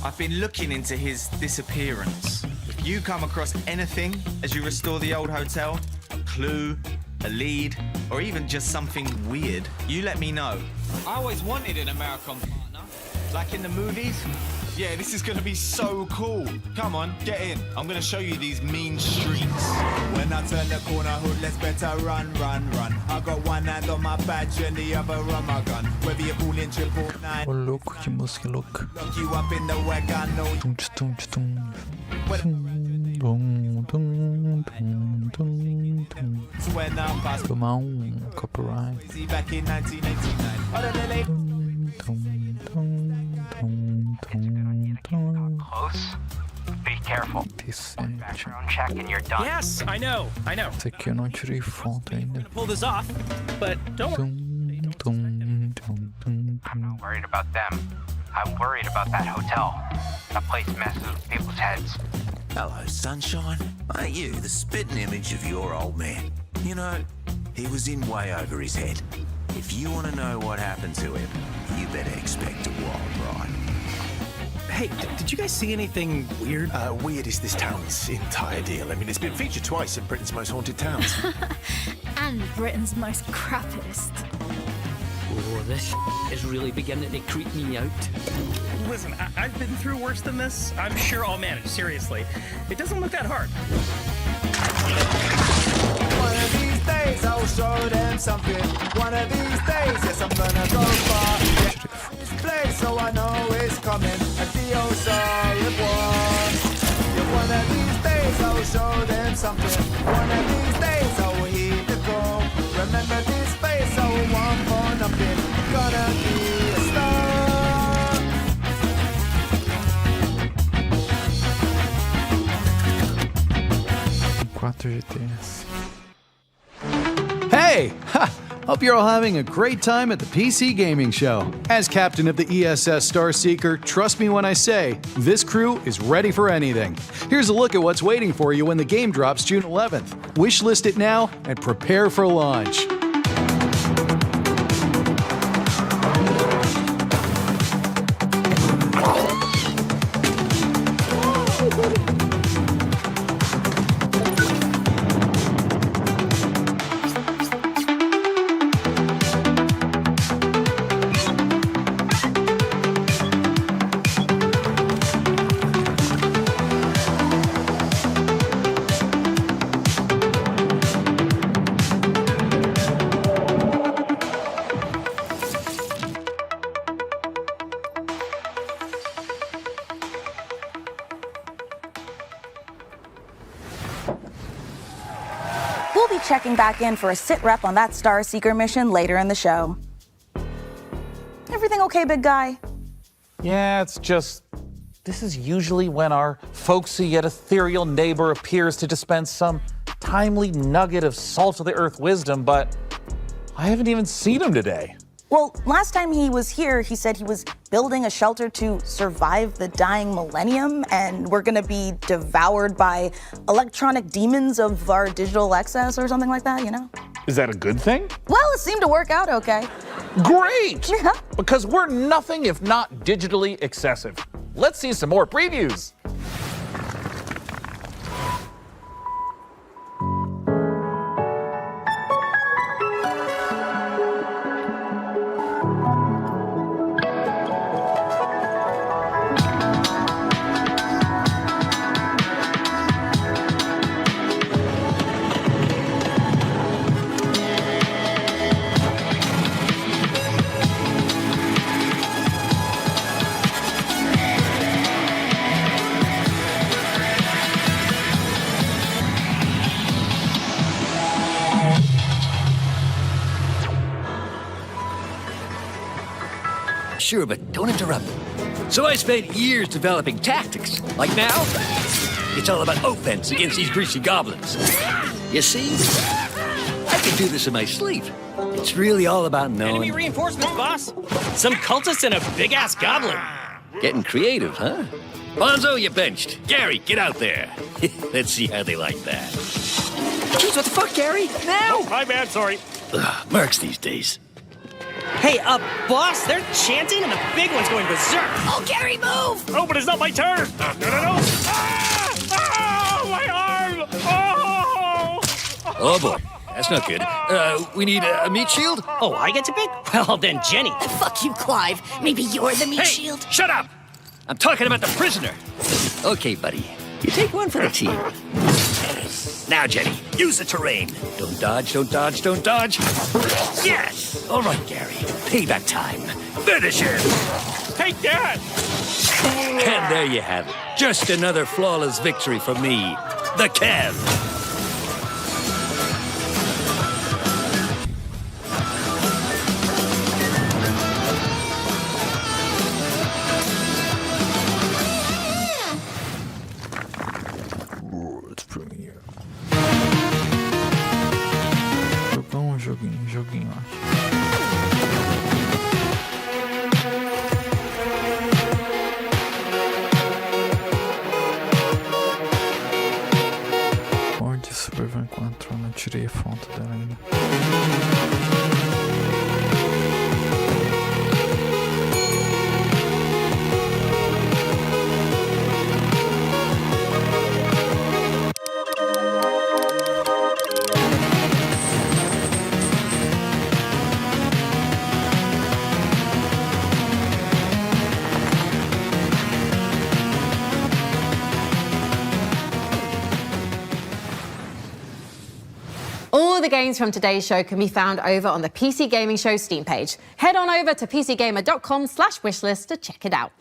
I've been looking into his disappearance. If you come across anything as you restore the old hotel, a clue, a lead, or even just something weird, you let me know. I always wanted an American partner, like in the movies. Yeah, this is gonna be so cool. Come on, get in. I'm gonna show you these mean streets. When I turn the corner, hood, let's better run, run, run. I got one hand on my badge and the other on my gun. Whether you're calling 999. Ô louco, que música louca. Lock you up in the wagon, no. Tum, tum, tum. Tum, tum, tum, tum, tum. Tomar copyright. Back in 1989. Tum, tum, tum, tum, tum. Close. Be careful. Background check and you're done. Yes, I know. Esse aqui eu não tirei foto ainda. Pull this off, but don't worry. I'm not worried about them. I'm worried about that hotel. That place messes with people's heads. Hello, sunshine. Ain't you the spitting image of your old man? You know, he was in way over his head. If you want to know what happened to him, you better expect a wild ride. Hey, did you guys see anything weird? Weird is this town's entire deal. I mean, it's been featured twice in Britain's Most Haunted Towns. And Britain's most crappiest. Oh, this is really beginning to creep me out. Listen, I've been through worse than this. I'm sure I'll manage, seriously. It doesn't look that hard. One of these days I'll show them something. One of these days, yes, I'm gonna go far. Yeah, this place, so I know it's coming. A deal, so it was. Yeah, one of these days I'll show them something. something. One of these days I will heed the call. Remember this face, I will want for nothing. Gonna be a star. 4 GTS. Hey! Ha! Hope you're all having a great time at the PC Gaming Show. As captain of the ESS Starseeker, trust me when I say, this crew is ready for anything. Here's a look at what's waiting for you when the game drops June 11th. Wishlist it now and prepare for launch. We'll be checking back in for a sit rep on that Starseeker mission later in the show. Everything okay, big guy? Yeah, it's just, this is usually when our folksy yet ethereal neighbor appears to dispense some timely nugget of salt-of-the-earth wisdom, but I haven't even seen him today. Well, last time he was here, he said he was building a shelter to survive the dying millennium, and we're gonna be devoured by electronic demons of our digital excess or something like that, you know? Is that a good thing? Well, it seemed to work out okay. Great! Yeah. Because we're nothing if not digitally excessive. Let's see some more previews. Sure, but don't interrupt me. So I spent years developing tactics. Like now, it's all about offense against these greasy goblins. You see? I can do this in my sleep. It's really all about knowing... Enemy reinforcements, boss. Some cultists and a big-ass goblin. Getting creative, huh? Bonzo, you benched. Gary, get out there. Let's see how they like that. Jeez, what the fuck, Gary? Now! Oh, my bad, sorry. Ugh, mercs these days. Hey, boss, they're chanting and the big one's going berserk. Oh, Gary, move! Oh, but it's not my turn. No. Ah! Oh, my arm! Oh! Oh, boy. That's not good. We need a meat shield? Oh, I get to pick? Well, then Jenny. Fuck you, Clive. Maybe you're the meat shield. Shut up! I'm talking about the prisoner. Okay, buddy. You take one for the team. Now, Jenny, use the terrain. Don't dodge, don't dodge, don't dodge. Yes! All right, Gary. Payback time. Finish him! Take that! And there you have it. Just another flawless victory for me, the Kev. Joguinho, acho. Onde Supervan 4, não tirei a foto dela ainda. All the games from today's show can be found over on the PC Gaming Show Steam page. Head on over to pcgamer.com/wishlist to check it out.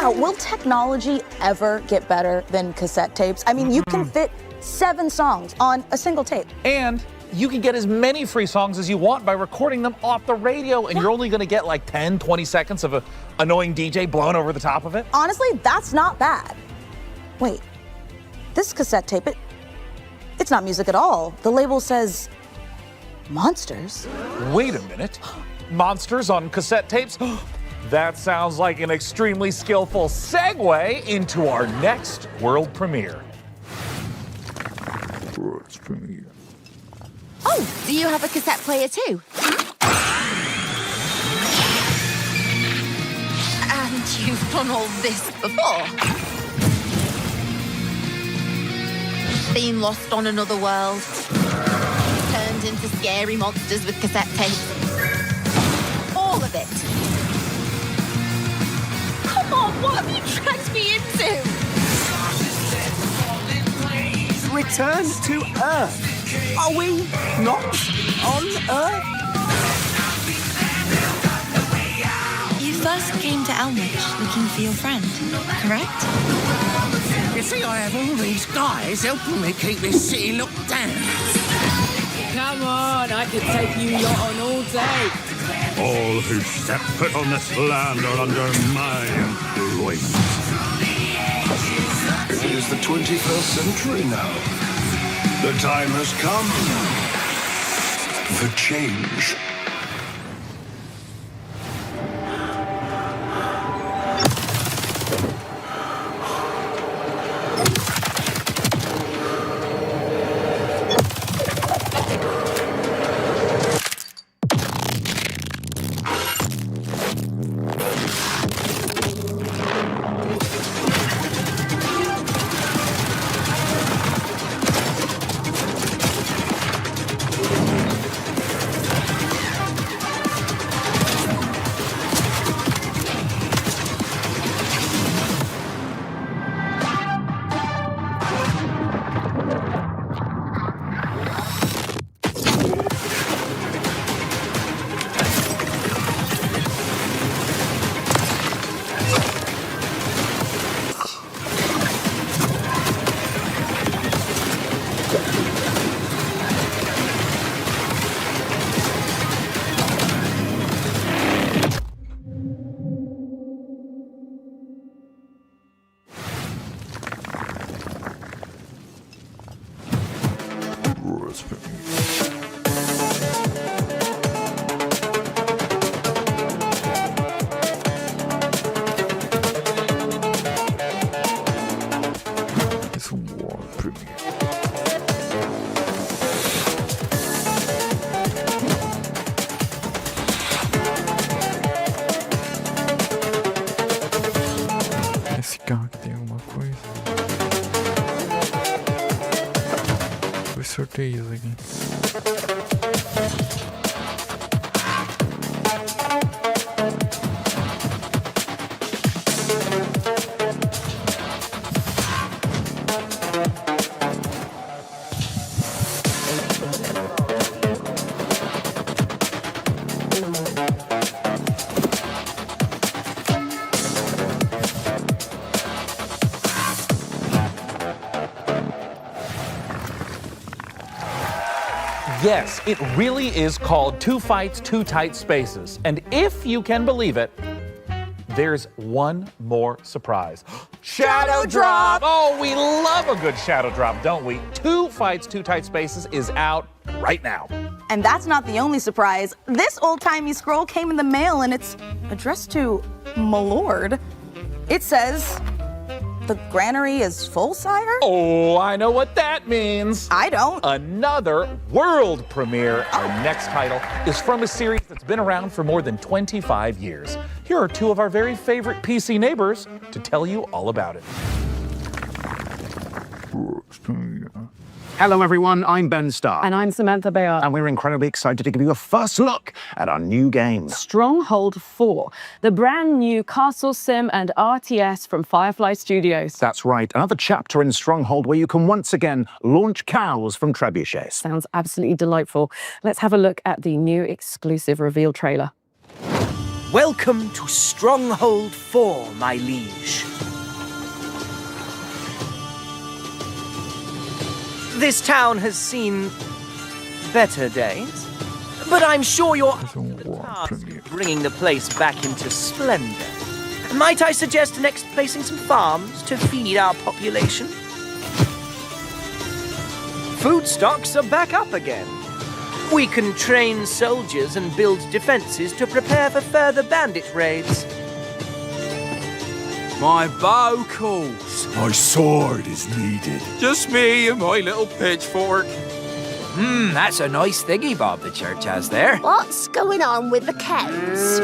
Yeah, will technology ever get better than cassette tapes? I mean, you can fit 7 songs on a single tape. And you can get as many free songs as you want by recording them off the radio, and you're only going to get like 10, 20 seconds of an annoying DJ blown over the top of it. Honestly, that's not bad. Wait, this cassette tape, it's not music at all. The label says monsters. Wait a minute. Monsters on cassette tapes? That sounds like an extremely skillful segue into our next world premiere. World premiere. Oh, do you have a cassette player too? And you've done all this before? Been lost on another world? Turned into scary monsters with cassette tapes? All of it? Come on, what have you dragged me into? Return to Earth. Are we not on Earth? You first came to Elmwich looking for your friend, correct? You see, I have all these guys helping me keep this city locked down. Come on, I could take you lot on all day. All who step foot on this land are under my influence. It is the 21st century now. The time has come for change. Esse carro aqui tem alguma coisa. Os sorteios aqui. Yes, it really is called Two Fights, Two Tight Spaces. And if you can believe it, there's one more surprise. Shadow Drop! Oh, we love a good Shadow Drop, don't we? Two Fights, Two Tight Spaces is out right now. And that's not the only surprise. This old-timey scroll came in the mail and it's addressed to Milord. It says, "The granary is full, sire?" Oh, I know what that means. I don't. Another world premiere. Our next title is from a series that's been around for more than 25 years. Here are two of our very favorite PC neighbors to tell you all about it. Hello everyone, I'm Ben Starr. And I'm Samantha Bayard. And we're incredibly excited to give you a first look at our new game. Stronghold 4, the brand new castle sim and RTS from Firefly Studios. That's right, another chapter in Stronghold where you can once again launch cows from trebuchets. Sounds absolutely delightful. Let's have a look at the new exclusive reveal trailer. Welcome to Stronghold 4, my liege. This town has seen better days, but I'm sure you're bringing the place back into splendor. Might I suggest next placing some farms to feed our population? Food stocks are back up again. We can train soldiers and build defenses to prepare for further bandit raids. My bow calls. My sword is needed. Just me and my little pitchfork. That's a nice thingy Bob the church has there. What's going on with the cows?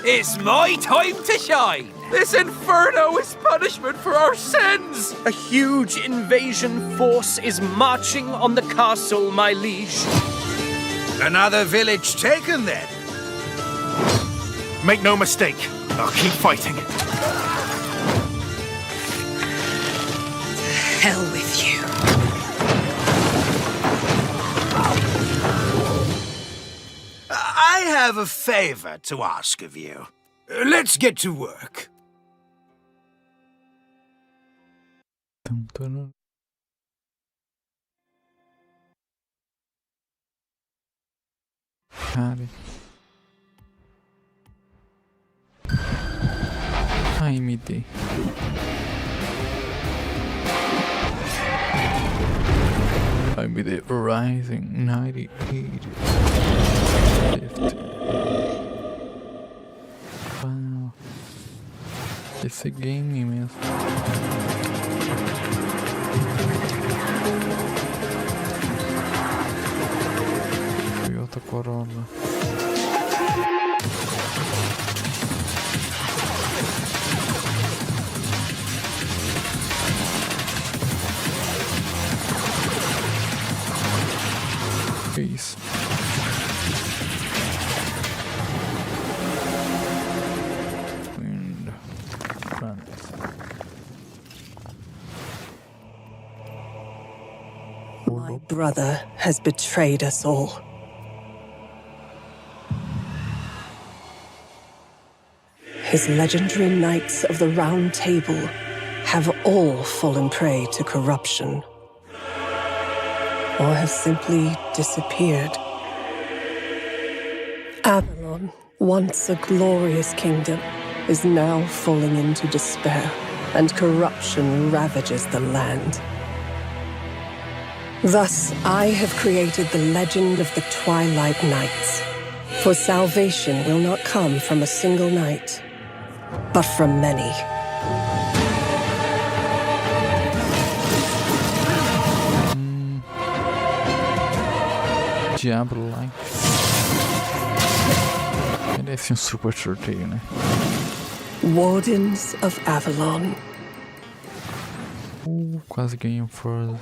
It's my time to shine. This inferno is punishment for our sins. A huge invasion force is marching on the castle, my liege. Another village taken, then. Make no mistake, I'll keep fighting. Hell with you. I have a favor to ask of you. Let's get to work. AMD Ryzen 9850. Wow, esse game mesmo. Toyota Corolla. Isso. And front. My brother has betrayed us all. His legendary Knights of the Round Table have all fallen prey to corruption, or have simply disappeared. Avalon, once a glorious kingdom, is now falling into despair, and corruption ravages the land. Thus, I have created the legend of the Twilight Knights. For salvation will not come from a single knight, but from many. Diablo-like. Merece super sorteio, né? Wardens of Avalon. Quase ganhei força.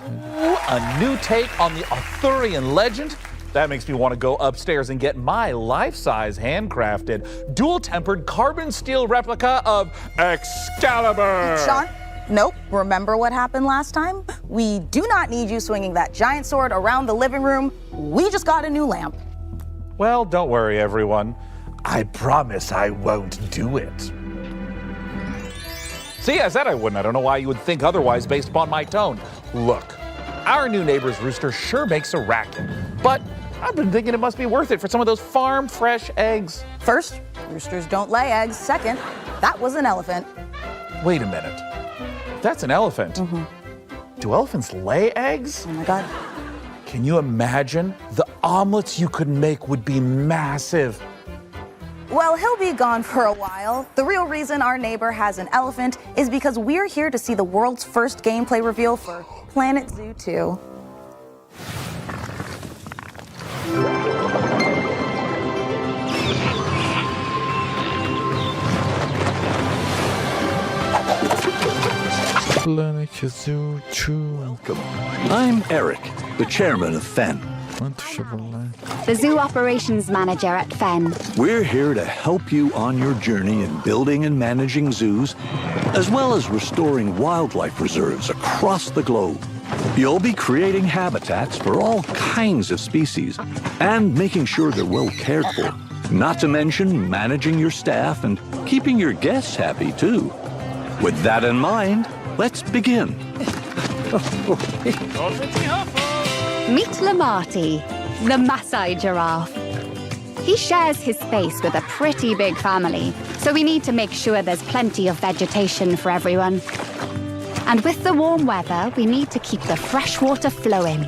A new take on the Arthurian legend? That makes me want to go upstairs and get my life-size handcrafted, dual-tempered carbon steel replica of Excalibur. Sean? Nope. Remember what happened last time? We do not need you swinging that giant sword around the living room. We just got a new lamp. Well, don't worry, everyone. I promise I won't do it. See, I said I wouldn't. I don't know why you would think otherwise based upon my tone. Look, our new neighbor's rooster sure makes a racket, but I've been thinking it must be worth it for some of those farm-fresh eggs. First, roosters don't lay eggs. Second, that was an elephant. Wait a minute. That's an elephant. Do elephants lay eggs? Oh my God. Can you imagine? The omelets you could make would be massive. Well, he'll be gone for a while. The real reason our neighbor has an elephant is because we're here to see the world's first gameplay reveal for Planet Zoo 2. Planet Zoo 2. Welcome. I'm Eric, the chairman of FEN. The Zoo Operations Manager at FEN. We're here to help you on your journey in building and managing zoos, as well as restoring wildlife reserves across the globe. You'll be creating habitats for all kinds of species and making sure they're well cared for. Not to mention managing your staff and keeping your guests happy, too. With that in mind, let's begin. Meet Lamarty, the Maasai giraffe. He shares his space with a pretty big family, so we need to make sure there's plenty of vegetation for everyone. And with the warm weather, we need to keep the fresh water flowing.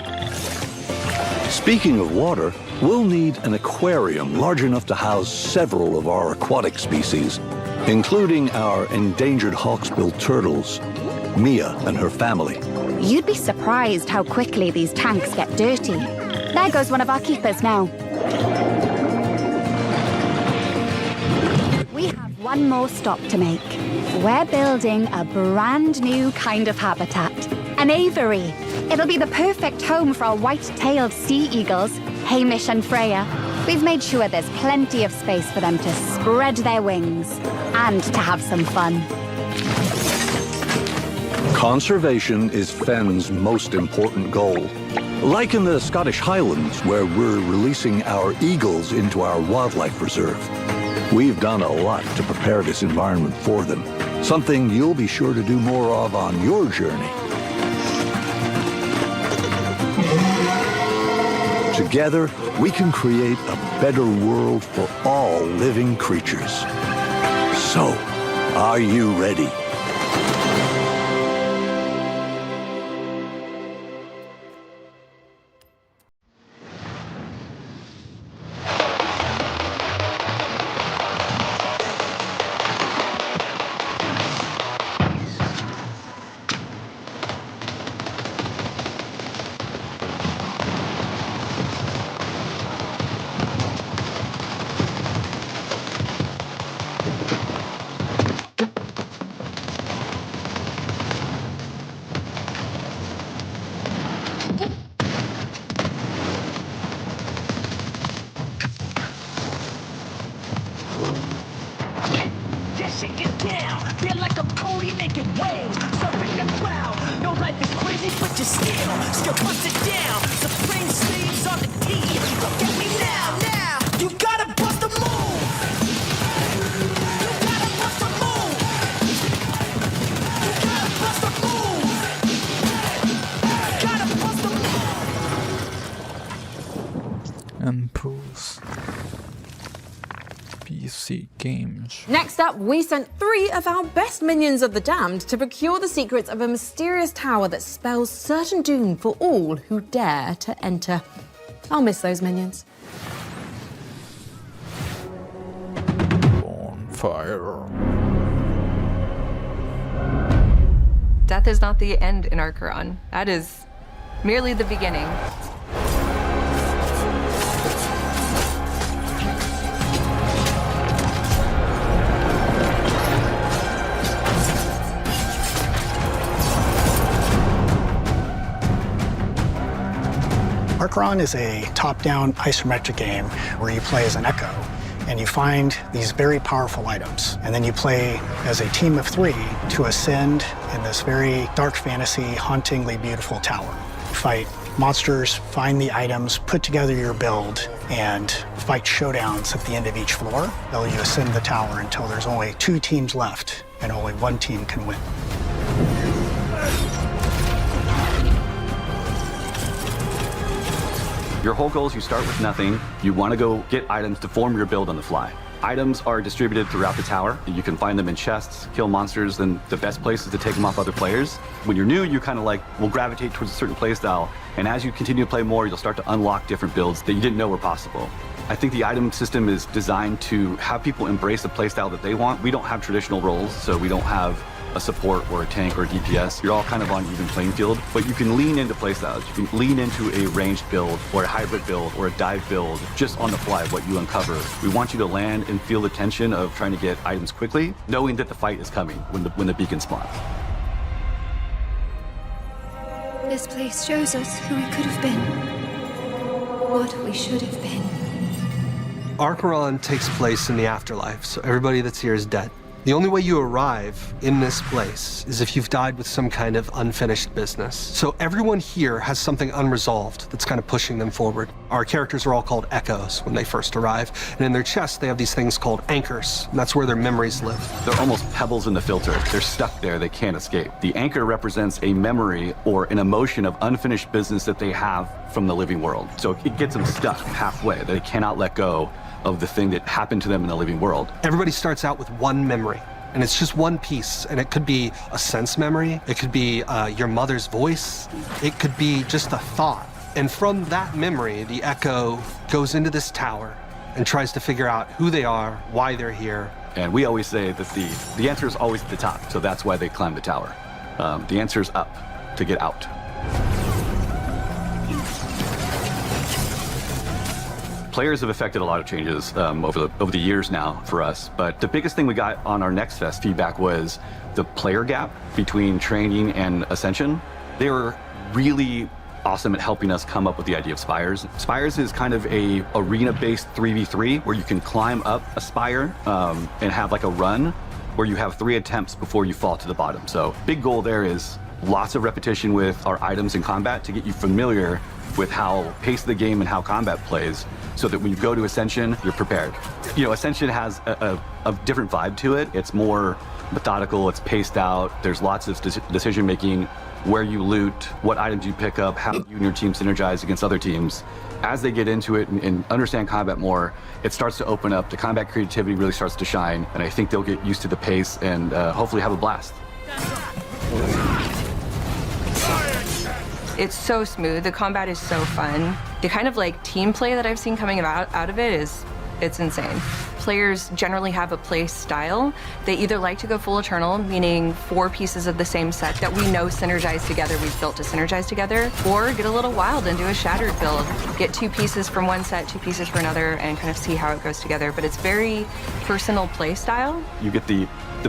Speaking of water, we'll need an aquarium large enough to house several of our aquatic species, including our endangered hawksbill turtles, Mia and her family. You'd be surprised how quickly these tanks get dirty. There goes one of our keepers now. We have one more stop to make. We're building a brand new kind of habitat, an aviary. It'll be the perfect home for our white-tailed sea eagles, Hamish and Freya. We've made sure there's plenty of space for them to spread their wings and to have some fun. Conservation is Fenn's most important goal. Like in the Scottish Highlands, where we're releasing our eagles into our wildlife reserve. We've done a lot to prepare this environment for them, something you'll be sure to do more of on your journey. Together, we can create a better world for all living creatures. So, are you ready? PC games. Next up, we sent 3 of our best minions of the damned to procure the secrets of a mysterious tower that spells certain doom for all who dare to enter. I'll miss those minions. Bonfire. Death is not the end in Archeron. That is merely the beginning. Archeron is a top-down isometric game where you play as an Echo and you find these very powerful items. And then you play as a team of 3 to ascend in this very dark fantasy, hauntingly beautiful tower. Fight monsters, find the items, put together your build, and fight showdowns at the end of each floor. While you ascend the tower until there's only 2 teams left and only 1 team can win. Your whole goal is you start with nothing. You want to go get items to form your build on the fly. Items are distributed throughout the tower. You can find them in chests, kill monsters, and the best place is to take them off other players. When you're new, you kind of will gravitate towards a certain play style, and as you continue to play more, you'll start to unlock different builds that you didn't know were possible. I think the item system is designed to have people embrace the play style that they want. We don't have traditional roles, so we don't have a support or a tank or a DPS. You're all kind of on even playing field, but you can lean into playstyles. You can lean into a ranged build or a hybrid build or a dive build just on the fly, what you uncover. We want you to land and feel the tension of trying to get items quickly, knowing that the fight is coming when the beacon spawns. This place shows us who we could have been, what we should have been. Archeron takes place in the afterlife, so everybody that's here is dead. The only way you arrive in this place is if you've died with some kind of unfinished business. So everyone here has something unresolved that's kind of pushing them forward. Our characters are all called echoes when they first arrive, and in their chests they have these things called anchors, and that's where their memories live. They're almost pebbles in the filter. They're stuck there, they can't escape. The anchor represents a memory or an emotion of unfinished business that they have from the living world. So it gets them stuck halfway. They cannot let go of the thing that happened to them in the living world. Everybody starts out with one memory, and it's just one piece, and it could be a sense memory, it could be your mother's voice, it could be just a thought. And from that memory, the echo goes into this tower and tries to figure out who they are, why they're here. And we always say that the answer is always at the top, so that's why they climb the tower. The answer is up, to get out. Players have affected a lot of changes over the years now for us, but the biggest thing we got on our Next Fest feedback was the player gap between training and Ascension. They were really awesome at helping us come up with the idea of spires. Spires is kind of a arena-based 3v3 where you can climb up a spire and have like a run where you have 3 attempts before you fall to the bottom. So big goal there is lots of repetition with our items in combat to get you familiar with how pace of the game and how combat plays, so that when you go to Ascension, you're prepared. You know, Ascension has a different vibe to it. It's more methodical, it's paced out, there's lots of decision making, where you loot, what items you pick up, how you and your team synergize against other teams. As they get into it and understand combat more, it starts to open up, the combat creativity really starts to shine, and I think they'll get used to the pace and hopefully have a blast. It's so smooth, the combat is so fun. The kind of like team play that I've seen coming out of it it's insane. Players generally have a play style. They either like to go full eternal, meaning 4 pieces of the same set that we know synergize together, we've built to synergize together, or get a little wild and do a shattered build. Get 2 pieces from one set, 2 pieces for another, and kind of see how it goes together. But it's very personal play style. You get the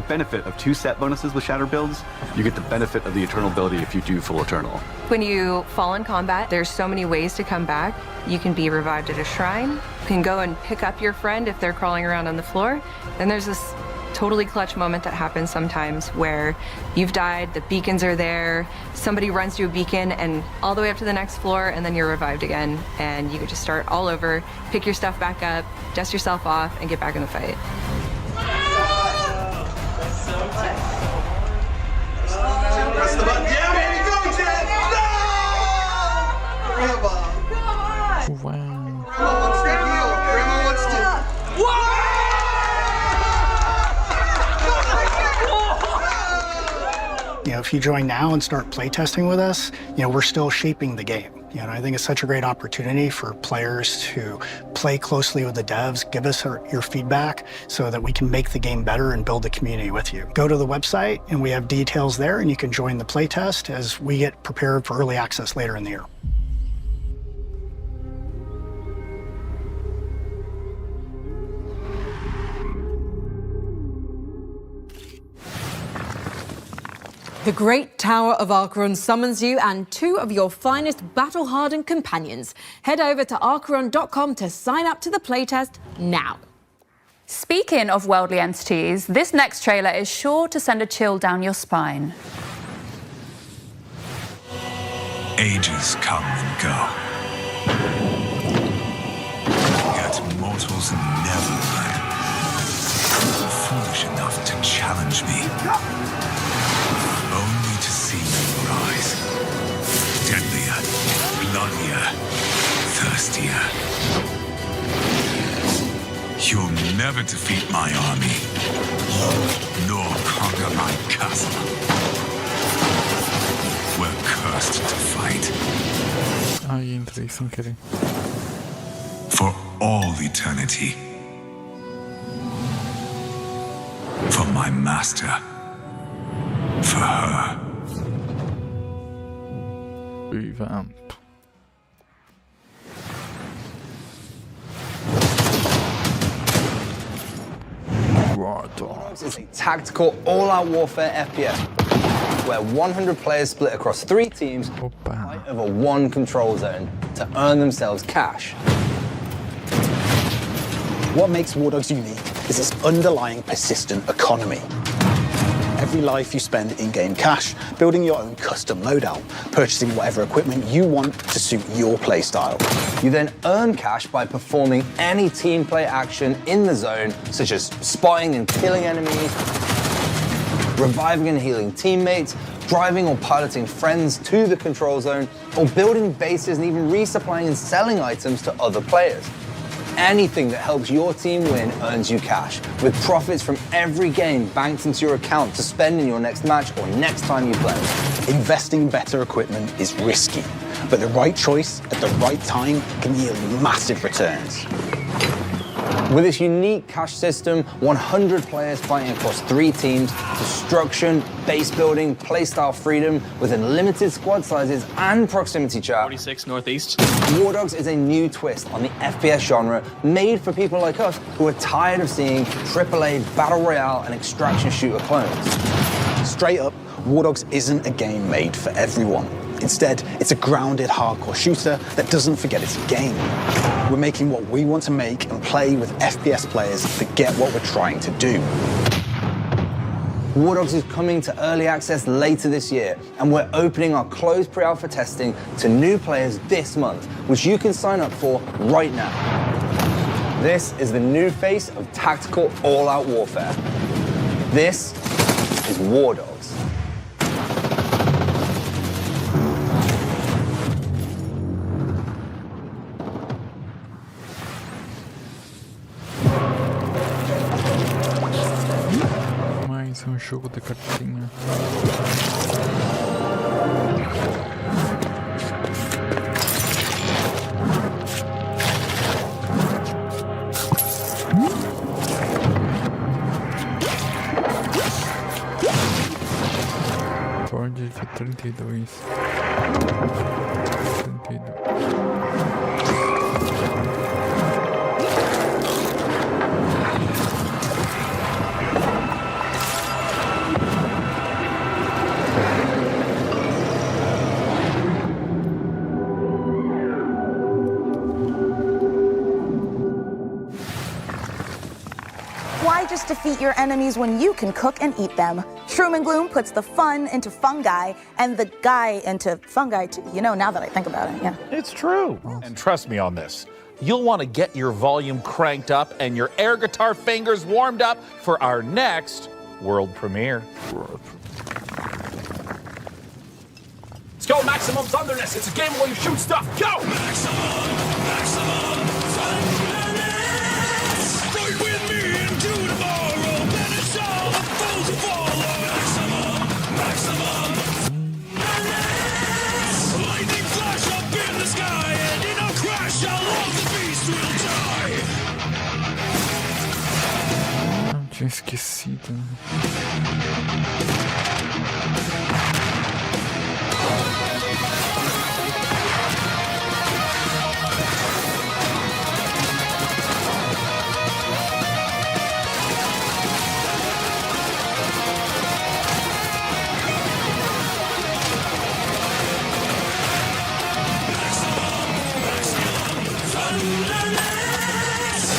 benefit of 2 set bonuses with Shatter builds. You get the benefit of the Eternal ability if you do full Eternal. When you fall in combat, there's so many ways to come back. You can be revived at a shrine. You can go and pick up your friend if they're crawling around on the floor. Then there's this totally clutch moment that happens sometimes where you've died, the beacons are there, somebody runs to a beacon and all the way up to the next floor, and then you're revived again, and you get to start all over, pick your stuff back up, dust yourself off, and get back in the fight. Press the button. Yeah, baby, go, Ted! No! Grandma. Wow. Grandma wants to heal. Grandma wants to... You know, if you join now and start playtesting with us, you know, we're still shaping the game. You know, I think it's such a great opportunity for players to play closely with the devs, give us your feedback so that we can make the game better and build the community with you. Go to the website and we have details there, and you can join the playtest as we get prepared for early access later in the year. The Great Tower of Archeron summons you and 2 of your finest battle-hardened companions. Head over to archeron.com to sign up to the playtest now. Speaking of worldly entities, this next trailer is sure to send a chill down your spine. Ages come and go. Yet mortals never learn. Foolish enough to challenge me. Only to see you rise. Deadlier, bloodier, thirstier. You'll never defeat my army, nor conquer my castle. We're cursed to fight. Ai, entrei sem querer. For all eternity. For my master. For her. Revamp. It's a tactical all-out warfare FPS where 100 players split across 3 teams fight over 1 control zone to earn themselves cash. What makes War Dogs unique is its underlying persistent economy. Every life you spend in-game cash, building your own custom loadout, purchasing whatever equipment you want to suit your playstyle. You then earn cash by performing any team play action in the zone, such as spotting and killing enemies, reviving and healing teammates, driving or piloting friends to the control zone, or building bases and even resupplying and selling items to other players. Anything that helps your team win earns you cash, with profits from every game banked into your account to spend in your next match or next time you play. Investing in better equipment is risky, but the right choice at the right time can yield massive returns. With this unique cash system, 100 players fighting across 3 teams, destruction, base building, playstyle freedom, with unlimited squad sizes and proximity chat. 46 Northeast. War Dogs is a new twist on the FPS genre, made for people like us who are tired of seeing AAA Battle Royale and extraction shooter clones. Straight up, War Dogs isn't a game made for everyone. Instead, it's a grounded, hardcore shooter that doesn't forget it's a game. We're making what we want to make and play with FPS players that get what we're trying to do. War Dogs is coming to early access later this year, and we're opening our closed pre-alpha testing to new players this month, which you can sign up for right now. This is the new face of tactical all-out warfare. This is War Dogs. Mais jogo de cartinha. Ford de 32. 32. Why just defeat your enemies when you can cook and eat them? Shroom and Gloom puts the fun into fungi and the guy into fungi too. You know, now that I think about it, yeah. It's true. And trust me on this. You'll want to get your volume cranked up and your air guitar fingers warmed up for our next world premiere. Let's go, Maximum Thunderness. It's a game where you shoot stuff. Go! Maximum Thunderness. Fight with me into tomorrow. Then it's all the foes who follow. Maximum Thunderness. Lightning flash up in the sky, and in a crash, all of the beast will die. Não tinha esquecido.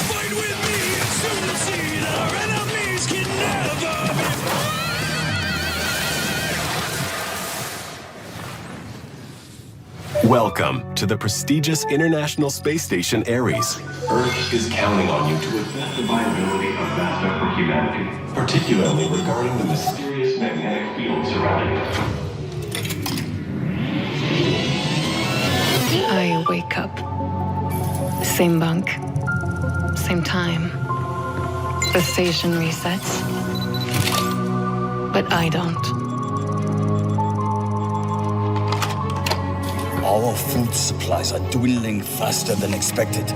Fight with me, and soon you'll see that our enemies can never be. Welcome to the prestigious International Space Station Ares. Earth is counting on you to assess the viability of NASA for humanity, particularly regarding the mysterious magnetic field surrounding it. I wake up. Same bunk, same time. The station resets. But I don't. Our food supplies are dwindling faster than expected.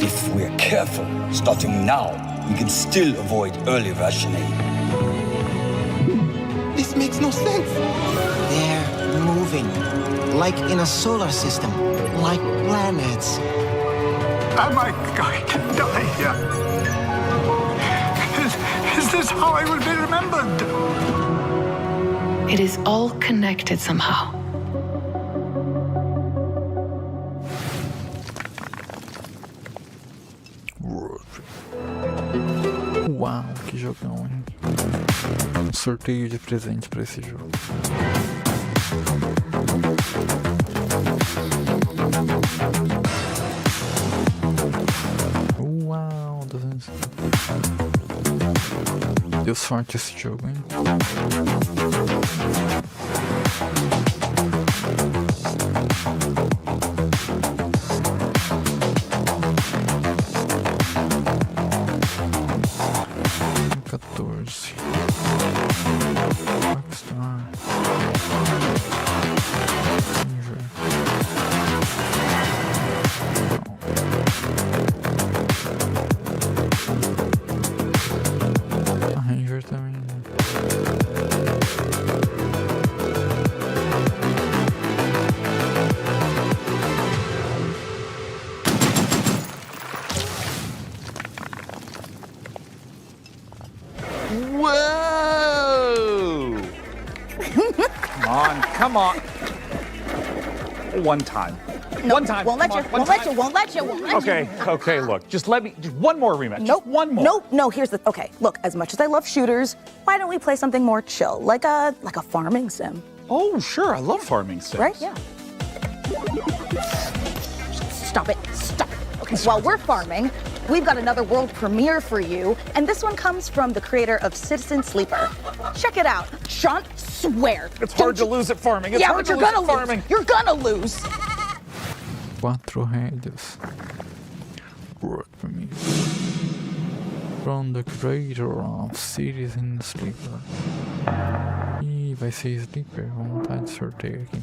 If we're careful, starting now, we can still avoid early rationing. This makes no sense. They're moving, like in a solar system, like planets. Am I going to die here? Is this how I will be remembered? It is all connected somehow. Uau, que jogão, hein? Um sorteio de presente pra esse jogo. Uau, 250. Deu sorte esse jogo, hein? Ranger também. Whoa! Come on. One time. No, one time. Won't let you. Okay, look. Just one more rematch. Nope. One more. No, here's the, okay, look, as much as I love shooters, why don't we play something more chill, like a farming sim? Oh, sure, I love farming sims. Right, yeah. Stop it. Okay, while we're farming, we've got another world premiere for you, and this one comes from the creator of Citizen Sleeper. Check it out. Sean, swear. It's hard to lose at farming. It's hard to lose at farming. You're gonna lose. 4 rédeas. World premiere. From the creator of Citizen Sleeper. Ih, vai ser Sleeper. Vamos botar de sorteio aqui.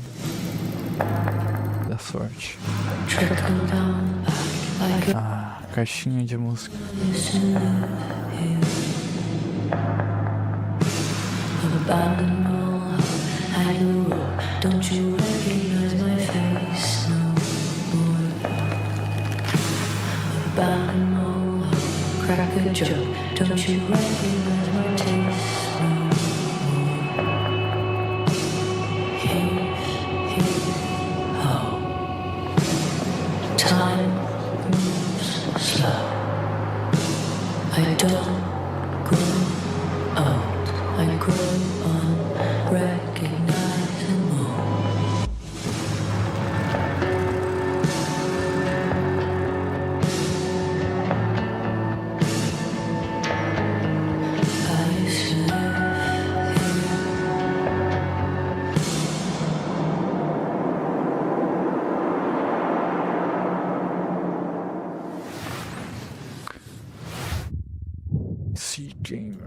Da sorte. Ah, caixinha de música. Don't you recognize my face no more? Abandon all, crack a joke. Don't you recognize my taste no more? Here's how time moves slow. I don't grow old, I grow unrecognizable. Gamer.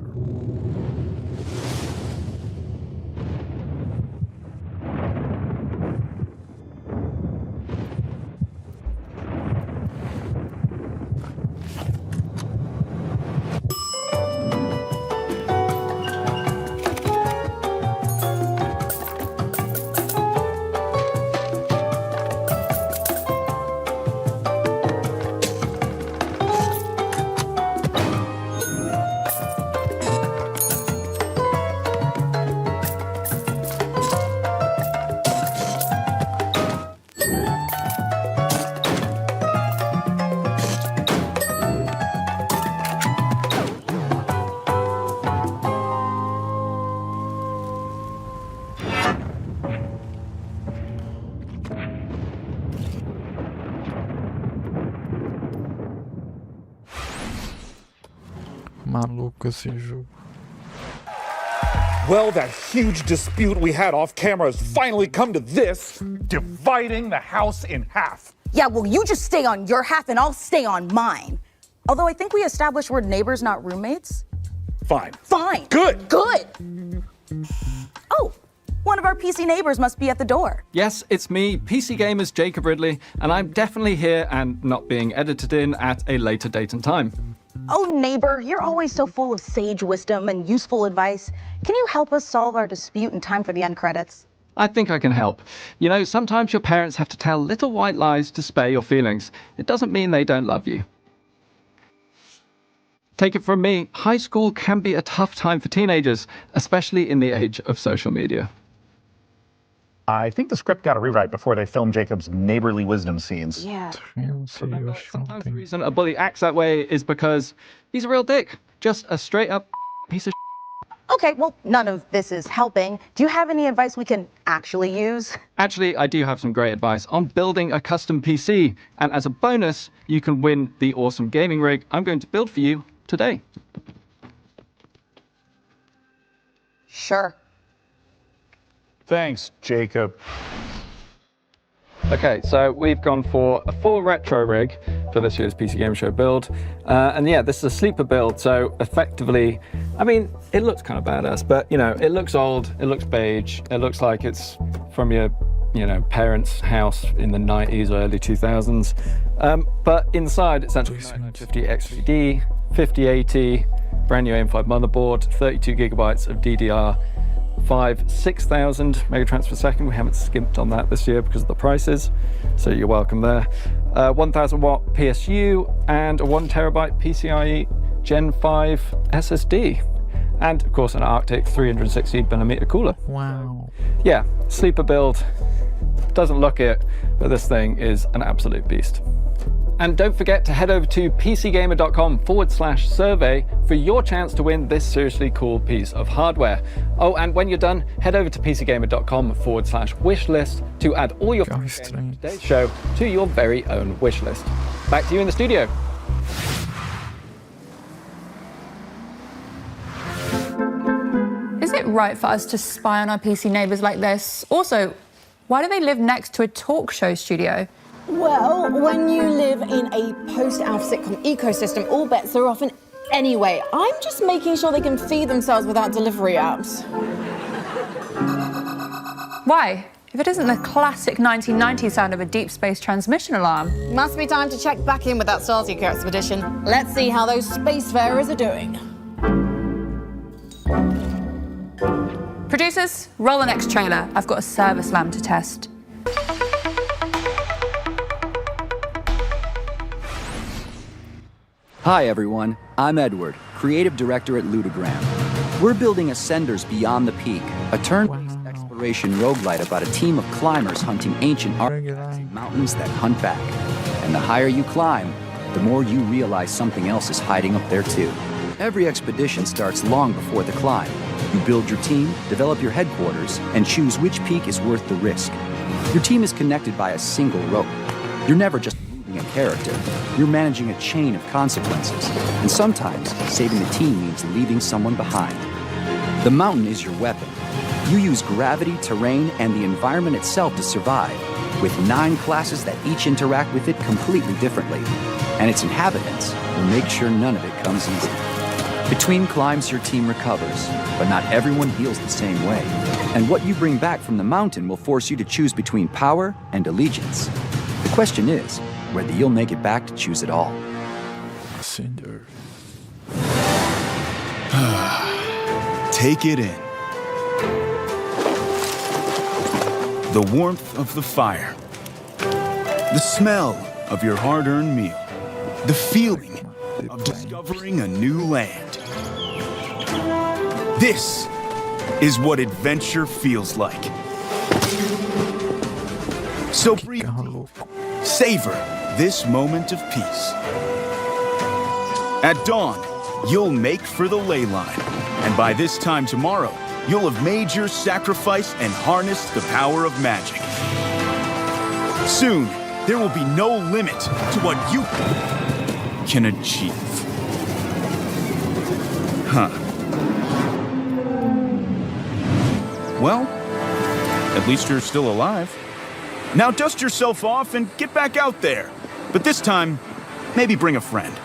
Maluco esse jogo. Well, that huge dispute we had off camera has finally come to this, dividing the house in half. Yeah, well, you just stay on your half and I'll stay on mine. Although I think we established we're neighbors, not roommates. Fine. Fine. Good. Oh, one of our PC neighbors must be at the door. Yes, it's me, PC Gamer's Jacob Ridley, and I'm definitely here and not being edited in at a later date and time. Oh, neighbor, you're always so full of sage wisdom and useful advice. Can you help us solve our dispute in time for the end credits? I think I can help. You know, sometimes your parents have to tell little white lies to spare your feelings. It doesn't mean they don't love you. Take it from me, high school can be a tough time for teenagers, especially in the age of social media. I think the script got a rewrite before they filmed Jacob's neighborly wisdom scenes. Yeah. Sometimes the reason a bully acts that way is because he's a real dick. Just a straight up piece of Okay, well, none of this is helping. Do you have any advice we can actually use? Actually, I do have some great advice on building a custom PC. And as a bonus, you can win the awesome gaming rig I'm going to build for you today. Sure. Thanks, Jacob. Okay, so we've gone for a full retro rig for this year's PC Game Show build. And yeah, this is a sleeper build, so effectively, I mean, it looks kind of badass, but you know, it looks old, it looks beige, it looks like it's from your, parents' house in the 90s, early 2000s. But inside, it's actually 950 XVD, 5080, brand new AM5 motherboard, 32 gigabytes of DDR5, 6,000 megatransfer per second. We haven't skimped on that this year because of the prices, so you're welcome there. 1000 watt PSU and a 1 terabyte PCIe Gen 5 SSD. And of course an Arctic 360mm cooler. Wow. Yeah, sleeper build. Doesn't look it, but this thing is an absolute beast. And don't forget to head over to pcgamer.com/survey for your chance to win this seriously cool piece of hardware. Oh, and when you're done, head over to pcgamer.com/wishlist to add all your games from today's show to your very own wish list. Back to you in the studio. Is it right for us to spy on our PC neighbours like this? Also, why do they live next to a talk show studio? Well, when you live in a post-Alf sitcom ecosystem, all bets are off. And anyway, I'm just making sure they can feed themselves without delivery apps. Why? If it isn't the classic 1990s sound of a deep space transmission alarm. Must be time to check back in with that Starseeker expedition. Let's see how those spacefarers are doing. Producers, roll the next trailer. I've got a service lamp to test. Hi everyone, I'm Edward, creative director at Ludogram. We're building Ascenders Beyond the Peak, a turn-based exploration roguelite about a team of climbers hunting ancient artifacts in mountains that hunt back. And the higher you climb, the more you realize something else is hiding up there too. Every expedition starts long before the climb. You build your team, develop your headquarters, and choose which peak is worth the risk. Your team is connected by a single rope. You're never just a character. You're managing a chain of consequences, and sometimes saving the team means leaving someone behind. The mountain is your weapon. You use gravity, terrain, and the environment itself to survive, with 9 classes that each interact with it completely differently, and its inhabitants will make sure none of it comes easy. Between climbs, your team recovers, but not everyone heals the same way, and what you bring back from the mountain will force you to choose between power and allegiance. The question is, whether you'll make it back to choose it all. Cinder. Take it in. The warmth of the fire. The smell of your hard-earned meal. The feeling of discovering a new land. This is what adventure feels like. So breathe. Savor this moment of peace. At dawn, you'll make for the ley line. And by this time tomorrow, you'll have made your sacrifice and harnessed the power of magic. Soon, there will be no limit to what you can achieve. Huh. Well, at least you're still alive. Now dust yourself off and get back out there. But this time, maybe bring a friend.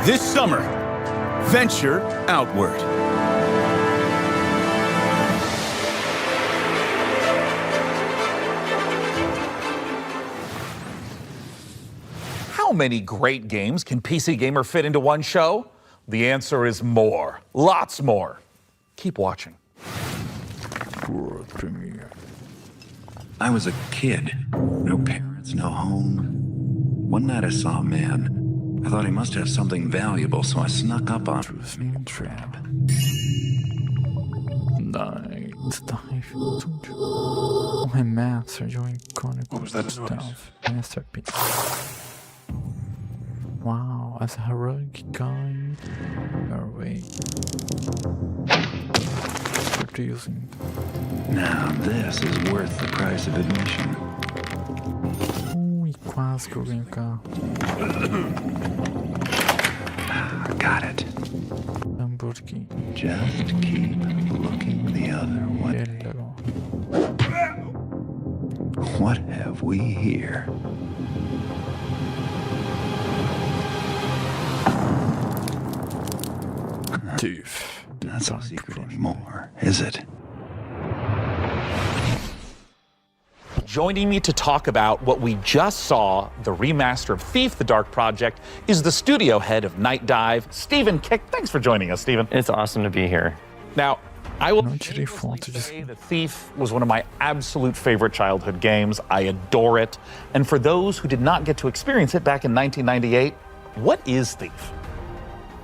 This summer, venture outward. How many great games can PC Gamer fit into one show? The answer is more. Lots more. Keep watching. World premiere. I was a kid. No parents, no home. One night I saw a man I thought he must have something valuable, so I snuck up on him. Nice dive. Oh, remaster de icônico stealth masterpiece. Wow, AsRock Challenger RX. Using. Now this is worth the price of admission. Ui, quase que eu ganho o carro. I got it. Lamborghini. Just keep looking the other way. What have we here? Thief. Not no secret anymore, is it? Joining me to talk about what we just saw, the remaster of Thief, the Dark Project, is the studio head of Night Dive, Stephen Kick. Thanks for joining us, Stephen. It's awesome to be here. Now, I will say that Thief was one of my absolute favorite childhood games. I adore it. And for those who did not get to experience it back in 1998, what is Thief?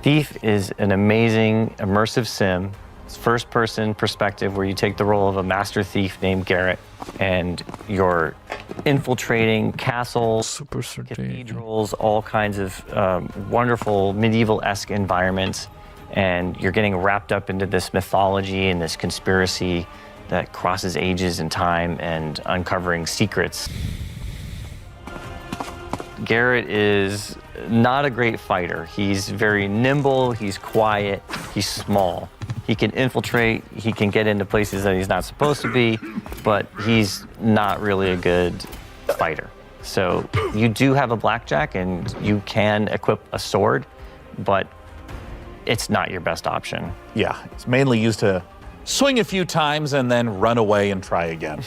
Thief is an amazing immersive sim. It's first-person perspective where you take the role of a master thief named Garrett, and you're infiltrating castles, cathedrals, all kinds of wonderful medieval-esque environments, and you're getting wrapped up into this mythology and this conspiracy that crosses ages and time and uncovering secrets. Garrett is not a great fighter. He's very nimble, he's quiet, he's small. He can infiltrate, he can get into places that he's not supposed to be, but he's not really a good fighter. So you do have a blackjack and you can equip a sword, but it's not your best option. Yeah, it's mainly used to swing a few times and then run away and try again.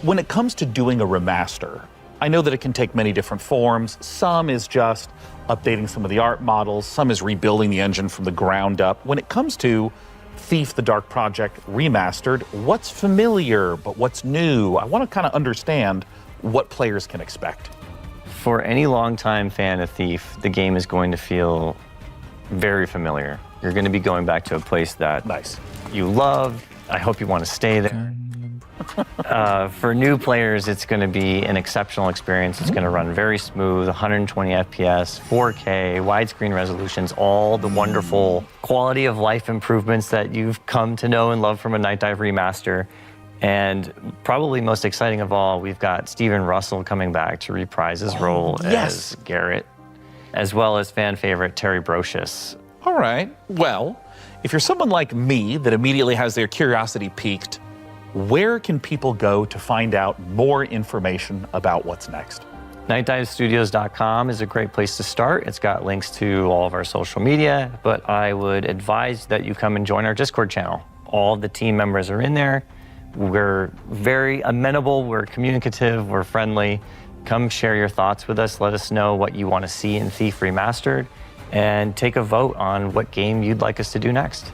When it comes to doing a remaster, I know that it can take many different forms. Some is just updating some of the art models. Some is rebuilding the engine from the ground up. When it comes to Thief, the Dark Project Remastered, what's familiar, but what's new? I want to kind of understand what players can expect. For any longtime fan of Thief, the game is going to feel very familiar. You're going to be going back to a place that you love. I hope you want to stay there. For new players, it's going to be an exceptional experience. It's going to run very smooth, 120 FPS, 4K, widescreen resolutions, all the wonderful quality of life improvements that you've come to know and love from a Night Dive remaster. And probably most exciting of all, we've got Steven Russell coming back to reprise his role as Garrett, as well as fan favorite Terry Brocious. All right, well, if you're someone like me that immediately has their curiosity piqued, where can people go to find out more information about what's next? NightDiveStudios.com is a great place to start. It's got links to all of our social media, but I would advise that you come and join our Discord channel. All of the team members are in there. We're very amenable, we're communicative, we're friendly. Come share your thoughts with us. Let us know what you want to see in Thief Remastered, and take a vote on what game you'd like us to do next.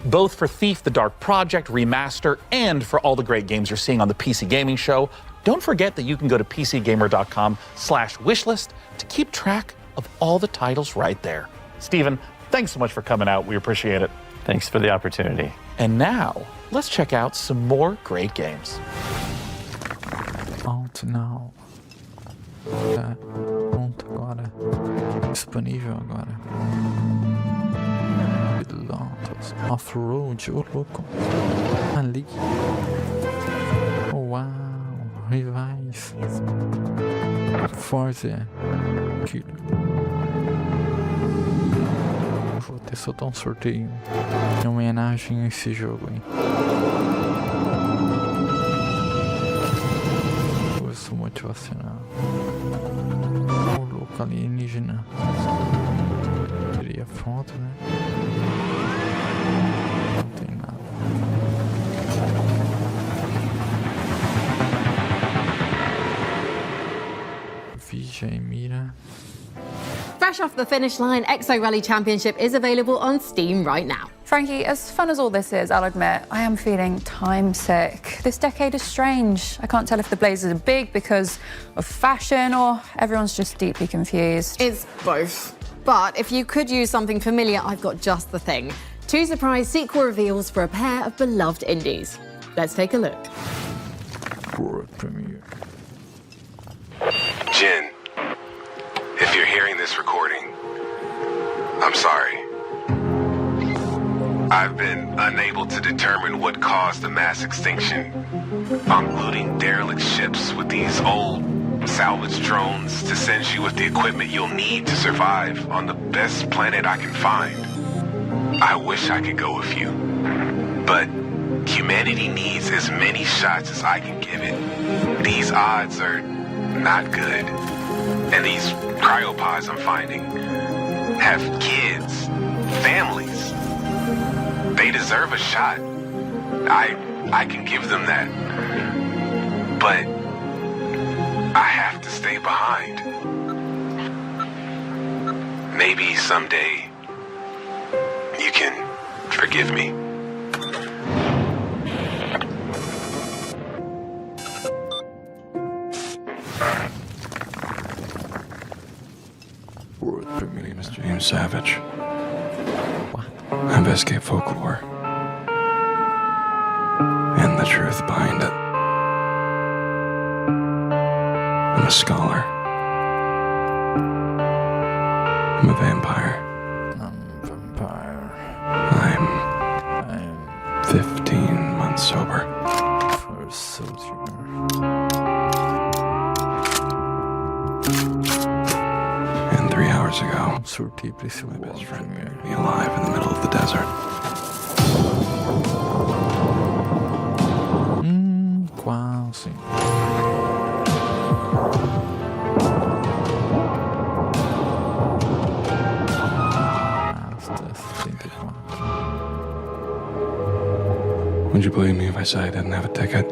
Both for Thief, the Dark Project Remaster, and for all the great games you're seeing on the PC Gaming Show, don't forget that you can go to pcgamer.com/wishlist to keep track of all the titles right there. Stephen, thanks so much for coming out. We appreciate it. Thanks for the opportunity. And now, let's check out some more great games. Out now. Pronto agora. Disponível agora. Pilotos. Off-road, ô louco. Ali. Uau, rivais. Forza. Vou ter soltar um sorteio em homenagem a esse jogo aí. Eu sou motivacional. O louco alienígena. Teria foto, né? Não tem nada. Vigia e mira. fresh off the finish line, Exo Rally Championship is available on Steam right now. Frankie, as fun as all this is, I'll admit, I am feeling time sick. This decade is strange. I can't tell if the blazers are big because of fashion or everyone's just deeply confused. It's both. But if you could use something familiar, I've got just the thing. 2 surprise sequel reveals for a pair of beloved indies. Let's take a look. World premiere. Jin, if you're hearing this recording, I'm sorry. I've been unable to determine what caused the mass extinction. I'm looting derelict ships with these old salvage drones to send you with the equipment you'll need to survive on the best planet I can find. I wish I could go with you, but humanity needs as many shots as I can give it. These odds are not good, and these cryopods I'm finding have kids, families. They deserve a shot. I can give them that. But I have to stay behind. Maybe someday you can forgive me. World premiere. Mr. James Savage. I investigate folklore and the truth behind it. I'm a scholar. I'm a vampire. I'm 15 months sober. For soldier. And 3 hours ago, SORTEIO, my best friend buried me alive in the middle of the desert. Quase. Would you believe me if I said I didn't have a ticket?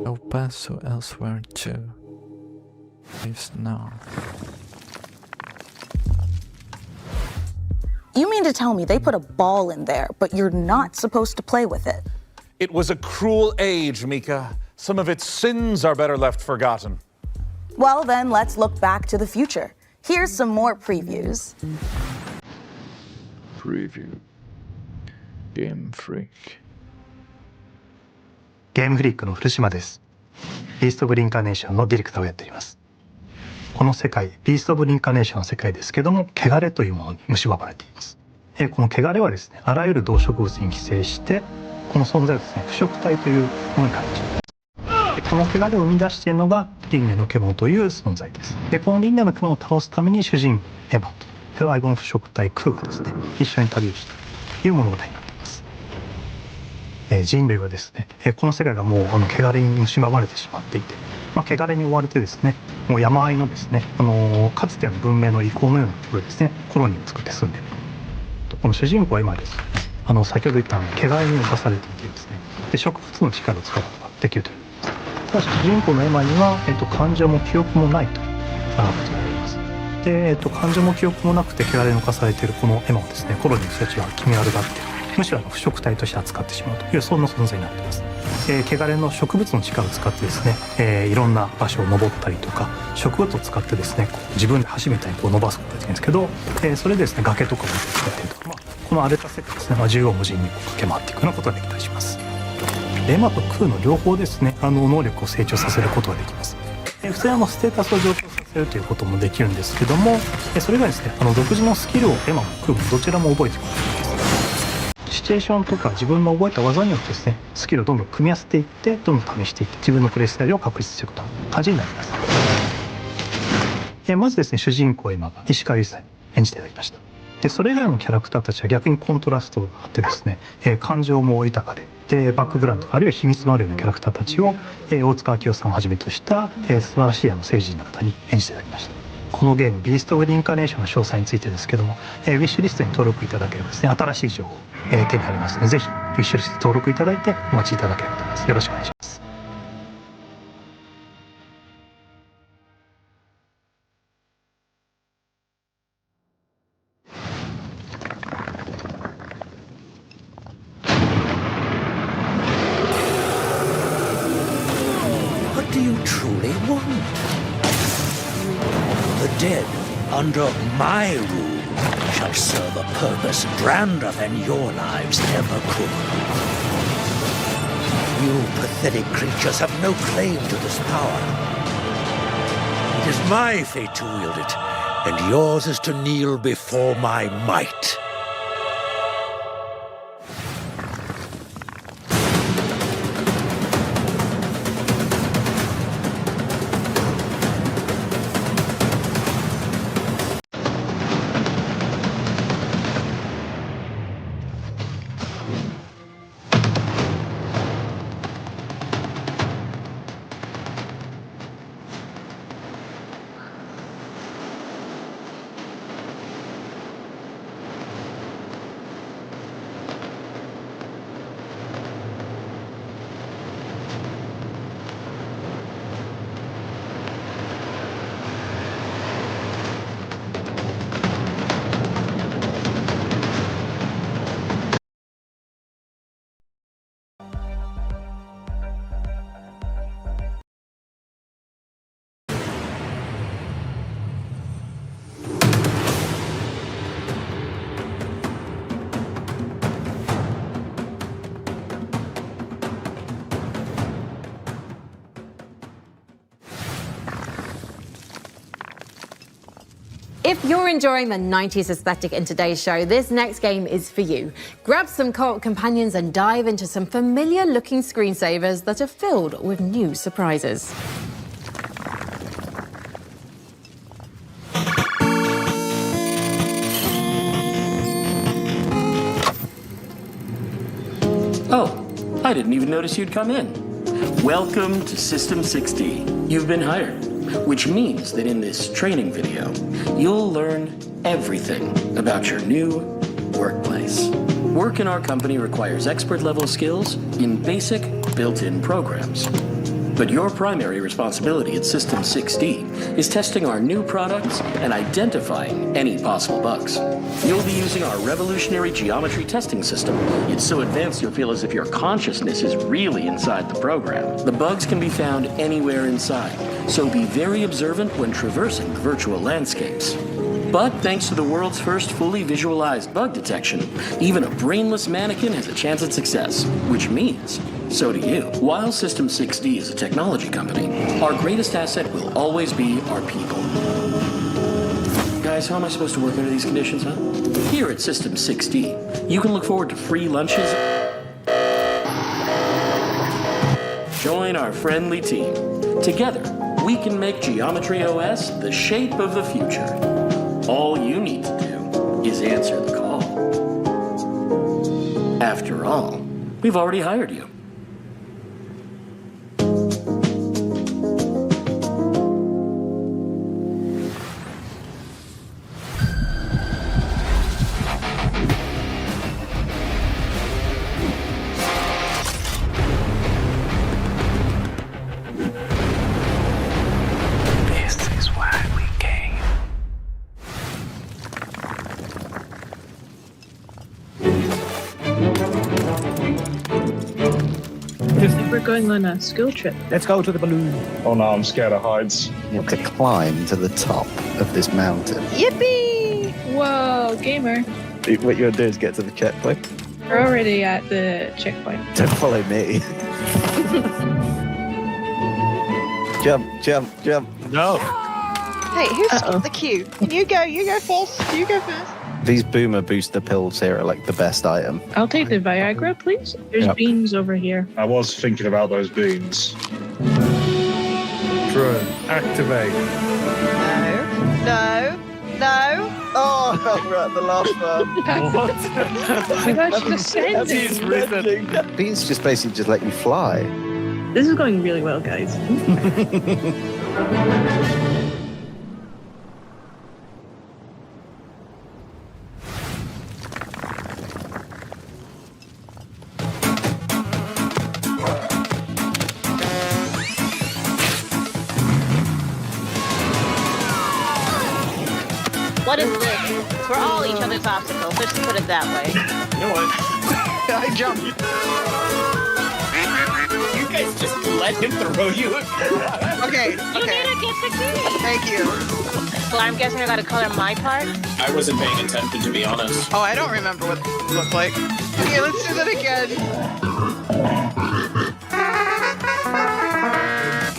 Eu passo elsewhere too. Please no. You mean to tell me they put a ball in there, but you're not supposed to play with it? It was a cruel age, Mika. Some of its sins are better left forgotten. Well, then let's look back to the future. Here's some more previews. Preview. Game Freak. ゲームフリックの古島です。ビースト・オブ・リンカーネーションのディレクターをやっております。この世界、ビースト・オブ・リンカーネーションの世界ですけども、汚れというものに蝕まれています。この汚れはですね、あらゆる動植物に寄生して、この存在をですね、腐食体というものに感じます。この汚れを生み出しているのが輪廻の獣という存在です。で、この輪廻の獣を倒すために主人公エヴァと相棒の腐食体クーがですね、一緒に旅をしたという物語になっています。人類はですね、この世界がもう汚れに蝕まれてしまっていて、汚れに追われてですね、もう山あいのですね、かつての文明の遺構のようなところですね、コロニーを作って住んでいる。この主人公は今ですね、先ほど言った汚れに侵されていてですね、で植物の力を使うことができるというただし主人公のエマには、感情も記憶もないということがあります。で、感情も記憶もなくて汚れに侵されているこのエマをですね、コロニーの人たちは気味悪がって、むしろ腐食体として扱ってしまうというそんな存在になっています。汚れの植物の力を使ってですね、いろんな場所を登ったりとか植物を使ってですね、自分で橋みたいに伸ばすことができるんですけど、それでですね崖とかを使っているとか、この荒れた世界ですね、縦横無尽に駆け回っていくようなことができたりします。エマとクーの両方ですね、能力を成長させることができます。普通にステータスを上昇させるということもできるんですけども、それがですね、独自のスキルをエマもクーもどちらも覚えていくことができます。シチュエーションとか自分の覚えた技によってですね、スキルをどんどん組み合わせていってどんどん試していって自分のプレイスタイルを確立していくという感じになります。まずですね、主人公エマが石川由依さんに演じていただきました。でそれ以外のキャラクターたちは逆にコントラストがあってですね、感情も豊かでバックグラウンドあるいは秘密のあるようなキャラクターたちを、大塚明夫さんをはじめとした、素晴らしい政治人の方に演じていただきました。このゲームビースト・オブ・リンカーネーションの詳細についてですけども、ウィッシュリストに登録いただければですね、新しい情報、手に入りますので、ぜひウィッシュリストに登録いただいてお待ちいただければと思います。よろしくお願いします。truly won. The dead, under my rule, shall serve a purpose grander than your lives ever could. You pathetic creatures have no claim to this power. It is my fate to wield it, and yours is to kneel before my might. If you're enjoying the 90s aesthetic in today's show, this next game is for you. Grab some co-op companions and dive into some familiar-looking screensavers that are filled with new surprises. Oh, I didn't even notice you'd come in. Welcome to System 6D. You've been hired, which means that in this training video, you'll learn everything about your new workplace. Work in our company requires expert-level skills in basic built-in programs. But your primary responsibility at System 6D is testing our new products and identifying any possible bugs. You'll be using our revolutionary geometry testing system. It's so advanced you'll feel as if your consciousness is really inside the program. The bugs can be found anywhere inside, so be very observant when traversing the virtual landscapes. But thanks to the world's first fully visualized bug detection, even a brainless mannequin has a chance at success, which means so do you. While System 6D is a technology company, our greatest asset will always be our people. Guys, how am I supposed to work under these conditions, huh? Here at System 6D, you can look forward to free lunches. Join our friendly team. Together, we can make Geometry OS the shape of the future. All you need to do is answer the call. After all, we've already hired you. Going on a school trip. Let's go to the balloon. Oh no, I'm scared of heights. You have to climb to the top of this mountain. Yippee! Whoa, gamer. What you're gonna do is get to the checkpoint. We're already at the checkpoint. Don't follow me. Jump, jump, jump. No. Hey, who skipped the queue? You go first. You go first. These boomer booster pills here are like the best item. I'll take the Viagra, please. There's beans over here. I was thinking about those beans. Drone, activate. No. Oh, we're at the last one. What? We've actually ascended. Beans just basically just let you fly. This is going really well, guys. What is this? We're all each other's obstacles. Let's put it that way. You know what? I jumped. You guys just let him throw you. Okay, You need to get the key. Thank you. Well, I'm guessing I gotta color my part. I wasn't paying attention, to be honest. Oh, I don't remember what it looked like. Okay, let's do that again.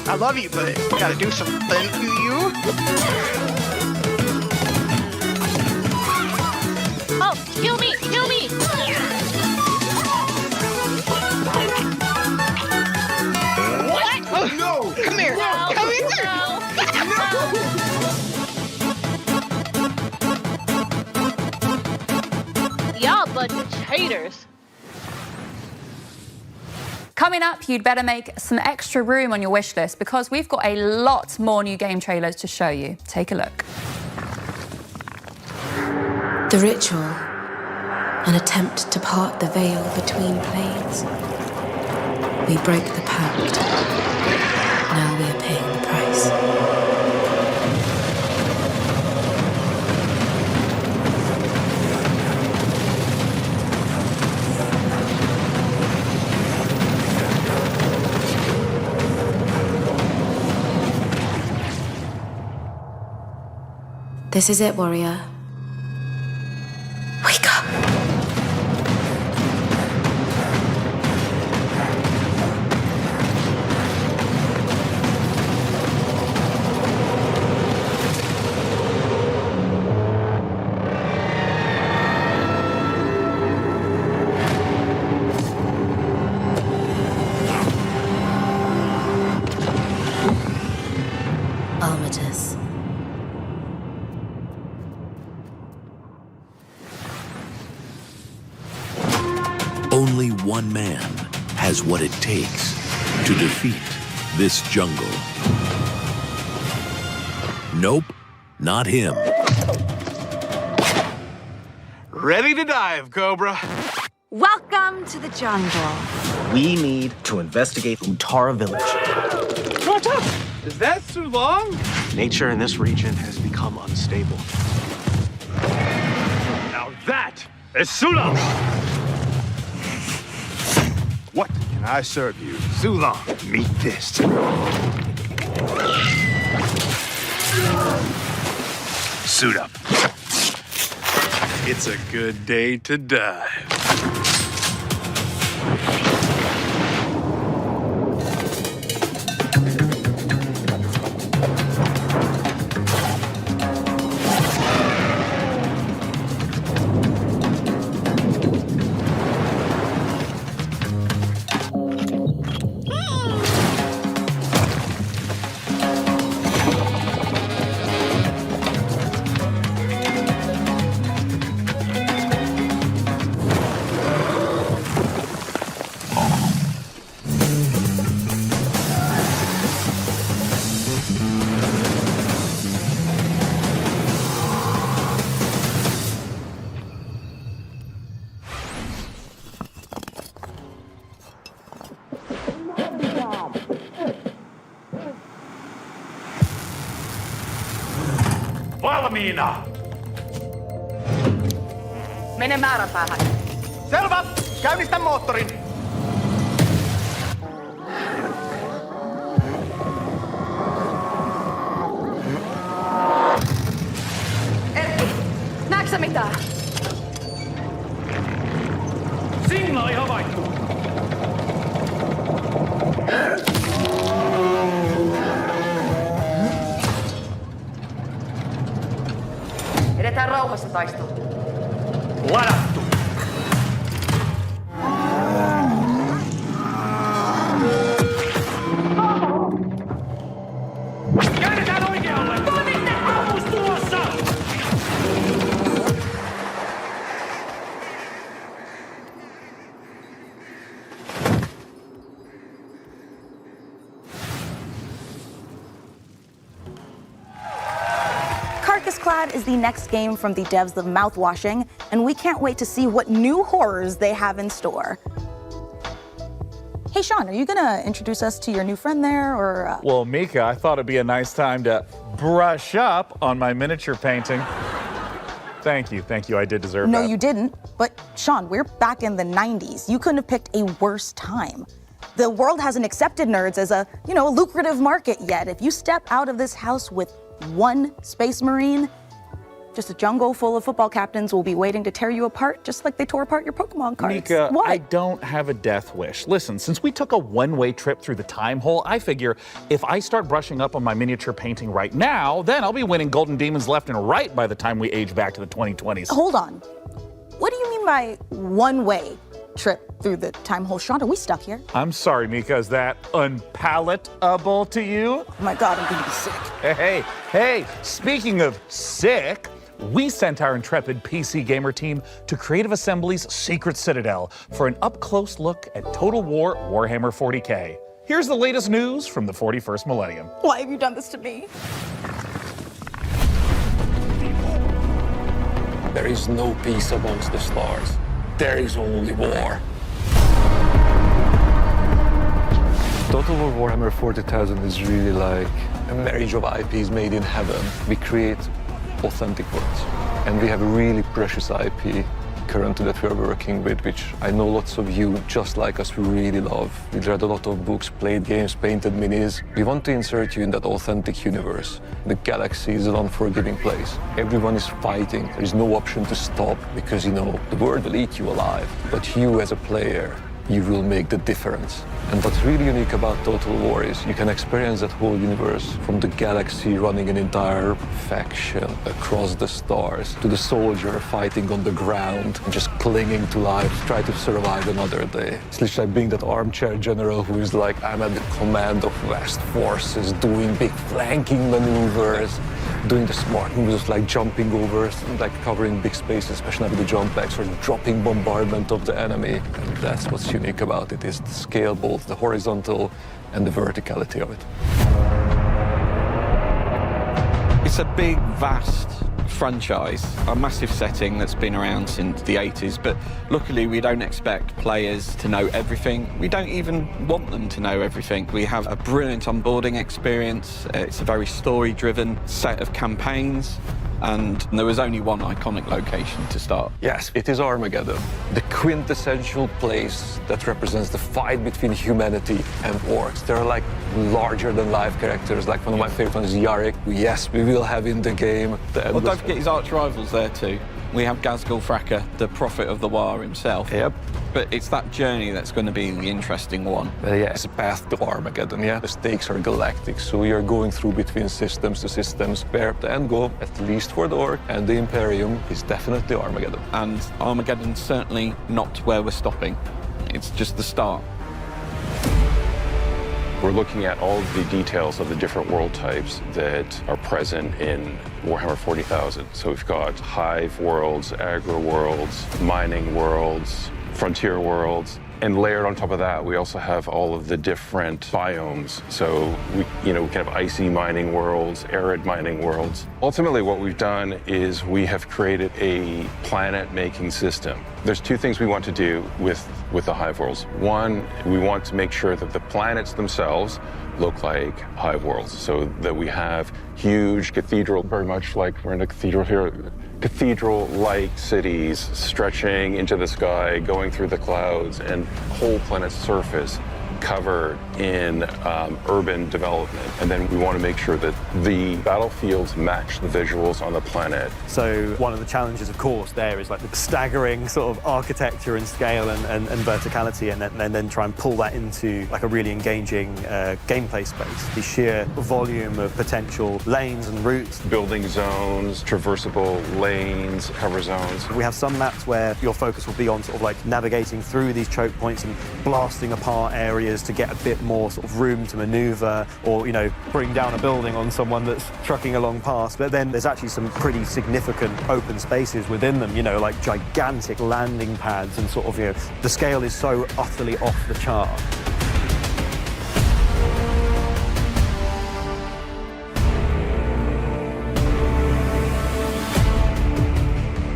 I love you, but you gotta do something to you. Oh, kill me, kill me! What? Oh, no! Come here! No, Come here! Y'all bunch of haters. Coming up, you'd better make some extra room on your wish list because we've got a lot more new game trailers to show you. Take a look. The ritual, an attempt to part the veil between planes. We break the pact. Now we are paying the price. This is it, warrior. Wake up! Almatus. Only one man has what it takes to defeat this jungle. Nope, not him. Ready to dive, Cobra. Welcome to the jungle. We need to investigate Utara Village. What's up? Is that too long? Nature in this region has become unstable. Now that is Sula! What can I serve you? Sulan, meet this. Suit up. It's a good day to dive. Valmiina! Mene määränpäähän. Selvä! Käynnistä moottorin! Erkki, näetkö sä mitään? Signaali havaittu! Edetään rauhassa taisteluun. Ladattu! Käännetään oikealle! Toimitte! Ammus tulossa! Clad is the next game from the devs of Mouthwashing, and we can't wait to see what new horrors they have in store. Hey, Sean, are you gonna introduce us to your new friend there, or? Well, Mika, I thought it'd be a nice time to brush up on my miniature painting. Thank you, I did deserve that. No, you didn't. But Sean, we're back in the 90s. You couldn't have picked a worse time. The world hasn't accepted nerds as a, you know, a lucrative market yet. If you step out of this house with one Space Marine, just a jungle full of football captains will be waiting to tear you apart, just like they tore apart your Pokemon cards. Nika, What? I don't have a death wish. Listen, since we took a one-way trip through the time hole, I figure if I start brushing up on my miniature painting right now, then I'll be winning Golden Demons left and right by the time we age back to the 2020s. Hold on. What do you mean by one-way trip through the time hole? Sean, are we stuck here? I'm sorry, Nika, is that unpalatable to you? Oh my God, I'm gonna be sick. Hey, speaking of sick, we sent our intrepid PC gamer team to Creative Assembly's Secret Citadel for an up-close look at Total War Warhammer 40K. Here's the latest news from the 41st millennium. Why have you done this to me? There is no peace amongst the stars. There is only war. Total War Warhammer 40,000 is really like a marriage of IPs made in heaven. We create authentic worlds. And we have a really precious IP currently that we're working with, which I know lots of you, just like us, who really love. We've read a lot of books, played games, painted minis. We want to insert you in that authentic universe. The galaxy is an unforgiving place. Everyone is fighting. There is no option to stop because, you know, the world will eat you alive. But you as a player, you will make the difference. And what's really unique about Total War is you can experience that whole universe, from the galaxy running an entire faction across the stars, to the soldier fighting on the ground, just clinging to life, try to survive another day. It's literally like being that armchair general who is like, I'm at the command of vast forces, doing big flanking maneuvers, doing the smart moves like jumping over, like covering big spaces, especially with the jump backs, or dropping bombardment of the enemy. And that's what's unique about it, is the scale, both the horizontal and the verticality of it. It's a big, vast franchise, a massive setting that's been around since the 80s, but luckily we don't expect players to know everything. We don't even want them to know everything. We have a brilliant onboarding experience. It's a very story-driven set of campaigns, and there was only one iconic location to start. Yes, it is Armageddon, the quintessential place that represents the fight between humanity and orcs. They're like larger-than-life characters, like one of my favorite ones is Yarick, who, yes, we will have in the game. Well, don't forget his arch-rivals there too. We have Ghazghkull Thraka, the prophet of the War himself. Yep. But it's that journey that's going to be the interesting one. Yeah, it's a path to Armageddon, yeah. The stakes are galactic, so you're going through between systems to systems, where the end goal, at least for the Orc and the Imperium, is definitely Armageddon. And Armageddon's certainly not where we're stopping. It's just the start. We're looking at all of the details of the different world types that are present in Warhammer 40,000. So we've got hive worlds, agro worlds, mining worlds, frontier worlds, and layered on top of that, we also have all of the different biomes. So we can have icy mining worlds, arid mining worlds. Ultimately, what we've done is we have created a planet-making system. There's two things we want to do with the hive worlds. One, we want to make sure that the planets themselves look like hive worlds, so that we have huge cathedral, very much like we're in a cathedral here, cathedral-like cities stretching into the sky, going through the clouds, and whole planet's surface covered in urban development. And then we want to make sure that the battlefields match the visuals on the planet. So one of the challenges, of course, there is like the staggering sort of architecture and scale and verticality, and then try and pull that into like a really engaging gameplay space. The sheer volume of potential lanes and routes. Building zones, traversable lanes, cover zones. We have some maps where your focus will be on sort of like navigating through these choke points and blasting apart areas to get a bit more sort of room to maneuver, or, you know, bring down a building on someone that's trucking along past. But then there's actually some pretty significant open spaces within them, you know, like gigantic landing pads, and sort of, you know, the scale is so utterly off the chart.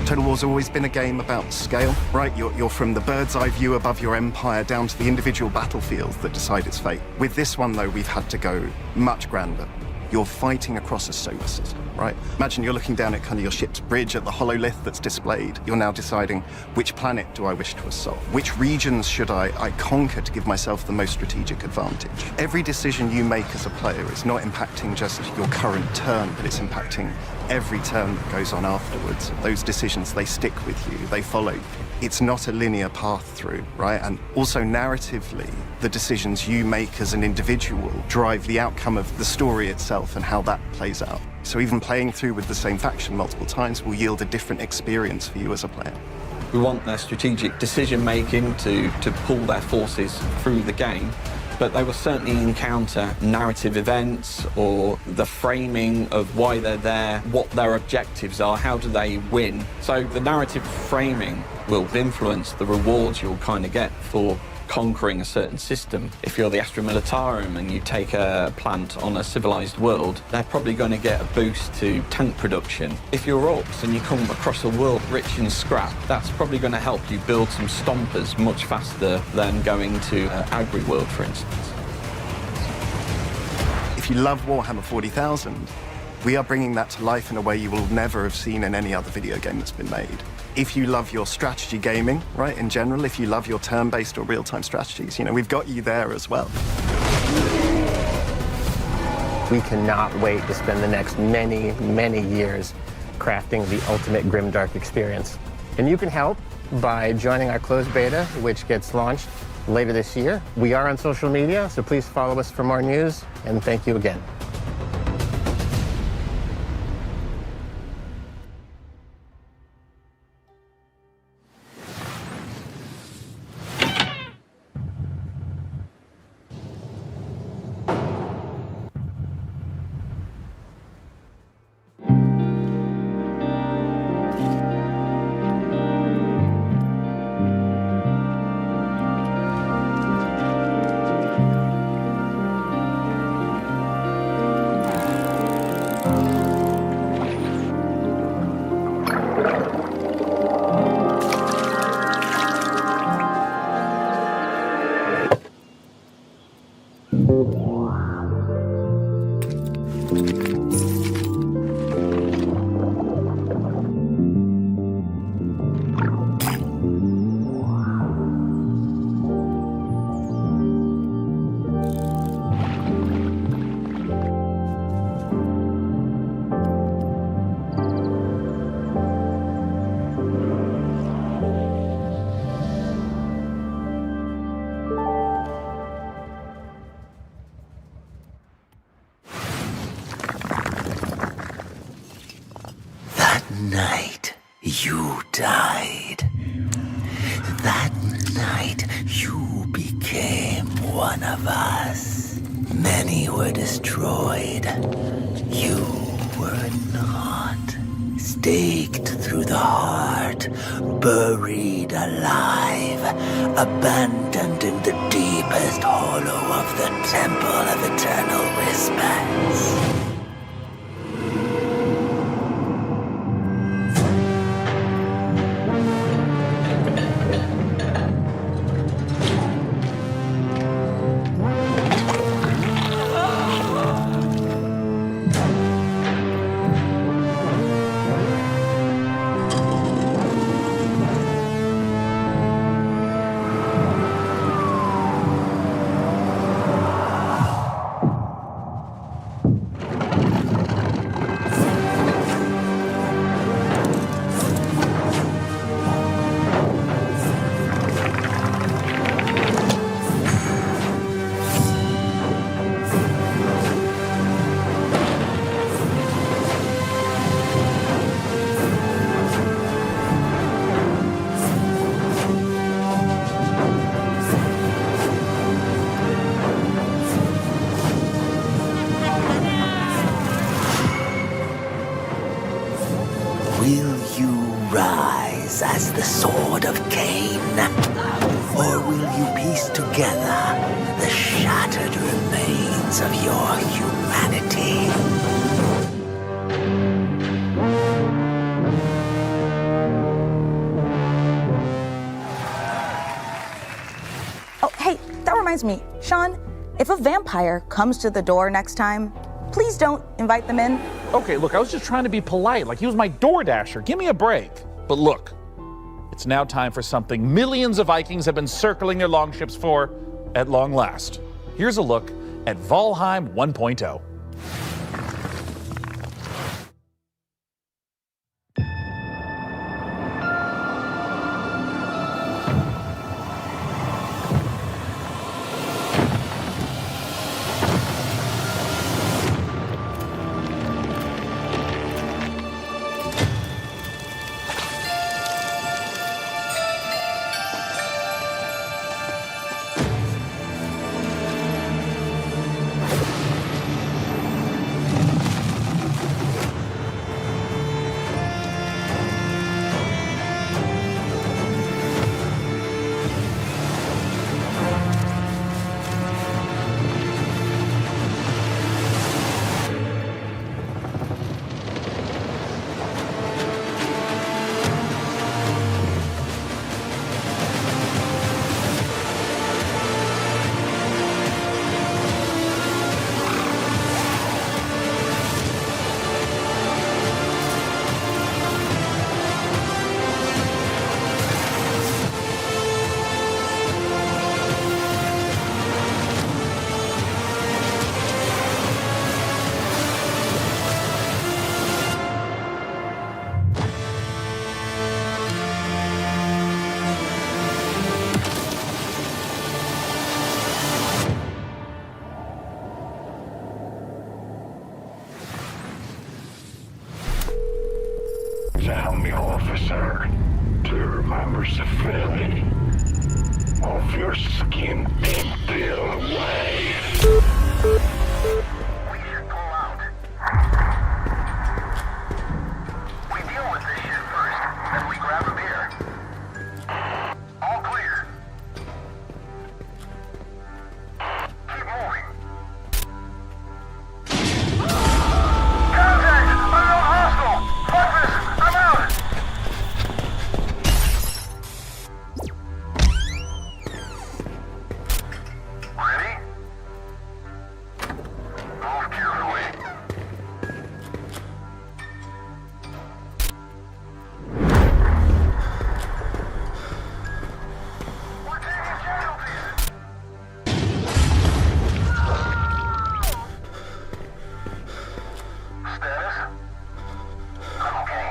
Total War's always been a game about scale, right? You're from the bird's eye view above your empire down to the individual battlefields that decide its fate. With this one, though, we've had to go much grander. You're fighting across a solar system, right? Imagine you're looking down at kind of your ship's bridge at the hololith that's displayed. You're now deciding which planet do I wish to assault? Which regions should I conquer to give myself the most strategic advantage? Every decision you make as a player is not impacting just your current turn, but it's impacting every turn that goes on afterwards. Those decisions, they stick with you, they follow you. It's not a linear path through, right? And also narratively, the decisions you make as an individual drive the outcome of the story itself and how that plays out. So even playing through with the same faction multiple times will yield a different experience for you as a player. We want their strategic decision-making to pull their forces through the game, but they will certainly encounter narrative events or the framing of why they're there, what their objectives are, how do they win. So the narrative framing will influence the rewards you'll kind of get for conquering a certain system. If you're the Astra Militarum and you take a plant on a civilized world, they're probably going to get a boost to tank production. If you're Orcs and you come across a world rich in scrap, that's probably going to help you build some stompers much faster than going to Agri-World, for instance. If you love Warhammer 40,000, we are bringing that to life in a way you will never have seen in any other video game that's been made. If you love your strategy gaming, right, in general, if you love your turn-based or real-time strategies, you know, we've got you there as well. We cannot wait to spend the next many, many years crafting the ultimate grimdark experience. And you can help by joining our closed beta, which gets launched later this year. We are on social media, so please follow us for more news, and thank you again. Night you died. That night you became one of us. Many were destroyed. You were not. Staked through the heart, buried alive, abandoned in the deepest hollow of the Temple of Eternal Whispers. As the sword of Cain? Or will you piece together the shattered remains of your humanity? Oh, hey, that reminds me. Sean, if a vampire comes to the door next time, please don't invite them in. Okay, look, I was just trying to be polite, like he was my door dasher. Give me a break. But look, it's now time for something millions of Vikings have been circling their longships for at long last. Here's a look at Valheim 1.0. Tell me, officer, do you remember the feeling of your skin being peeled away? We should pull out. We deal with this shit first, then we grab a beer. All clear. Keep moving. Contact! Unknown hostile! Focus! I'm out! Ready? Move carefully. We're taking casualties! Status? I'm okay.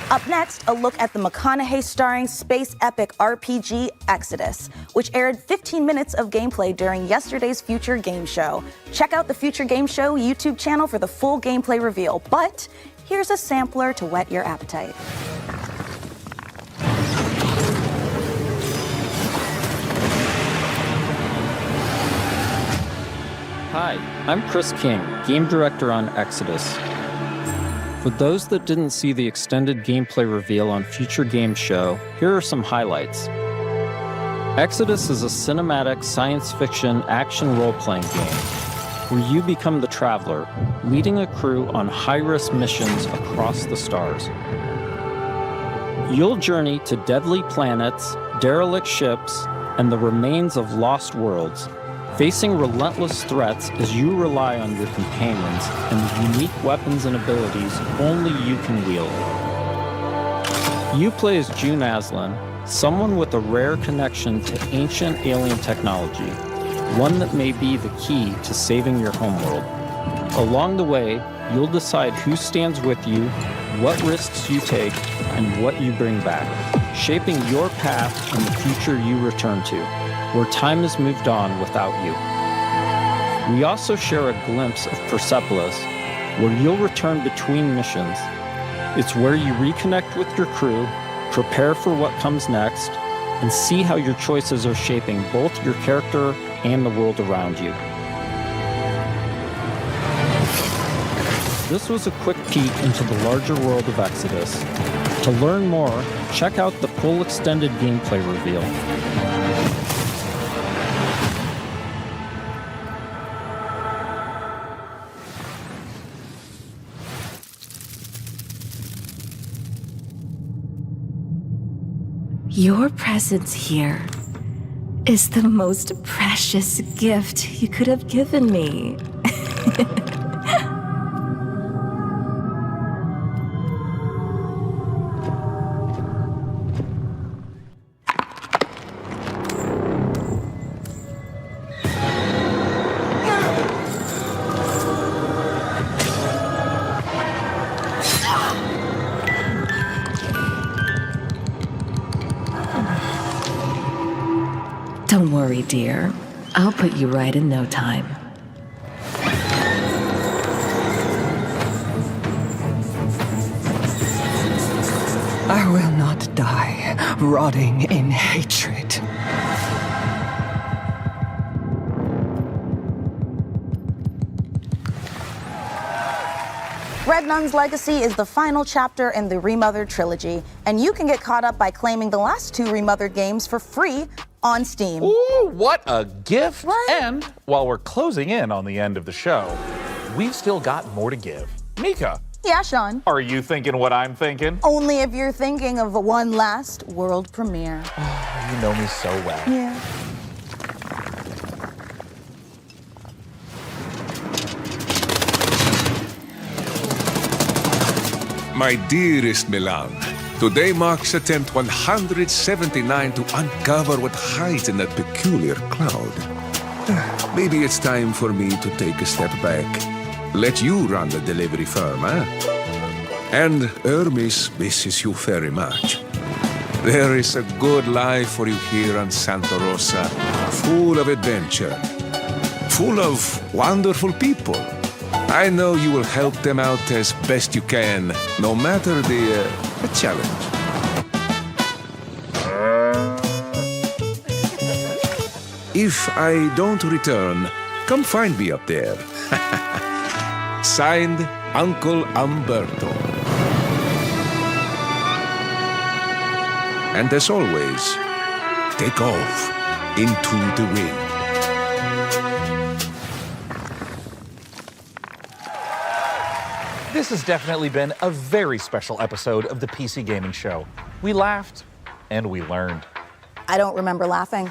Up next, a look at the McConaughey starring space epic RPG Exodus, which aired 15 minutes of gameplay during yesterday's Future Game Show. Check out the Future Game Show YouTube channel for the full gameplay reveal, but here's a sampler to whet your appetite. Hi, I'm Chris King, Game Director on Exodus. For those that didn't see the extended gameplay reveal on Future Game Show, here are some highlights. Exodus is a cinematic science fiction action role-playing game where you become the Traveler, leading a crew on high-risk missions across the stars. You'll journey to deadly planets, derelict ships, and the remains of lost worlds, facing relentless threats as you rely on your companions and the unique weapons and abilities only you can wield. You play as June Aslan, someone with a rare connection to ancient alien technology, one that may be the key to saving your homeworld. Along the way, you'll decide who stands with you, what risks you take, and what you bring back, shaping your path and the future you return to, where time has moved on without you. We also share a glimpse of Persepolis, where you'll return between missions. It's where you reconnect with your crew, prepare for what comes next, and see how your choices are shaping both your character and the world around you. This was a quick peek into the larger world of Exodus. To learn more, check out the full extended gameplay reveal. Your presence here is the most precious gift you could have given me. Don't worry, dear. I'll put you right in no time. I will not die, rotting in hatred. Red Nun's Legacy is the final chapter in the Remothered trilogy, and you can get caught up by claiming the last 2 Remothered games for free on Steam. Ooh, what a gift! Right? And while we're closing in on the end of the show, we've still got more to give. Mika. Yeah, Sean. Are you thinking what I'm thinking? Only if you're thinking of one last world premiere. Oh, you know me so well. Yeah. My dearest Milan, today marks attempt 179 to uncover what hides in that peculiar cloud. Maybe it's time for me to take a step back. Let you run the delivery firm, huh? And Hermes misses you very much. There is a good life for you here on Santa Rosa, full of adventure, full of wonderful people. I know you will help them out as best you can, no matter the challenge. If I don't return, come find me up there. Signed, Uncle Umberto. And as always, take off into the wind. This has definitely been a very special episode of the PC Gaming Show. We laughed and we learned. I don't remember laughing.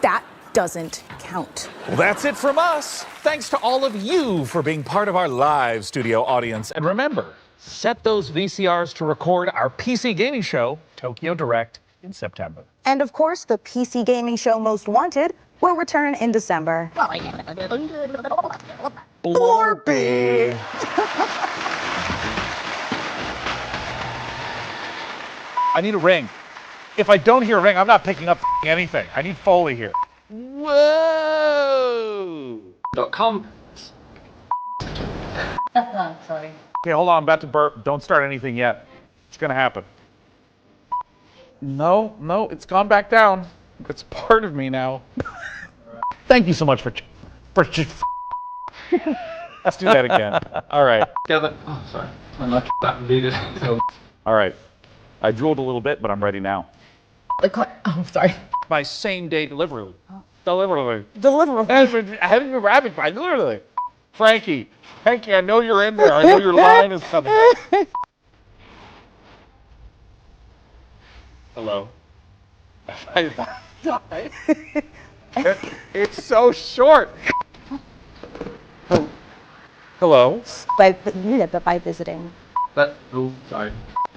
That doesn't count. Well, that's it from us. Thanks to all of you for being part of our live studio audience. And remember, set those VCRs to record our PC Gaming Show, Tokyo Direct, in September. And of course, the PC Gaming Show Most Wanted will return in December. Blorpy! I need a ring. If I don't hear a ring, I'm not picking up anything. I need Foley here. Whoa! .com. Sorry. Okay, hold on. I'm about to burp. Don't start anything yet. It's gonna happen. No, it's gone back down. It's part of me now. Thank you so much for Let's do that again. All right. Oh, sorry. I'm not that needed. All right. I drooled a little bit, but I'm ready now. Oh, sorry. My same-day delivery. Delivery. Literally. Frankie, I know you're in there. I know your line is coming. Hello. It's so short. Hello. By visiting. Sorry.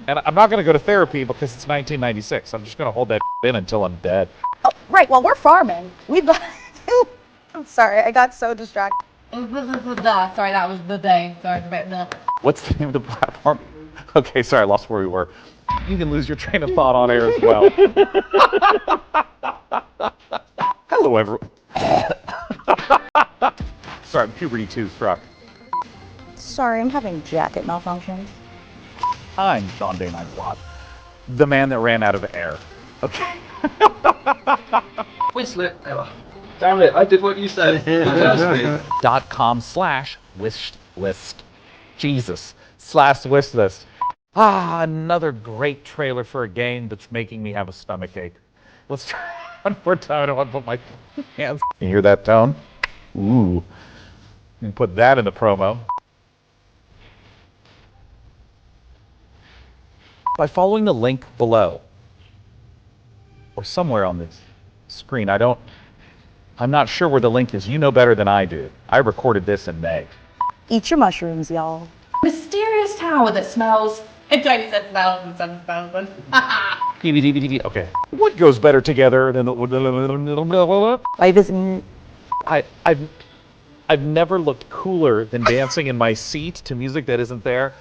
And I'm not going to go to therapy because it's 1996. I'm just going to hold that in until I'm dead. Oh, right. Well, we're farming. I'm sorry. I got so distracted. Sorry, that was the day. Sorry about that. What's the name of the platform? Okay, sorry, I lost where we were. You can lose your train of thought on air as well. Hello, everyone. Sorry, I'm puberty 2 struck. Sorry, I'm having jacket malfunctions. I'm Sean Day 9 Plot, the man that ran out of air. Okay. Whistler. Damn it, I did what you said. .com/wish list. Jesus. /wish list. Ah, another great trailer for a game that's making me have a stomach ache. Let's try one more time. I don't want to put my hands. You hear that tone? Ooh. You can put that in the promo. By following the link below, or somewhere on this screen, I'm not sure where the link is. You know better than I do. I recorded this in May. Eat your mushrooms, y'all. Mysterious tower that smells. In 27,000, 7,000. Okay. What goes better together than By visiting. I've never looked cooler than dancing in my seat to music that isn't there.